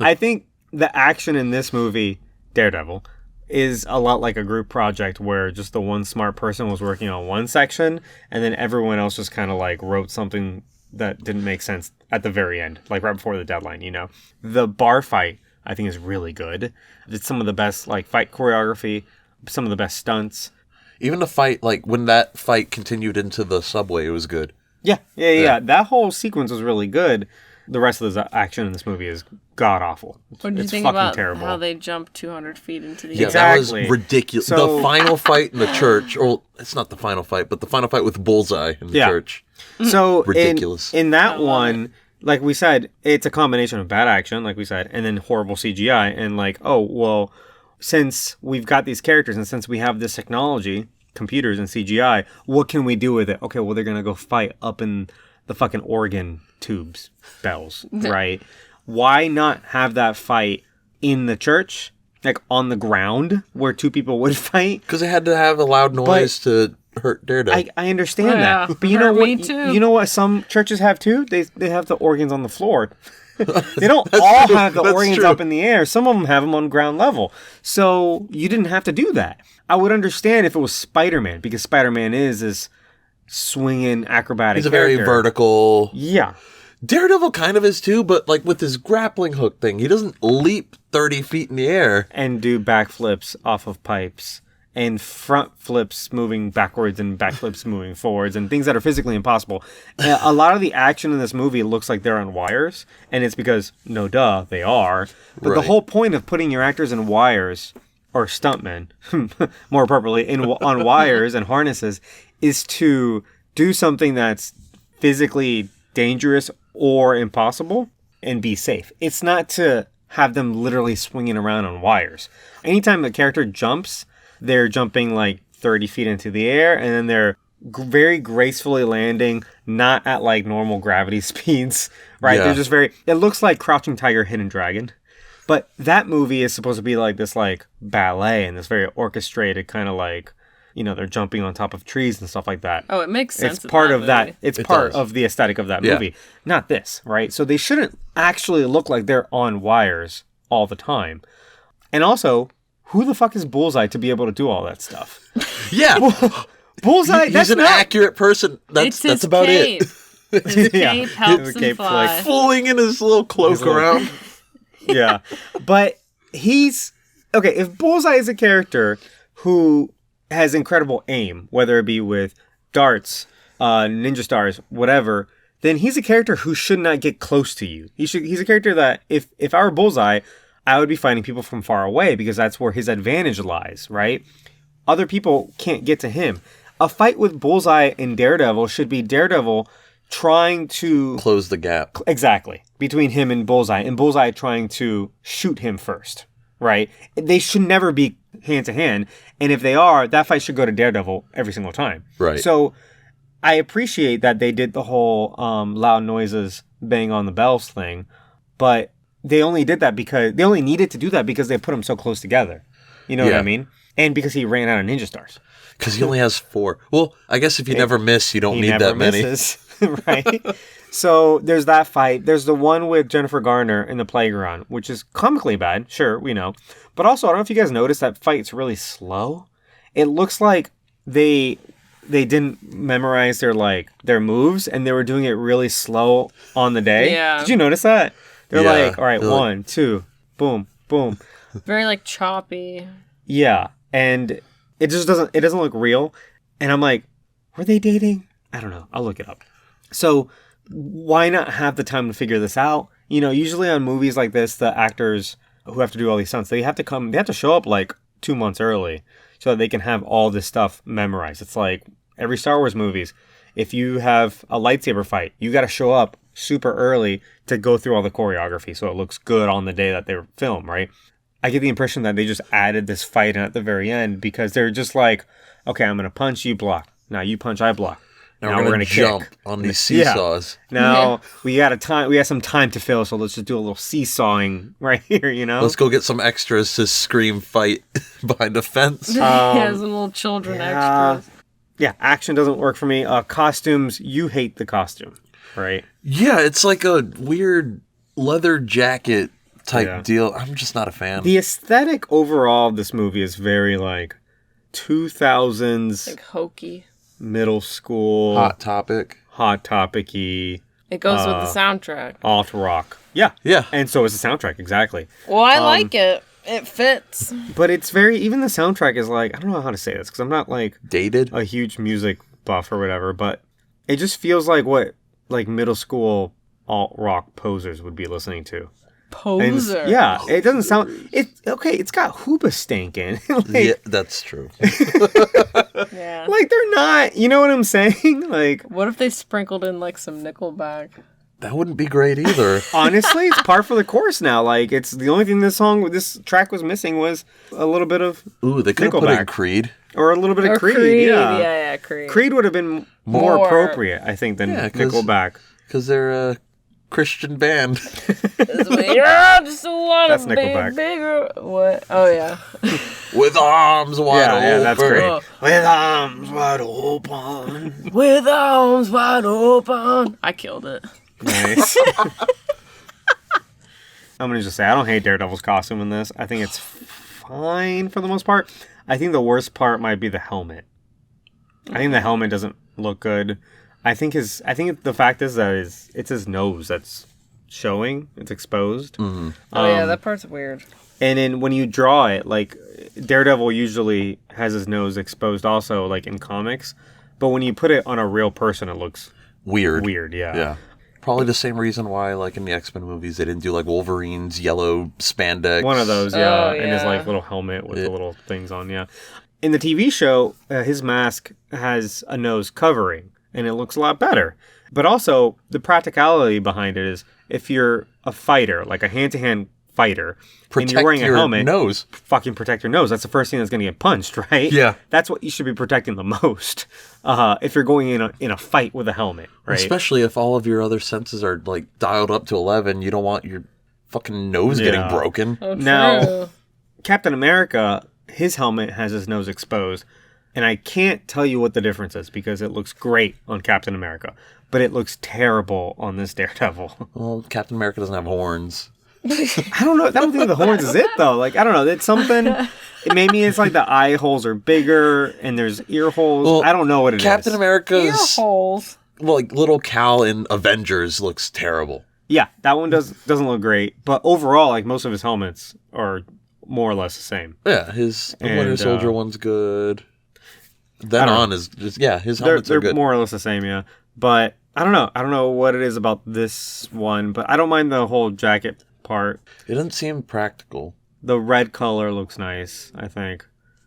I think the action in this movie, Daredevil, is a lot like a group project where just the one smart person was working on one section and then everyone else just kind of like wrote something that didn't make sense at the very end, like right before the deadline, you know. The bar fight I think is really good. It's some of the best like fight choreography, some of the best stunts. Even the fight, like when that fight continued into the subway, it was good. Yeah. That whole sequence was really good. The rest of the action in this movie is god awful. What did you It's think fucking about terrible. how they jumped 200 feet into the Yeah, air? Exactly. that was ridiculous. So- The final fight in the church, or it's not the final fight, but the final fight with Bullseye in the Yeah. church. So Ridiculous. In that one, like we said, it's a combination of bad action, like we said, and then horrible CGI. And like, oh well, since we've got these characters and since we have this technology, computers and CGI, what can we do with it? Okay, well they're gonna go fight up in the fucking organ tubes, bells, right? Why not have that fight in the church, like on the ground, where two people would fight? Because they had to have a loud noise to hurt Daredevil. I understand Oh, yeah. that, but you know Hurt me what? too. You know what? Some churches have too. They have the organs on the floor. They don't all have the That's organs true. up in the air. Some of them have them on ground level. So you didn't have to do that. I would understand if it was Spider-Man because Spider-Man is this swinging acrobatic. He's a very character. vertical. Yeah. Daredevil kind of is too, but like with his grappling hook thing, he doesn't leap 30 feet in the air. And do backflips off of pipes and front flips moving backwards and back flips moving forwards and things that are physically impossible. A lot of the action in this movie looks like they're on wires, and it's because, no duh, they are. But the whole point of putting your actors in wires, or stuntmen, more appropriately, on wires and harnesses, is to do something that's physically dangerous or impossible and be safe. It's not to have them literally swinging around on wires. Anytime a character jumps, they're jumping like 30 feet into the air, and then they're very gracefully landing, not at like normal gravity speeds, right? They're just it looks like Crouching Tiger, Hidden Dragon. But that movie is supposed to be like this like ballet and this very orchestrated kind of like, they're jumping on top of trees and stuff like that. Oh, it makes sense. It's part of that. It's part of the aesthetic of that movie. Not this, right? So they shouldn't actually look like they're on wires all the time. And also, who the fuck is Bullseye to be able to do all that stuff? Yeah. Bullseye, he's an accurate person. That's about cape. it. His cape helps him fly. Like fooling in his little cloak around. Yeah. But okay, if Bullseye is a character who has incredible aim, whether it be with darts, ninja stars, whatever, then he's a character who should not get close to you. He's a character that if I were Bullseye, I would be fighting people from far away because that's where his advantage lies, right? Other people can't get to him. A fight with Bullseye and Daredevil should be Daredevil trying to close the gap. Exactly. Between him and Bullseye trying to shoot him first, right? They should never be hand to hand. And if they are, that fight should go to Daredevil every single time. Right. So I appreciate that they did the whole loud noises, bang on the bells thing, but they only did that because they only needed to do that because they put them so close together. You know what I mean? And because he ran out of ninja stars. Because he only has 4. Well, I guess if you never miss, you don't need that many. Right? So there's that fight. There's the one with Jennifer Garner in the playground, which is comically bad. Sure, we know. But also, I don't know if you guys noticed that fight's really slow. It looks like they didn't memorize their moves, and they were doing it really slow on the day. Yeah. Did you notice that? They're like, all right, 1, 2, boom, boom. Very like choppy. Yeah, and it doesn't look real. And I'm like, were they dating? I don't know. I'll look it up. So why not have the time to figure this out? Usually on movies like this, the actors who have to do all these stunts, they have to show up like 2 months early so that they can have all this stuff memorized. It's like every Star Wars movies. If you have a lightsaber fight, you got to show up super early to go through all the choreography so it looks good on the day that they were filmed, right? I get the impression that they just added this fight in at the very end because they're just like, okay, I'm going to punch, you block. Now you punch, I block. Now we're going to jump on these seesaws. Yeah. Now we got some time to fill, so let's just do a little seesawing right here, Let's go get some extras to scream fight behind a fence. Some little children extras. Yeah, action doesn't work for me. Costumes, you hate the costume, right? Yeah, it's like a weird leather jacket type deal. I'm just not a fan. The aesthetic overall of this movie is very like 2000s, like hokey, middle school, hot topic-y. It goes with the soundtrack. Alt rock. Yeah. And so is the soundtrack, exactly. Well, I like it. It fits. But it's even the soundtrack is like, I don't know how to say this because I'm not like dated, a huge music buff or whatever, but it just feels like what like middle school alt rock posers would be listening to. Poser. And, yeah, it doesn't sound. It's got Hoobastank in. Yeah, that's true. Yeah. Like they're not. You know what I'm saying? Like, what if they sprinkled in like some Nickelback? That wouldn't be great either. Honestly, it's par for the course now. Like, it's the only thing this track was missing was a little bit of they could have put in Creed. Or a little bit of Creed. Yeah, Creed. Creed would have been more appropriate, I think, than Nickelback. Because they're a Christian band. I just want That's to be Nickelback. bigger. What? Oh, yeah. With arms wide open. Yeah, that's great. Oh. With arms wide open. With arms wide open. I killed it. Nice. I'm going to just say, I don't hate Daredevil's costume in this. I think it's fine for the most part. I think the worst part might be the helmet. I think the helmet doesn't look good. I think the fact is that it's his nose that's showing. It's exposed. Mm-hmm. Oh, yeah, that part's weird. And then when you draw it, like Daredevil usually has his nose exposed also, like in comics. But when you put it on a real person, it looks Weird. yeah. Yeah. Probably the same reason why, like in the X-Men movies, they didn't do like Wolverine's yellow spandex. One of those, yeah. Oh, And his yeah. like little helmet with the little things on, yeah. In the TV show, his mask has a nose covering, and it looks a lot better. But also, the practicality behind it is if you're a fighter, like a hand-to-hand fighter, and you're wearing a helmet, nose. fucking protect your nose. That's the first thing that's going to get punched, right? Yeah. That's what you should be protecting the most if you're going in a fight with a helmet, right? Especially if all of your other senses are like dialed up to 11, you don't want your fucking nose getting broken. Oh, true. Now, Captain America, his helmet has his nose exposed, and I can't tell you what the difference is because it looks great on Captain America, but it looks terrible on this Daredevil. Well, Captain America doesn't have horns. I don't know. I don't think the horns is it though. Like I don't know. It's something. Maybe it's like the eye holes are bigger and there's ear holes. Well, I don't know what it is. Captain Ear America's holes. well, like little Cal in Avengers looks terrible. Yeah, that one doesn't look great. But overall, like most of his helmets are more or less the same. Yeah, his And, Winter Soldier one's good. Then I don't on is just his helmets They're are good. more or less the same. Yeah, but I don't know. I don't know what it is about this one, but I don't mind the whole jacket part. It doesn't seem practical. The red color looks nice, I think.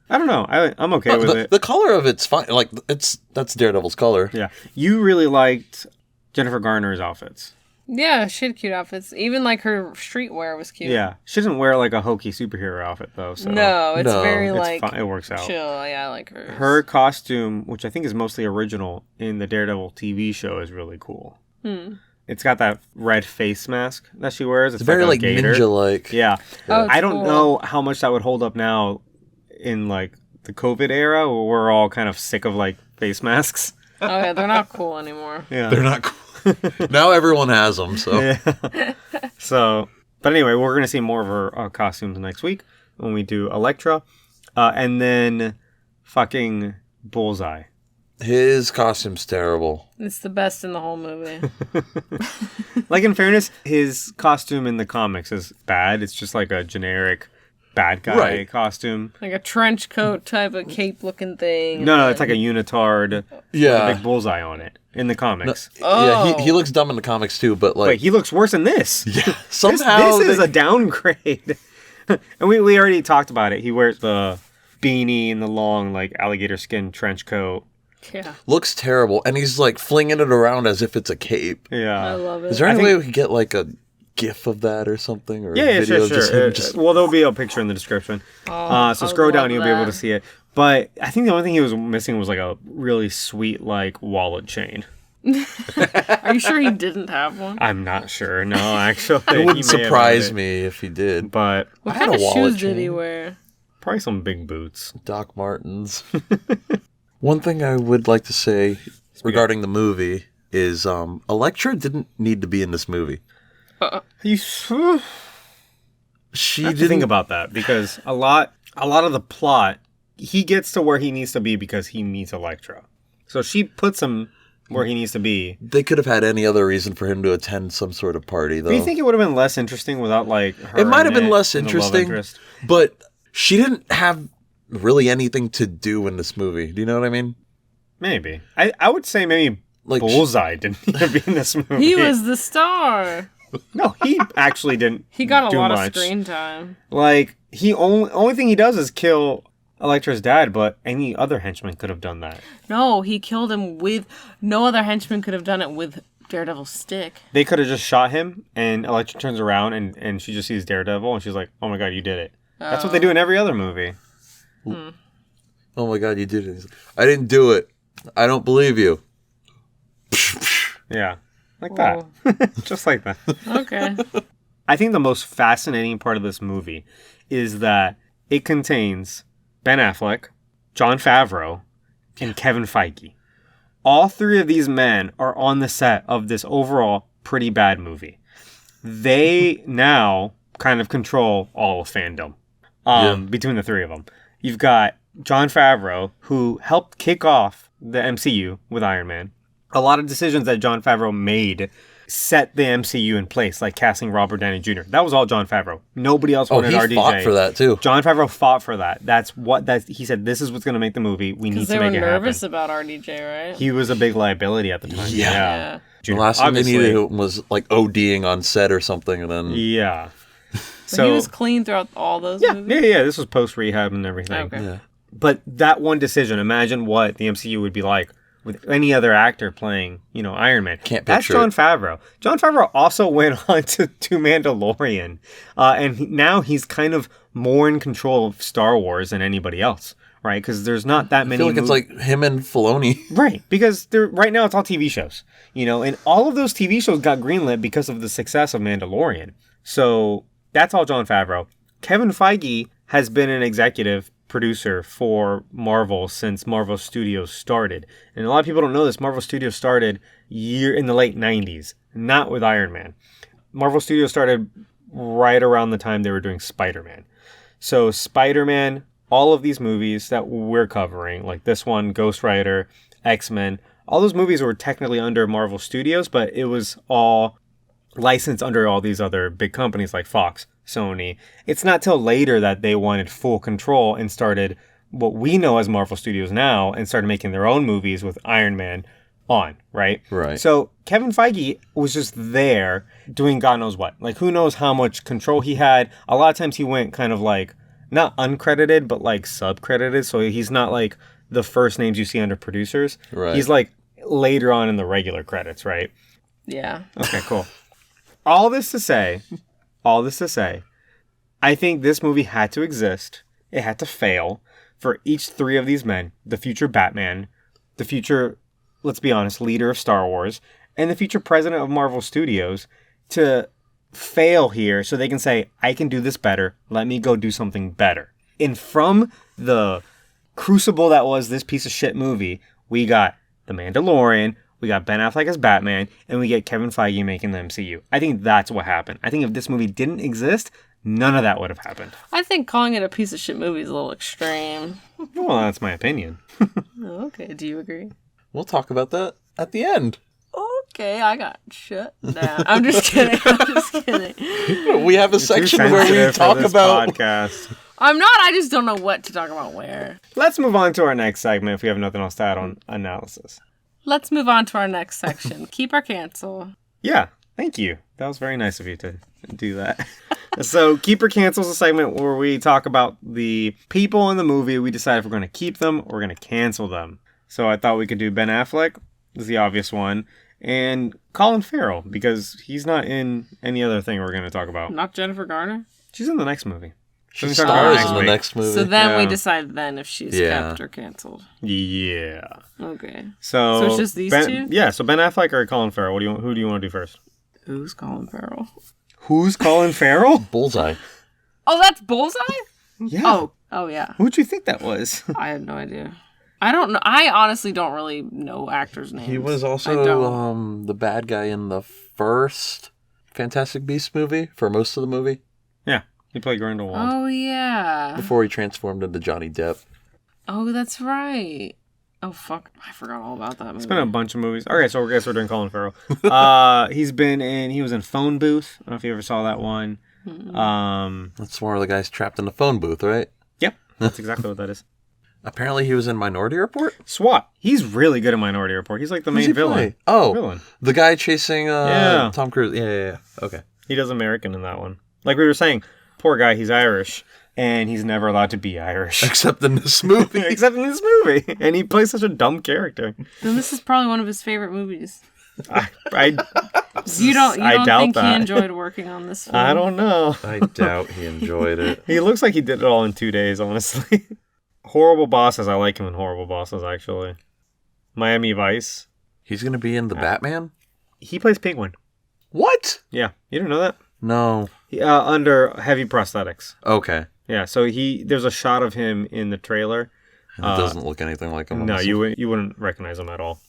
I don't know. I'm okay with it. The color of it's fine. Like that's Daredevil's color. Yeah. You really liked Jennifer Garner's outfits. Yeah, she had cute outfits. Even like her streetwear was cute. Yeah. She doesn't wear like a hokey superhero outfit though. So No, it's No. very it's like fine. It works out. chill. Yeah, I like her. Her costume, which I think is mostly original in the Daredevil TV show, is really cool. It's got that red face mask that she wears. It's Very a like gator. ninja-like. Yeah. Oh, it's I don't cool. know how much that would hold up now in like the COVID era where we're all kind of sick of like face masks. Oh yeah, they're not cool anymore. Yeah. They're not cool. Now everyone has them. So Yeah. So, but anyway, we're going to see more of her costumes next week when we do Elektra. And then fucking Bullseye. his costume's terrible. It's the best in the whole movie. Like, in fairness, his costume in the comics is bad. It's just like a generic bad guy Right. costume. Like a trench coat type of cape looking thing. No, it's like a unitard with a Yeah. big bullseye on it in the comics. Yeah, he looks dumb in the comics too, but like Wait, he looks worse than this. yeah, somehow this is they- a downgrade. And we already talked about it. He wears the beanie and the long, like, alligator skin trench coat. Yeah, looks terrible, and he's like flinging it around as if it's a cape. I Yeah. love it. Is there I any think- way we could get like a GIF of that or something, or a Yeah, video sure, of just sure. him just Well, there'll be a picture in the description. So I scroll would down, love you'll be able to that. see it. But I think the only thing he was missing was like a really sweet, like, wallet chain. Are you sure he didn't have one? I'm not sure. No, actually. it he wouldn't may have surprise had it. me if he did. But What I had kind of a wallet shoes did he chain. wear? probably some big boots. Doc Martens. One thing I would like to say regarding the movie is Elektra didn't need to be in this movie. You She have to didn't think about that because a lot of the plot, he gets to where he needs to be because he meets Elektra. So she puts him where he needs to be. They could have had any other reason for him to attend some sort of party, though. Do you think it would have been less interesting without like her? It might have in been less and the love interesting, interest? but she didn't have really anything to do in this movie. Do you know what I mean? Maybe. I would say maybe Like Bullseye didn't need to be in this movie. He was the star. No, he actually didn't. He got a do lot much. of screen time. Like he only thing he does is kill Elektra's dad, but any other henchman could have done that. No, he killed him with. No other henchman could have done it with Daredevil's stick. They could have just shot him, and Elektra turns around and she just sees Daredevil, and she's like, "Oh my god, you did it!" That's what they do in every other movie. Oh my god, you did it. He's like, I didn't do it. I don't believe you. Yeah, like Whoa. that, just like that. Okay. I think the most fascinating part of this movie is that it contains Ben Affleck, Jon Favreau, and Kevin Feige. All three of these men are on the set of this overall pretty bad movie. They now kind of control all of fandom between the three of them. You've got Jon Favreau, who helped kick off the MCU with Iron Man. A lot of decisions that Jon Favreau made set the MCU in place, like casting Robert Downey Jr. That was all Jon Favreau. Nobody else wanted RDJ. He fought for that too. Jon Favreau fought for that. He said, this is what's going to make the movie. We need to make it happen. They were nervous about RDJ, right? He was a big liability at the time. Yeah. The last thing they needed was like ODing on set or something, and then yeah. So he was clean throughout all those movies? Yeah. This was post rehab and everything. Okay. Yeah. But that one decision, imagine what the MCU would be like with any other actor playing, Iron Man. Can't picture That's Jon Favreau. Jon Favreau also went on to Mandalorian. And now he's kind of more in control of Star Wars than anybody else, right? Because there's not that many. I feel like it's like him and Filoni. Right. Because right now it's all TV shows, and all of those TV shows got greenlit because of the success of Mandalorian. So that's all Jon Favreau. Kevin Feige has been an executive producer for Marvel since Marvel Studios started. And a lot of people don't know this. Marvel Studios started in the late 90s, not with Iron Man. Marvel Studios started right around the time they were doing Spider-Man. So Spider-Man, all of these movies that we're covering, like this one, Ghost Rider, X-Men, all those movies were technically under Marvel Studios, but it was all licensed under all these other big companies like Fox, Sony. It's not till later that they wanted full control and started what we know as Marvel Studios now and started making their own movies with Iron Man on, right? Right. So Kevin Feige was just there doing God knows what. Like, who knows how much control he had. A lot of times he went kind of like, not uncredited, but like subcredited. So he's not like the first names you see under producers. Right. He's like later on in the regular credits, right? Yeah. Okay, cool. All this to say, I think this movie had to exist. It had to fail for each three of these men, the future Batman, the future, let's be honest, leader of Star Wars, and the future president of Marvel Studios, to fail here so they can say, I can do this better. Let me go do something better. And from the crucible that was this piece of shit movie, we got The Mandalorian, we got Ben Affleck as Batman, and we get Kevin Feige making the MCU. I think that's what happened. I think if this movie didn't exist, none of that would have happened. I think calling it a piece of shit movie is a little extreme. Well, that's my opinion. Okay, do you agree? We'll talk about that at the end. Okay, I got shut down. I'm just kidding. We have a section where we talk about podcast. I'm not. I just don't know what to talk about where. Let's move on to our next segment if we have nothing else to add on analysis. Let's move on to our next section. Keep or cancel. Yeah, thank you. That was very nice of you to do that. So, Keep or Cancel is a segment where we talk about the people in the movie. We decide if we're going to keep them or we're going to cancel them. So, I thought we could do Ben Affleck, is the obvious one, and Colin Farrell, because he's not in any other thing we're going to talk about. Not Jennifer Garner? She's in the next movie. She stars in the next movie. So then we decide then if she's kept or canceled. Yeah. Okay. So it's just these two? Yeah, so Ben Affleck or Colin Farrell? Who do you want to do first? Who's Colin Farrell? Who's Colin Farrell? Bullseye. Oh, that's Bullseye? Yeah. Oh yeah. Who'd you think that was? I had no idea. I don't know. I honestly don't really know actors' names. He was also the bad guy in the first Fantastic Beasts movie for most of the movie. Yeah. He played Grindelwald. Oh, yeah. Before he transformed into Johnny Depp. Oh, that's right. Oh, fuck. I forgot all about that movie. It's been a bunch of movies. Okay, so I guess we're doing Colin Farrell. He was in Phone Booth. I don't know if you ever saw that one. That's one of the guys trapped in the phone booth, right? Yep. That's exactly what that is. Apparently he was in Minority Report? SWAT. He's really good in Minority Report. He's like the main villain. Play? Oh, the guy chasing Tom Cruise. Yeah. Okay. He does American in that one. Like we were saying, poor guy, he's Irish, and he's never allowed to be Irish. Except in this movie. And he plays such a dumb character. Then this is probably one of his favorite movies. I you don't doubt think that. He enjoyed working on this film? I don't know. I doubt he enjoyed it. He looks like he did it all in 2 days, honestly. Horrible Bosses. I like him in Horrible Bosses, actually. Miami Vice. He's going to be in the Batman? He plays Penguin. What? Yeah. You didn't know that? No. Under heavy prosthetics. Okay. Yeah, so there's a shot of him in the trailer. It doesn't look anything like him. No, you wouldn't recognize him at all.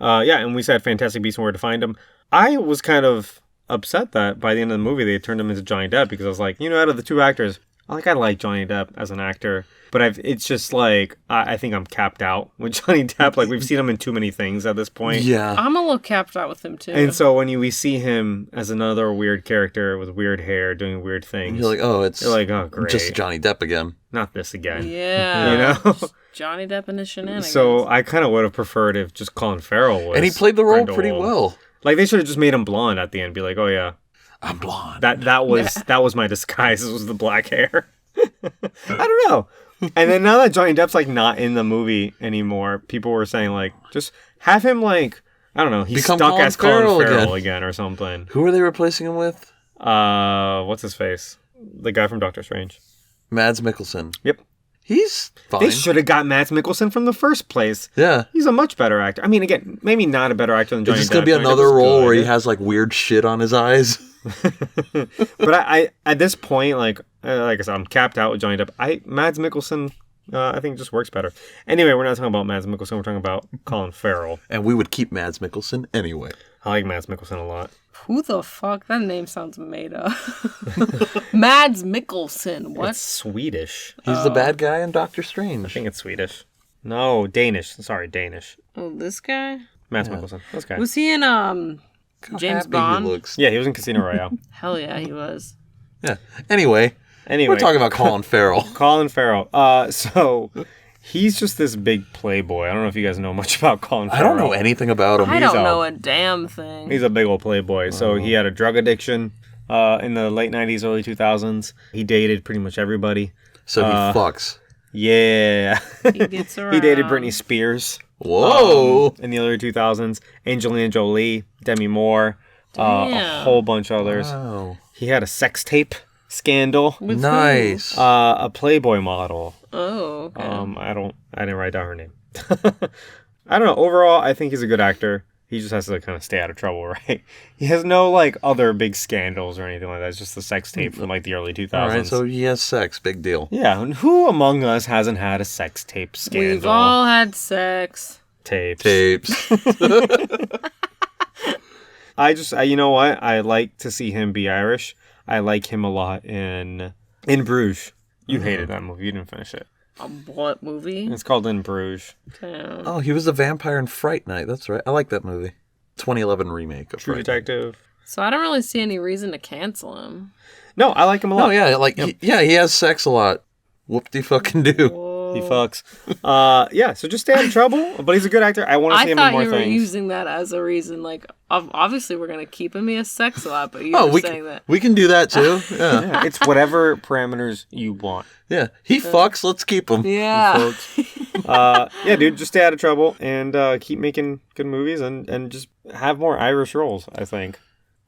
Yeah, and we said Fantastic Beasts and Where to Find Him. I was kind of upset that by the end of the movie they turned him into Johnny Depp because I was like, out of the two actors, I like Johnny Depp as an actor, but it's just like, I think I'm capped out with Johnny Depp. Like, we've seen him in too many things at this point. Yeah. I'm a little capped out with him, too. And so when we see him as another weird character with weird hair doing weird things, You're like, you're like, oh, great. just Johnny Depp again. Not this again. Yeah. You know? Johnny Depp and his shenanigans. So I kind of would have preferred if just Colin Farrell was. And he played the role Grindelwald. pretty well. Like, they should have just made him blonde at the end. Be like, oh, yeah. I'm blonde. That was my disguise. It was the black hair. I don't know. And then now that Johnny Depp's like not in the movie anymore, people were saying like, just have him like, I don't know, he's Become stuck Colin as Colin Farrell Farrell again or something. Who are they replacing him with? What's his face? The guy from Doctor Strange. Mads Mikkelsen. Yep. He's fine. They should have got Matt Mickelson from the first place. Yeah. He's a much better actor. I mean, again, maybe not a better actor than Johnny Depp. It's just going to be Johnny Depp another is role good. where he has like weird shit on his eyes. But I at this point, like I said, I'm capped out with Johnny Depp. Mads Mikkelsen, I think just works better. Anyway, we're not talking about Mads Mikkelsen. We're talking about Colin Farrell. And we would keep Mads Mikkelsen anyway. I like Mads Mikkelsen a lot. Who the fuck? That name sounds made up. Mads Mikkelsen. What? It's Swedish. He's the bad guy in Doctor I Strange. think it's Swedish. No, Danish. Sorry, Danish. Oh, this guy? Mads Mikkelsen. This guy. Was he in How James happy Bond? He looks. Yeah, he was in Casino Royale. Hell yeah, he was. Yeah. Anyway, we're talking about Colin Farrell. Colin Farrell. So he's just this big playboy. I don't know if you guys know much about Colin Farrell. I don't know anything about him. I don't know a damn thing. He's a big old playboy. So he had a drug addiction in the late 90s, early 2000s. He dated pretty much everybody. So he fucks. Yeah. He gets around. He dated Britney Spears. Whoa. In the early 2000s. Angelina Jolie, Demi Moore, a Damn. whole bunch of others. Wow. He had a sex tape scandal. With Nice. A Playboy model. who? Oh, okay. I didn't write down her name. I don't know. Overall, I think he's a good actor. He just has to kind of stay out of trouble, right? He has no like other big scandals or anything like that. It's just the sex tape from like the early 2000s. All right, so he has sex. Big deal. Yeah, and who among us hasn't had a sex tape scandal? We've all had sex. Tapes. You know what? I like to see him be Irish. I like him a lot in Bruges. You hated that movie. You didn't finish it. What movie? It's called In Bruges. Damn. Oh, he was the vampire in Fright Night. That's right. I like that movie. 2011 remake of True Fright Detective. So I don't really see any reason to cancel him. No, I like him a Night. lot. Oh, yeah. Like, he has sex a lot. Whoop-de-fucking-do. Whoa. He fucks. Yeah, so just stay out of trouble. But he's a good actor. I want to see him in thought more you were things. using that as a reason. Like, obviously we're going to keep him. He has sex a lot, but you Oh, were saying that. we can do that, too. Yeah. Yeah, it's whatever parameters you want. Yeah. He fucks. Let's keep him. Yeah. Yeah, dude, just stay out of trouble and keep making good movies and just have more Irish roles, I think.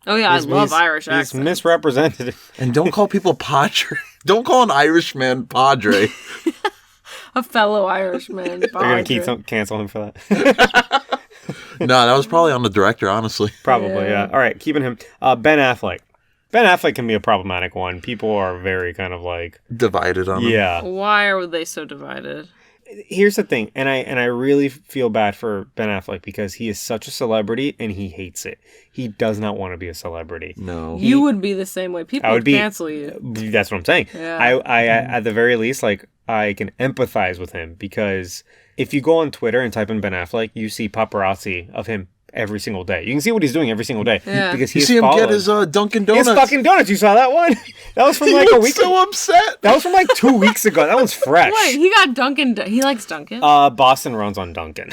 Oh, yeah, I love Irish He's accents. misrepresented. And don't call people Padre. Don't call an Irishman Padre. A fellow Irishman. They're going to cancel him for that. No, that was probably on the director, honestly. Probably, yeah. All right, keeping him. Ben Affleck. Ben Affleck can be a problematic one. People are very kind of like... Divided on him. Yeah. Why are they so divided? Here's the thing, and I really feel bad for Ben Affleck because he is such a celebrity and he hates it. He does not want to be a celebrity. No. You would be the same way. People would cancel you. That's what I'm saying. Yeah. I at the very least, like, I can empathize with him because if you go on Twitter and type in Ben Affleck, you see paparazzi of him every single day. You can see what he's doing every single day. Yeah. Because You he's see him followed. get his Dunkin' Donuts. His fucking donuts. You saw that one? That was from like He a looks week so ago. upset. That was from like 2 weeks ago. That one's fresh. Wait, he got Dunkin'. He likes Dunkin'? Boston runs on Dunkin'.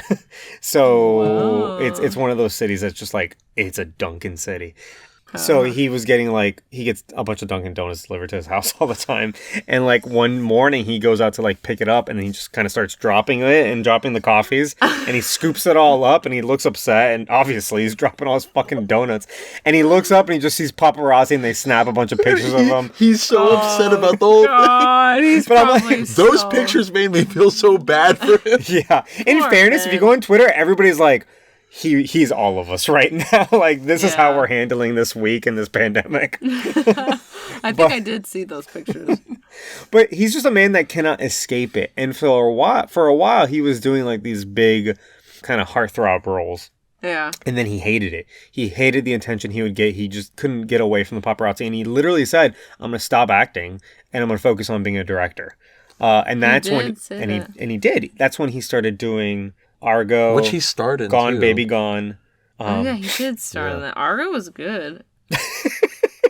So Whoa. it's one of those cities that's just like, it's a Dunkin' city. So he was getting like, he gets a bunch of Dunkin' Donuts delivered to his house all the time. And like one morning he goes out to like pick it up and he just kind of starts dropping it and dropping the coffees. And he scoops it all up and he looks upset. And obviously he's dropping all his fucking donuts. And he looks up and he just sees paparazzi and they snap a bunch of pictures of him. He's so upset about the whole thing. God, he's But I'm like, probably Those so- pictures made me feel so bad for him. Yeah. In Poor fairness, if man. you go on Twitter, everybody's like, he's all of us right now. Like, this is how Yeah. we're handling this week in this pandemic. I think I did see those pictures. But he's just a man that cannot escape it. And for a while, he was doing like these big kind of heartthrob roles. Yeah. And then he hated it. He hated the attention he would get. He just couldn't get away from the paparazzi. And he literally said, I'm going to stop acting and I'm going to focus on being a director. And that's he did. That's when he started doing Argo. Which he starred in, Gone, too. Baby Gone. Yeah, he did star in that. Argo was good.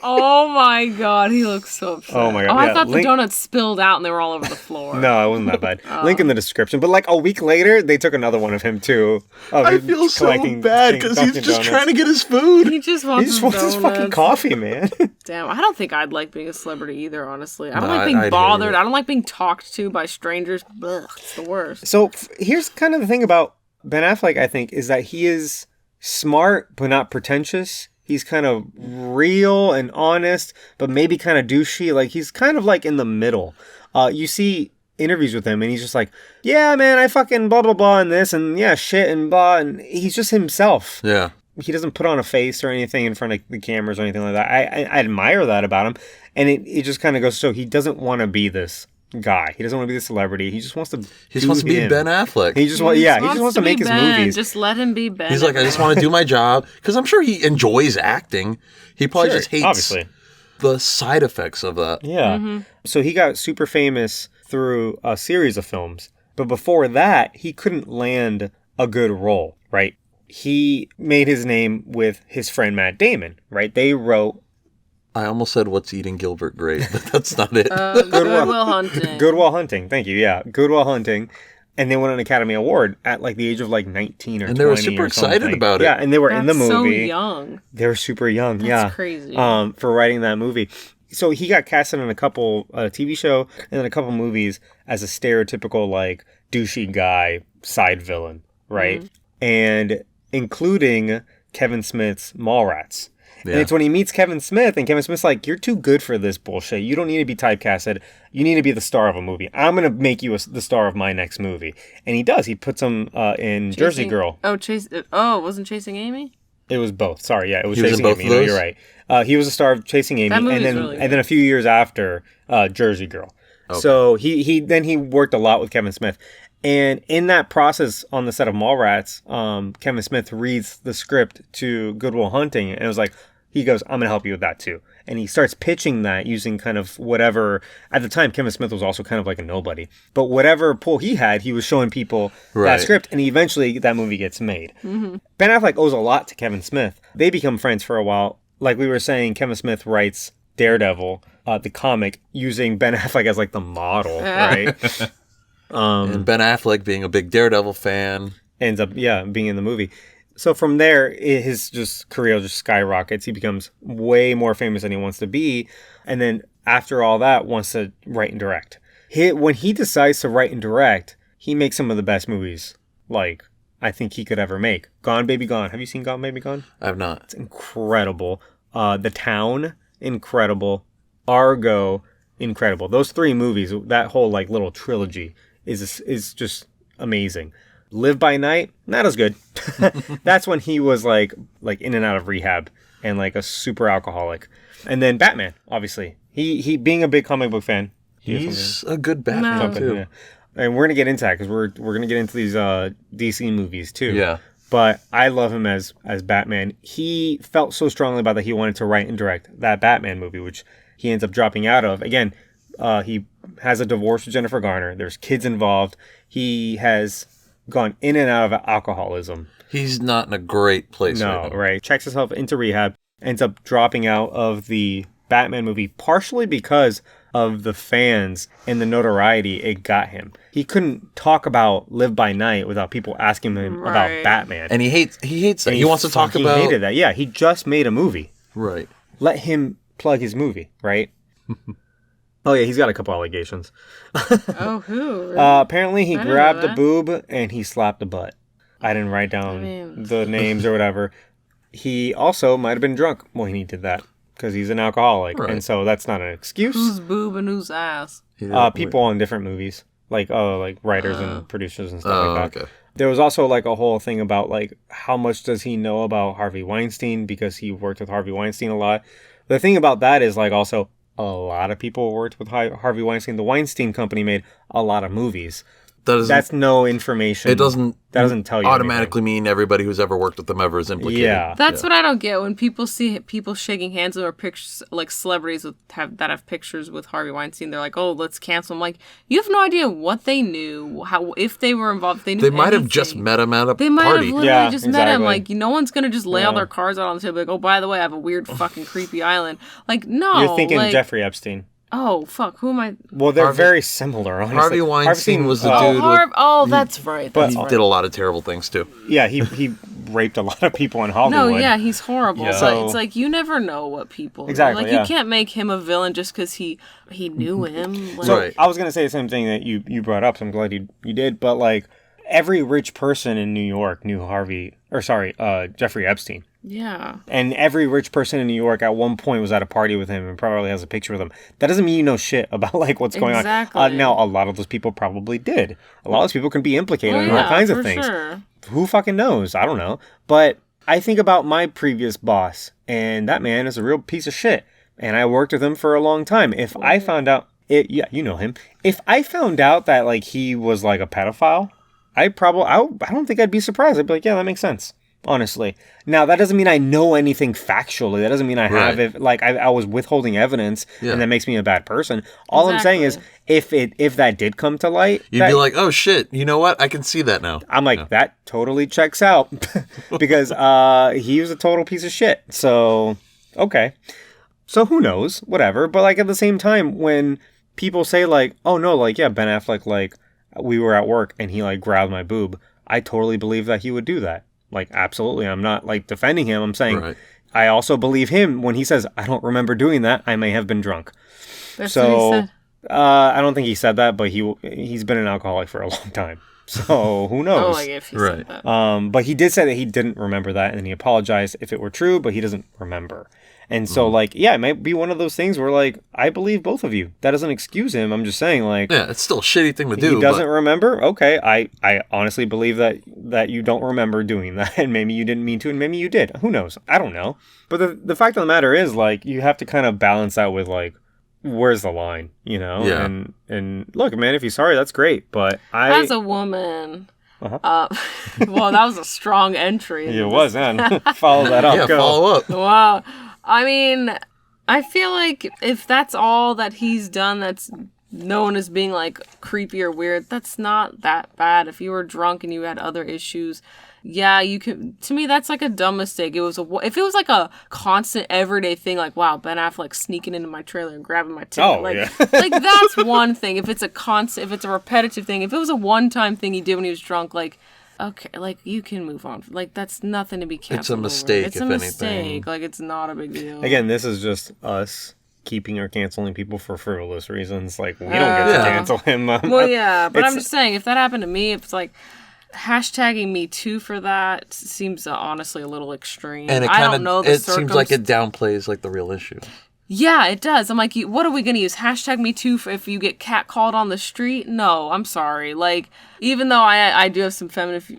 Oh my god, he looks so upset. Oh my god. Oh, I thought the donuts spilled out and they were all over the floor. No, it wasn't that bad. Link in the description. But like a week later, they took another one of him too. I feel so bad because he's just trying to get his food. He just wants his fucking coffee, man. Damn, I don't think I'd like being a celebrity either, honestly. I don't like being bothered. I don't like being talked to by strangers. Ugh, it's the worst. So here's kind of the thing about Ben Affleck, I think, is that he is smart but not pretentious. He's kind of real and honest, but maybe kind of douchey. Like, he's kind of like in the middle. You see interviews with him and he's just like, yeah, man, I fucking blah, blah, blah, and this, and yeah, shit, and blah. And he's just himself. Yeah. He doesn't put on a face or anything in front of the cameras or anything like that. I admire that about him. And it just kind of goes, so he doesn't want to be this guy. He doesn't want to be the celebrity. He just wants to be Ben Affleck. He just wants to make his movies. Just let him be Ben. He's like, I just want to do my job. Because I'm sure he enjoys acting. He probably just hates obviously the side effects of that. Yeah. Mm-hmm. So he got super famous through a series of films. But before that, he couldn't land a good role, right? He made his name with his friend Matt Damon, right? They wrote... I almost said What's Eating Gilbert Grape, but that's not it. Good Will Hunting. Good Will Hunting. Thank you. Yeah. Good Will Hunting. And they won an Academy Award at like the age of like 19 or 20. And they were super excited about it. Yeah. And they were in the movie. So young. They were super young. That's crazy. For writing that movie. So he got casted in a couple TV show and then a couple movies as a stereotypical like douchey guy side villain. Right. Mm-hmm. And including Kevin Smith's Mallrats. Yeah. And it's when he meets Kevin Smith, and Kevin Smith's like, you're too good for this bullshit. You don't need to be typecasted. You need to be the star of a movie. I'm going to make you the star of my next movie. And he does. He puts him in Jersey Girl. It wasn't Chasing Amy? It was both. Sorry, yeah, it was Chasing Chasing Amy. No, you're right. He was a star of Chasing Amy, and then a few years after, Jersey Girl. Okay. So he worked a lot with Kevin Smith. And in that process on the set of Mallrats, Kevin Smith reads the script to Good Will Hunting, and it was like, he goes, I'm going to help you with that too. And he starts pitching that using kind of whatever, at the time, Kevin Smith was also kind of like a nobody. But whatever pull he had, he was showing people that script, and eventually that movie gets made. Mm-hmm. Ben Affleck owes a lot to Kevin Smith. They become friends for a while. Like we were saying, Kevin Smith writes Daredevil, the comic, using Ben Affleck as like the model, right? And Ben Affleck, being a big Daredevil fan, ends up, being in the movie. So from there, his career just skyrockets. He becomes way more famous than he wants to be. And then after all that, wants to write and direct. When he decides to write and direct, he makes some of the best movies, like, I think he could ever make. Gone, Baby Gone. Have you seen Gone, Baby Gone? I have not. It's incredible. The Town, incredible. Argo, incredible. Those three movies, that whole like little trilogy is just amazing. Live by Night, not as good. That's when he was like in and out of rehab and like a super alcoholic. And then Batman, obviously. He being a big comic book fan. He's a good Batman too. Yeah. And we're gonna get into that because we're gonna get into these DC movies too. Yeah. But I love him as Batman. He felt so strongly about that he wanted to write and direct that Batman movie, which he ends up dropping out of. Again, he has a divorce with Jennifer Garner. There's kids involved. He has gone in and out of alcoholism. He's not in a great place right now. Right. Checks himself into rehab, ends up dropping out of the Batman movie, partially because of the fans and the notoriety it got him. He couldn't talk about Live by Night without people asking him about Batman. And he hates that. He wants to talk about... He hated that. Yeah, he just made a movie. Right. Let him plug his movie, right? Oh, yeah, he's got a couple allegations. Oh, who? Apparently, he grabbed a boob and he slapped a butt. I didn't write down the names or whatever. He also might have been drunk when he did that because he's an alcoholic. Right. And so that's not an excuse. Who's boob and whose ass? People on different movies, like writers and producers and stuff like that. Okay. There was also like a whole thing about like how much does he know about Harvey Weinstein because he worked with Harvey Weinstein a lot. The thing about that is like also... a lot of people worked with Harvey Weinstein. The Weinstein Company made a lot of movies. that's no information. It doesn't. That doesn't tell you automatically anything. mean everybody who's ever worked with them ever is implicated. Yeah, that's what I don't get when people see people shaking hands or pictures like celebrities that have pictures with Harvey Weinstein. They're like, "Oh, let's cancel." I'm like, you have no idea what they knew, how if they were involved. If they knew they might anything. have just met him at a They might party. have literally just met him. exactly. Like, no one's gonna just lay all their cards out on the table. Like, oh, by the way, I have a weird fucking creepy island. Like, no, you're thinking like, Jeffrey Epstein. Oh fuck, who am I? Well, they're very similar. Honestly. Harvey Weinstein was the dude. That's right. That's right. Did a lot of terrible things too. Yeah, he raped a lot of people in Hollywood. No, yeah, he's horrible. Yeah. But So- it's like you never know what people do. Exactly, Like yeah. you can't make him a villain just because he knew him. Like, So Right. I was gonna say the same thing that you brought up. So I'm glad you did. But like every rich person in New York knew Jeffrey Epstein. yeah. And every rich person in New York at one point was at a party with him and probably has a picture with him. That doesn't mean you know shit about like what's going Exactly. on. Now, a lot of those people probably did. A lot of those people can be implicated in all kinds of for things. Sure. Who fucking knows? I don't know. But I think about my previous boss, and that man is a real piece of shit. And I worked with him for a long time. If I found out, yeah, you know him. If I found out that like he was like a pedophile, I don't think I'd be surprised. I'd be like, yeah, that makes sense. Honestly. Now, that doesn't mean I know anything factually. That doesn't mean I have it. Like, I was withholding evidence, and that makes me a bad person. All I'm saying is, if that did come to light... You'd be like, oh, shit, you know what? I can see that now. I'm like, that totally checks out. Because he was a total piece of shit. So, okay. So, who knows? Whatever. But, like, at the same time, when people say, like, oh, no, like, yeah, Ben Affleck, like, we were at work, and he, like, grabbed my boob, I totally believe that he would do that. Like, absolutely. I'm not, like, defending him. I'm saying I also believe him when he says, I don't remember doing that. I may have been drunk. That's what he said. I don't think he said that, but he's been an alcoholic for a long time. So, who knows? Oh, like if he said that. But he did say that he didn't remember that, and he apologized if it were true, but he doesn't remember. And so, like, yeah, it might be one of those things where, like, I believe both of you. That doesn't excuse him. I'm just saying, like... Yeah, it's still a shitty thing to do. He doesn't remember? Okay, I honestly believe that you don't remember doing that, and maybe you didn't mean to, and maybe you did. Who knows? I don't know. But the fact of the matter is, like, you have to kind of balance out with, like, where's the line, you know? Yeah. And look, man, if you're sorry, that's great, but As a woman... well, that was a strong entry. It was, man. Follow that up. Yeah, Go. follow up. Wow. I mean, I feel like if that's all that he's done that's known as being like creepy or weird, that's not that bad. If you were drunk and you had other issues, yeah, you could. To me, that's like a dumb mistake. If it was like a constant everyday thing, like wow, Ben Affleck sneaking into my trailer and grabbing my ticket, like that's one thing. If it's a repetitive thing, if it was a one-time thing he did when he was drunk, like. Okay, like, you can move on. Like, that's nothing to be canceled. It's a mistake, It's a mistake. Like, it's not a big deal. Again, this is just us keeping or canceling people for frivolous reasons. Like, we don't get to cancel him. Well, yeah, but I'm just saying, if that happened to me, it's like, hashtagging me too for that seems honestly a little extreme. And I don't know the it seems like it downplays, like, the real issue. Yeah, it does. I'm like, what are we going to use? Hashtag me too for if you get catcalled on the street? No, I'm sorry. Like, even though I do have some feminist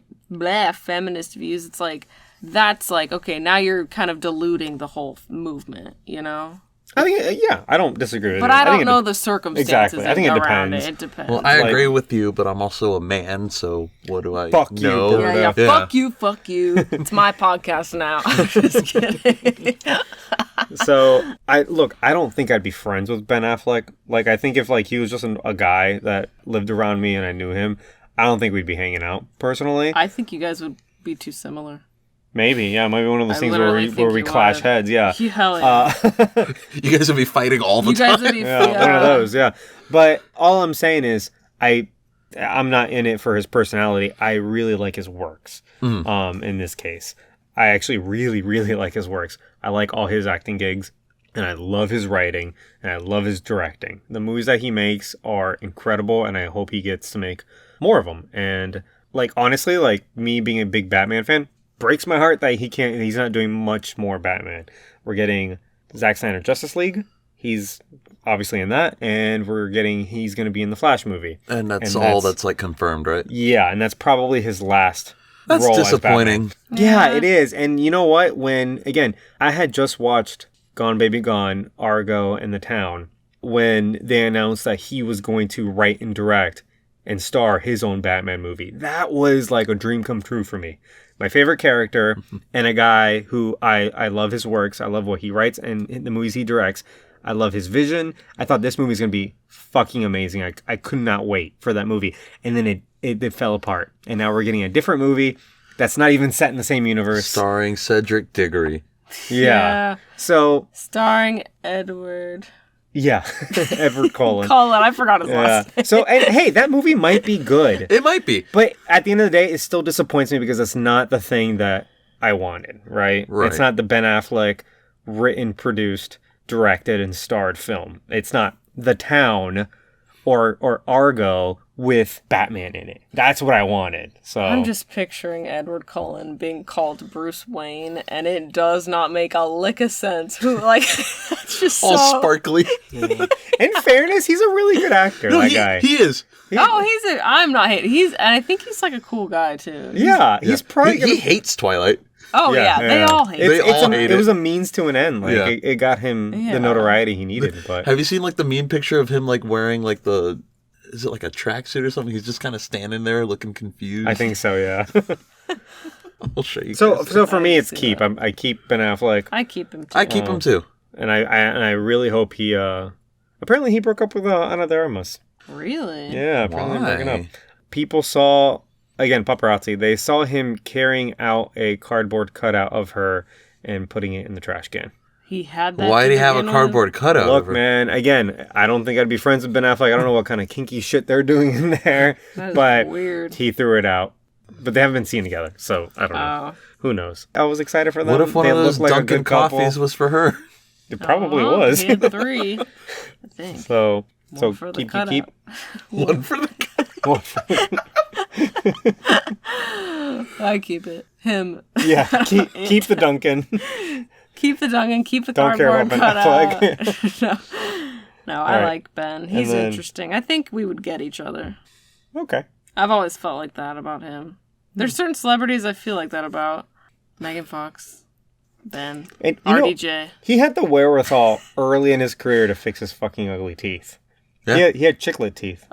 views, it's like, that's like, okay, now you're kind of diluting the whole movement, you know? I think, yeah, I don't disagree with But it. I don't know the circumstances Exactly. I think it around depends. it. It depends. Well, I agree with you, but I'm also a man, so what do I Fuck you, know? Birdo. Yeah. Fuck you. It's my podcast now. Just kidding. So, I don't think I'd be friends with Ben Affleck. Like, I think if, like, he was just a guy that lived around me and I knew him, I don't think we'd be hanging out, personally. I think you guys would be too similar. Maybe, yeah. Maybe one of those I things literally where we think you clash would. heads, yeah. Hell yeah. You guys would be fighting all the You guys time. would be Yeah, one of those, yeah. But all I'm saying is, I'm not in it for his personality. I really like his works. In this case, I actually really, really like his works. I like all his acting gigs, and I love his writing, and I love his directing. The movies that he makes are incredible, and I hope he gets to make more of them. And like honestly, like me being a big Batman fan, breaks my heart that he's not doing much more Batman. We're getting Zack Snyder Justice League. He's obviously in that, and he's going to be in the Flash movie. And that's all that's like confirmed, right? Yeah, and that's probably his last That's role disappointing. as Batman. Yeah, it is. And you know what? Again, I had just watched Gone Baby Gone, Argo, and The Town when they announced that he was going to write and direct and star his own Batman movie. That was like a dream come true for me. My favorite character and a guy who I love his works. I love what he writes and the movies he directs. I love his vision. I thought this movie was going to be fucking amazing. I could not wait for that movie. And then it fell apart. And now we're getting a different movie that's not even set in the same universe. Starring Cedric Diggory. Yeah. So. Starring Edward. Yeah. Edward Cullen. I forgot his last name. So, and hey, that movie might be good. It might be. But at the end of the day, it still disappoints me because it's not the thing that I wanted, right? It's not the Ben Affleck written, produced, directed, and starred film. It's not The Town or Argo with Batman in it. That's what I wanted. So I'm just picturing Edward Cullen being called Bruce Wayne, and it does not make a lick of sense. It's just all so... sparkly. In fairness, he's a really good actor. No, that guy. He is. I'm not hating. And I think he's like a cool guy too. Yeah, he's probably. He hates Twilight. Oh yeah, they all hate. It was a means to an end. Like it got him the notoriety he needed. But have you seen like the meme picture of him like wearing like is it like a tracksuit or something? He's just kind of standing there looking confused. I think so. Yeah. I'll show you. So for me, it's keep. I keep Ben Affleck. I keep him too. I keep him too. And I really hope he. Apparently, he broke up with Ana de Armas. Really? Yeah. Apparently, they're breaking up. People saw. Again, paparazzi, they saw him carrying out a cardboard cutout of her and putting it in the trash can. He had that. Why did he have a cardboard cutout Look, of her? man, again, I don't think I'd be friends with Ben Affleck. I don't know what kind of kinky shit they're doing in there. But weird. He threw it out. But they haven't been seen together, so I don't know. Who knows? I was excited for them. What if one of those Dunkin' coffees was for her? It probably was. He had 3, I think. So for keep. One for the I keep it. Him. Yeah, keep the Dunkin'. Keep the Dunkin', keep the Don't cardboard care about Ben cutout. No, I right. like Ben. He's interesting. I think we would get each other. Okay. I've always felt like that about him. There's certain celebrities I feel like that about. Megan Fox, Ben, And, RDJ. He had the wherewithal early in his career to fix his fucking ugly teeth. Yeah. He had chiclet teeth.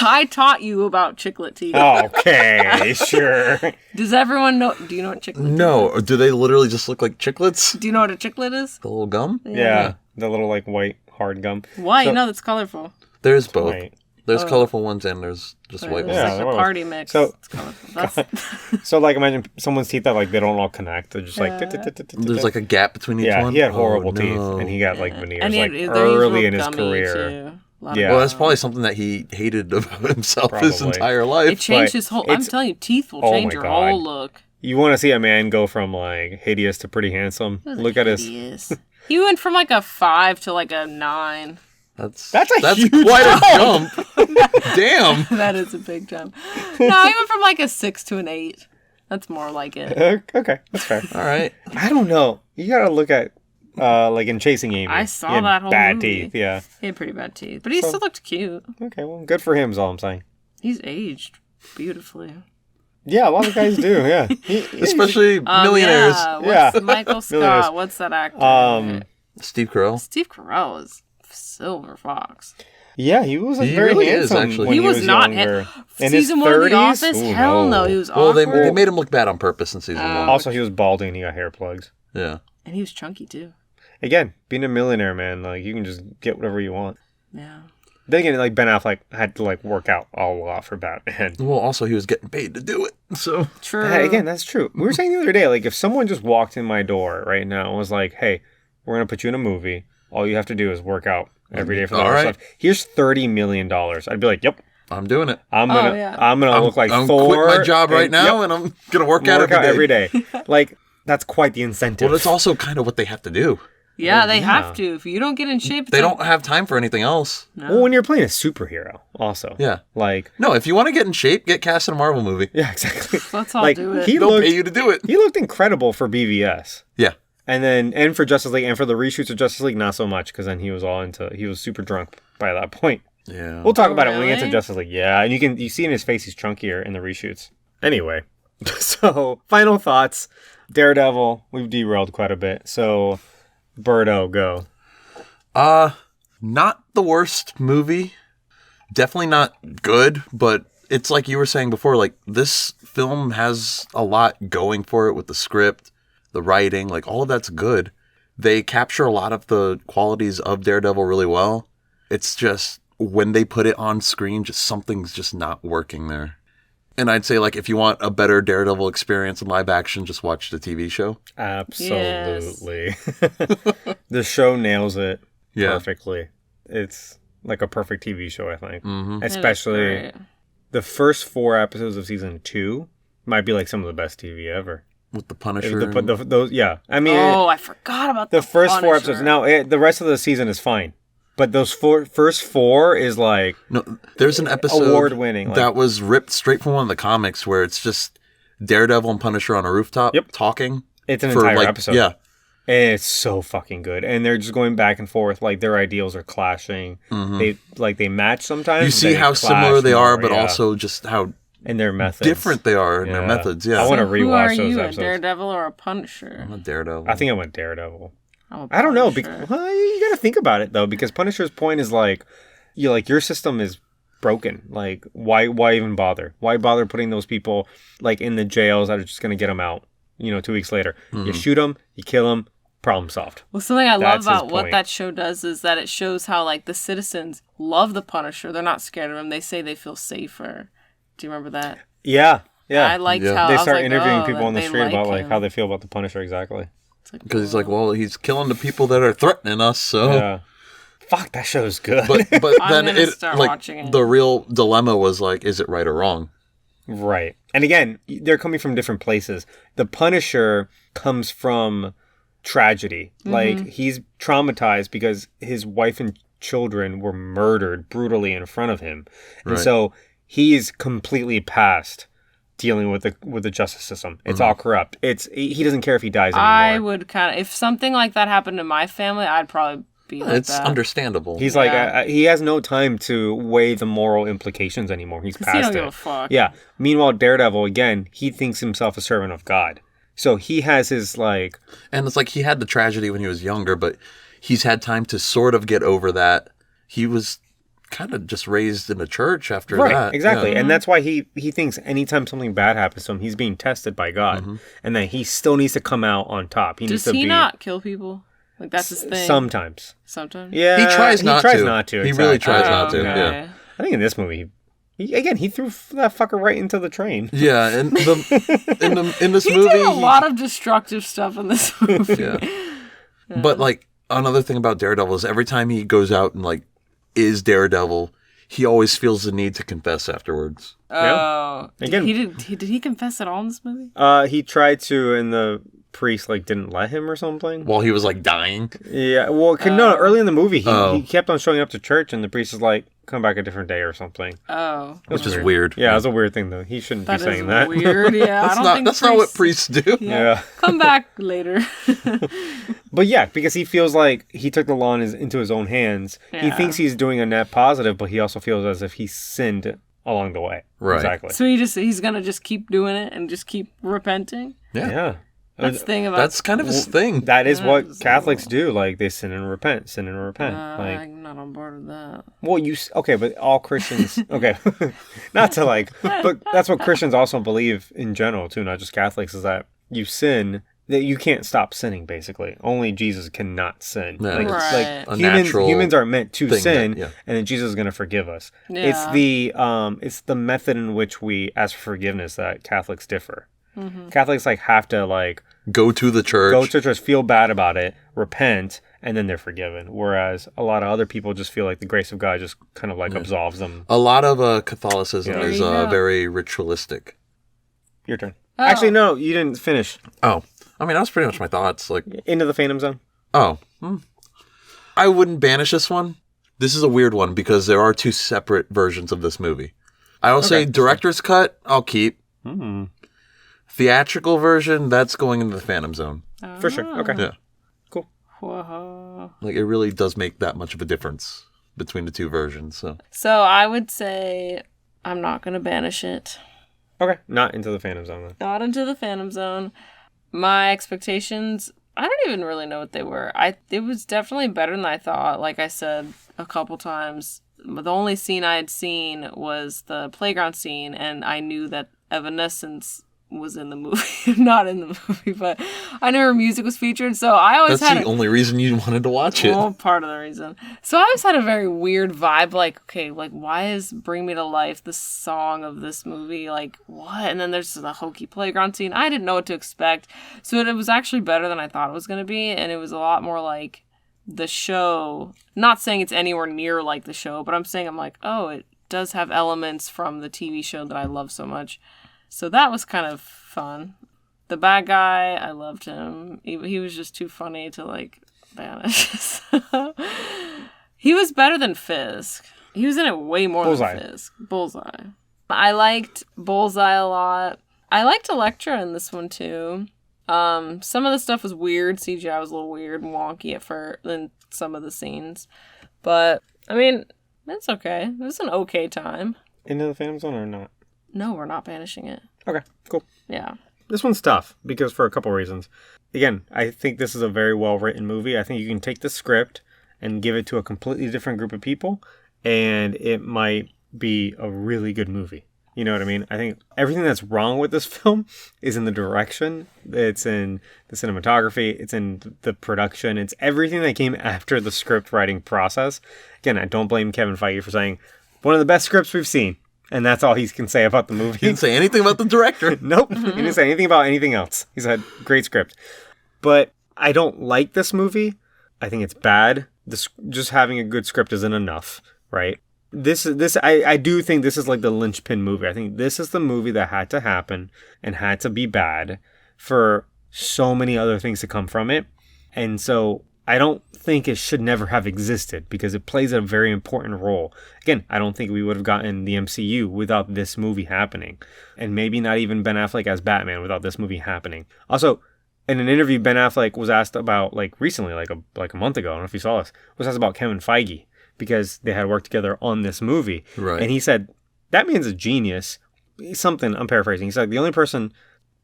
I taught you about chiclet teeth. Okay, sure. Does everyone know? Do you know what chiclet is? No. Do they literally just look like chiclets? Do you know what a chiclet is? The little gum? Yeah. The little like white hard gum. Why? You know that's colorful. There's both. White. There's colorful ones and there's just white It's ones. like a party mix. So- It's colorful. So like imagine someone's teeth that like they don't all connect. They're just like There's like a gap between each one? he had horrible Oh, teeth no. and he got like veneers And like they're early usually in his gummy, career. too. Yeah. Well, that's probably something that he hated about himself his Probably. entire life. It changed but his whole. I'm it's- telling you, teeth will Oh change my your God. whole look. You want to see a man go from like hideous to pretty handsome? Look at his. Hideous. He went from like a 5 to like a 9. That's huge quite a jump. Damn. That is a big jump. No, he went from like a 6 to an 8. That's more like it. Okay, that's fair. All right. I don't know. You gotta look at like in Chasing Amy. I saw He had that whole bad movie. teeth. Yeah. He had pretty bad teeth, but he still looked cute. Okay, well, good for him is all I'm saying. He's aged beautifully. Yeah, a lot of guys do. Yeah. Especially millionaires. Yeah. What's Yeah. Michael Scott? Millionaires. What's that actor? Steve Carell. Steve Carell is Silver Fox. Yeah, he was like, He very really is, handsome actually. when He he was not younger. In season his 1 of The 30s? Office. Ooh, Hell no, he was Well, awkward. they made him look bad on purpose in season 1. Also, he was balding and he got hair plugs. Yeah. And he was chunky too. Again, being a millionaire, man, like you can just get whatever you want. Yeah. Then again, like Ben Affleck had to like work out a lot for Batman. Well, also he was getting paid to do it. So True. Hey, again, that's true. We were saying the other day, like if someone just walked in my door right now and was like, "Hey, we're gonna put you in a movie. All you have to do is work out every day for the All rest right. of life. Here's $30 million." I'd be like, "Yep, I'm doing it. I'm gonna, yeah. I'm gonna look like I'm Thor. quitting my job right and- now, yep, and I'm gonna work out every day. Like that's quite the incentive. Well, it's also kind of what they have to do. Yeah, they have to. If you don't get in shape, They don't have time for anything else. Well, when you're playing a superhero, also. Yeah. Like, No, if you want to get in shape, get cast in a Marvel movie. yeah, exactly. Let's all like do it. he They'll looked, pay you to do it. he looked incredible for BVS. Yeah. And for Justice League and for the reshoots of Justice League, not so much because then he was super drunk by that point. Yeah. We'll talk about it when we get to really? Justice League. Yeah, and you see in his face he's chunkier in the reshoots. Anyway, so final thoughts. Daredevil, we've derailed quite a bit. So, Birdo, go. Not the worst movie. Definitely not good, but it's like you were saying before, like this film has a lot going for it with the script, the writing, like all of that's good. They capture a lot of the qualities of Daredevil really well. It's just when they put it on screen, just something's just not working there. And I'd say, like, if you want a better Daredevil experience in live action, just watch the TV show. Absolutely. The show nails it perfectly. It's like a perfect TV show, I think. Mm-hmm. Especially the first 4 episodes of season 2 might be like some of the best TV ever. With the Punisher. I mean, I forgot about the first Punisher. 4 episodes. Now, the rest of the season is fine. But those first 4 is like... No, there's an episode award-winning, that was ripped straight from one of the comics where it's just Daredevil and Punisher on a rooftop talking. It's an entire episode. Yeah. And it's so fucking good. And they're just going back and forth. Like, their ideals are clashing. Mm-hmm. They match sometimes. You see how similar they are, but also just how... And their methods. Different they are in their methods, I want to rewatch those episodes. Who are you, a Daredevil or a Punisher? I'm a Daredevil. I think I went Daredevil. I don't know. You got to think about it, though, because Punisher's point is like, your system is broken. Like, why even bother? Why bother putting those people, like, in the jails that are just going to get them out, 2 weeks later? Mm-hmm. You shoot them, you kill them, problem solved. Well, something I love about what that show does is that it shows how, like, the citizens love the Punisher. They're not scared of him. They say they feel safer. Do you remember that? Yeah. I liked how they start interviewing people on the street about like how they feel about the Punisher exactly. Because he's like, well, he's killing the people that are threatening us, so yeah. Fuck, that show's good. But then the real dilemma was like, is it right or wrong? Right. And again, they're coming from different places. The Punisher comes from tragedy. Mm-hmm. Like, he's traumatized because his wife and children were murdered brutally in front of him. And so he's completely past dealing with the justice system. It's all corrupt. He doesn't care if he dies anymore. I would if something like that happened to my family, I'd probably be like it's understandable. He's like, he has no time to weigh the moral implications anymore. He's past he don't it. give a fuck. Yeah. Meanwhile, Daredevil, again, he thinks himself a servant of God. So he has his like... And it's like he had the tragedy when he was younger, but he's had time to sort of get over that. He was kind of just raised in a church after that. Right, exactly. Yeah. And that's why he thinks anytime something bad happens to him, he's being tested by God. Mm-hmm. And then he still needs to come out on top. Does he not kill people? Like, that's his thing? Sometimes. Yeah. He tries not to. Exactly. He really tries not to, okay. yeah. I think in this movie, he threw that fucker right into the train. Yeah, and in this he movie... did a lot of destructive stuff in this movie. Yeah. But, like, another thing about Daredevil is every time he goes out and, like, is Daredevil, he always feels the need to confess afterwards. Oh. Yeah. Again, did he confess at all in this movie? He tried to, and the priest like didn't let him or something. While he was like dying? Yeah, well, no, early in the movie, he kept on showing up to church, and the priest is like, come back a different day or something. Oh. Which is weird. Yeah, it was a weird thing, though. He shouldn't be saying that. That is weird, yeah. That's not what priests do. Yeah. Come back later. But yeah, because he feels like he took the law into his own hands. Yeah. He thinks he's doing a net positive, but he also feels as if he sinned along the way. Right. Exactly. So he's going to just keep doing it and just keep repenting? Yeah. That's kind of his thing. That is what Catholics do. Like, they sin and repent. I'm not on board with that. Well, but all Christians, okay, not to like, but that's what Christians also believe in general too, not just Catholics, is that you sin, that you can't stop sinning, basically. Only Jesus cannot sin. Yeah, like humans are meant to sin, and then Jesus is going to forgive us. Yeah. It's the method in which we ask for forgiveness that Catholics differ. Mm-hmm. Catholics have to go to the church, feel bad about it, repent, and then they're forgiven. Whereas a lot of other people just feel like the grace of God just kind of absolves them. A lot of Catholicism is very ritualistic. Your turn. Oh. Actually, no, you didn't finish. Oh, I mean, that was pretty much my thoughts. Like, Into the Phantom Zone. Oh, I wouldn't banish this one. This is a weird one because there are 2 separate versions of this movie. I will say director's cut, I'll keep. Mm-hmm. Theatrical version, that's going into the Phantom Zone. For sure. Okay. Yeah. Cool. Whoa. Like, it really does make that much of a difference between the 2 versions. So I would say I'm not going to banish it. Okay. Not Into the Phantom Zone, then. Not Into the Phantom Zone. My expectations, I don't even really know what they were. It was definitely better than I thought. Like I said a couple times, the only scene I had seen was the playground scene, and I knew that Evanescence was in the movie, not in the movie, but I knew her music was featured, so I always That's the only reason you wanted to watch it. Well, part of the reason. So I always had a very weird vibe, like, okay, like, why is Bring Me to Life the song of this movie? Like, what? And then there's the hokey playground scene. I didn't know what to expect, so it was actually better than I thought it was going to be, and it was a lot more like the show. Not saying it's anywhere near like the show, but I'm saying, I'm like, oh, it does have elements from the TV show that I love so much. So that was kind of fun. The bad guy, I loved him. He was just too funny to, like, banish. He was better than Fisk. He was in it way more than Fisk. Bullseye. I liked Bullseye a lot. I liked Elektra in this one, too. Some of the stuff was weird. CGI was a little weird and wonky at first in some of the scenes. But, I mean, it's okay. It was an okay time. Into the Phantom Zone or not? No, we're not banishing it. Okay, cool. Yeah. This one's tough because for a couple reasons. Again, I think this is a very well-written movie. I think you can take the script and give it to a completely different group of people, and it might be a really good movie. You know what I mean? I think everything that's wrong with this film is in the direction, it's in the cinematography, it's in the production, it's everything that came after the script writing process. Again, I don't blame Kevin Feige for saying, one of the best scripts we've seen. And that's all he can say about the movie. He didn't say anything about the director. Nope. He didn't say anything about anything else. He said, great script. But I don't like this movie. I think it's bad. Just having a good script isn't enough, right? I do think this is like the linchpin movie. I think this is the movie that had to happen and had to be bad for so many other things to come from it. And so I don't think it should never have existed because it plays a very important role. Again, I don't think we would have gotten the MCU without this movie happening. And maybe not even Ben Affleck as Batman without this movie happening. Also, in an interview, Ben Affleck was asked about, like, recently, like a month ago, I don't know if you saw this, was asked about Kevin Feige because they had worked together on this movie. Right. And he said, that man's a genius. Something, I'm paraphrasing. He's like, the only person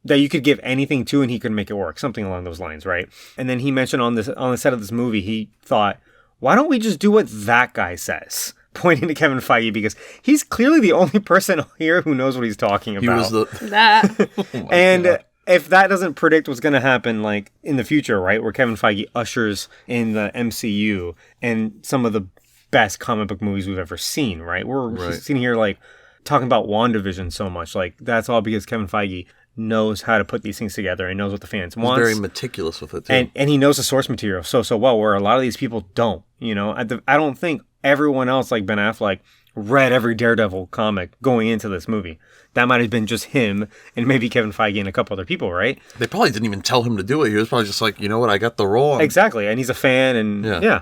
that you could give anything to and he could make it work. Something along those lines, right? And then he mentioned on the set of this movie, he thought, why don't we just do what that guy says? Pointing to Kevin Feige because he's clearly the only person here who knows what he's talking about. He was that. Oh and God. If that doesn't predict what's going to happen, like, in the future, right, where Kevin Feige ushers in the MCU and some of the best comic book movies we've ever seen, right? We're sitting here, like, talking about WandaVision so much. Like, that's all because Kevin Feige knows how to put these things together and knows what the fans want. He's very meticulous with it, too. And he knows the source material so well, where a lot of these people don't, you know? I don't think everyone else, like Ben Affleck, read every Daredevil comic going into this movie. That might have been just him and maybe Kevin Feige and a couple other people, right? They probably didn't even tell him to do it. He was probably just like, you know what, I got the role. Exactly, and he's a fan, and yeah.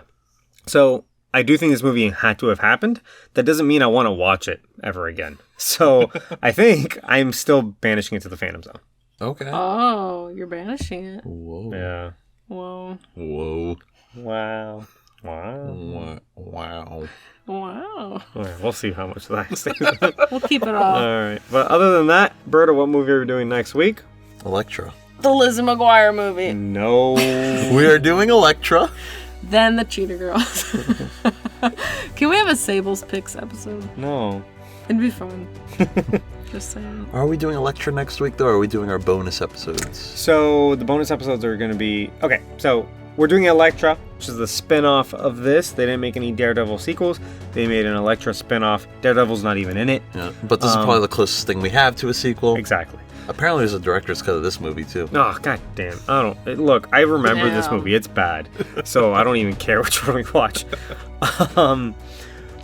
So I do think this movie had to have happened. That doesn't mean I want to watch it ever again. So I think I'm still banishing it to the Phantom Zone. Okay. Oh, you're banishing it. Whoa. Yeah. Whoa. Whoa. Wow. Wow. Wow. Wow. All right, we'll see how much that stays. We'll keep it all. All right. But other than that, Berta, what movie are we doing next week? Elektra. The Lizzie McGuire movie. No. We are doing Elektra. Then the Cheetah Girls. Can we have a Sabel's Picks episode? No. It'd be fun. Just saying. Are we doing Elektra next week, though, or are we doing our bonus episodes? So the bonus episodes are going to be... Okay, so we're doing Elektra, which is the spin-off of this. They didn't make any Daredevil sequels. They made an Elektra spin-off. Daredevil's not even in it. Yeah, but this is probably the closest thing we have to a sequel. Exactly. Apparently there's a director's cut of this movie, too. Oh, god damn. Look, I remember this movie. It's bad. So I don't even care which one we watch.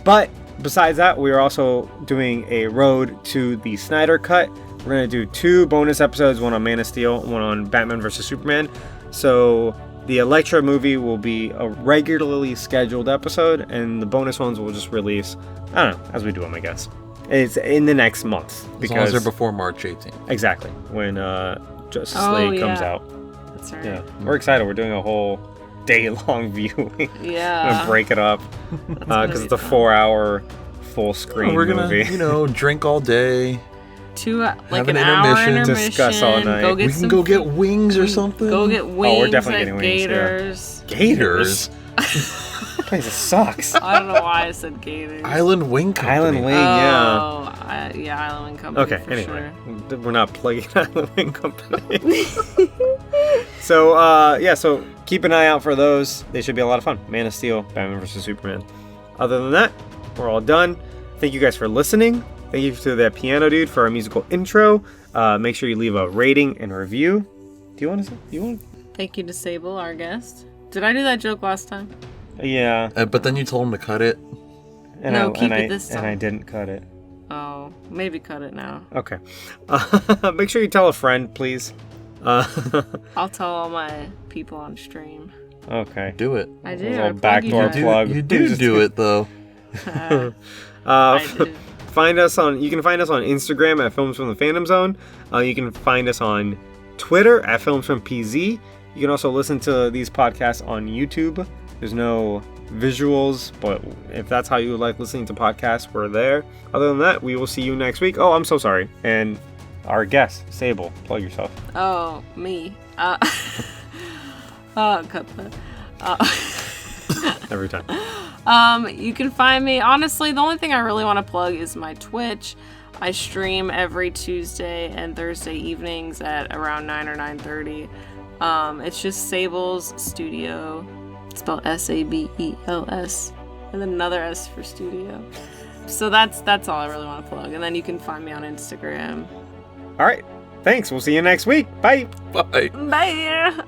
But besides that, we are also doing a road to the Snyder Cut. We're going to do 2 bonus episodes, one on Man of Steel, one on Batman vs. Superman. So the Elektra movie will be a regularly scheduled episode, and the bonus ones will just release, I don't know, as we do them, I guess. It's in the next month. As long as they're before March 18th. Exactly, when Justice League comes out. That's right. Yeah, we're excited. We're doing a whole day-long viewing. Yeah. We're gonna break it up because it's a 4-hour full-screen we're gonna, movie. drink all day. Like an an hour intermission. Discuss all night. We can go get wings or something. Go get wings. Oh, we're definitely at getting wings, yeah. Gators. Gators? place sucks. I don't know why I said Gators. Island Wing Company. Island Wing, yeah. Yeah, Island Wing Company. Okay, for anyway. Sure. We're not plugging Island Wing Company. So, so keep an eye out for those. They should be a lot of fun. Man of Steel, Batman vs. Superman. Other than that, we're all done. Thank you guys for listening. Thank you to that piano dude for our musical intro. Make sure you leave a rating and review. Do you want to say? Thank you to Sabel, our guest. Did I do that joke last time? Yeah. But then you told him to cut it. Keep it this time. And I didn't cut it. Oh, maybe cut it now. Okay. Make sure you tell a friend, please. I'll tell all my people on stream. Okay. Do it. I A do. little I plug backdoor you guys. plug. You do it, though. I do. You can find us on Instagram at Films from the Phantom Zone. You can find us on Twitter at Films from PZ. You can also listen to these podcasts on YouTube. There's no visuals, but if that's how you like listening to podcasts, we're there. Other than that, we will see you next week. Oh, I'm so sorry. And our guest, Sabel, plug yourself. Oh, me. Cut that. Every time. You can find me. Honestly, the only thing I really want to plug is my Twitch. I stream every Tuesday and Thursday evenings at around 9 or 9:30. It's just Sabel's Studio. It's spelled Sabels, and then another S for studio. So that's all I really want to plug. And then you can find me on Instagram. All right. Thanks. We'll see you next week. Bye. Bye. Bye.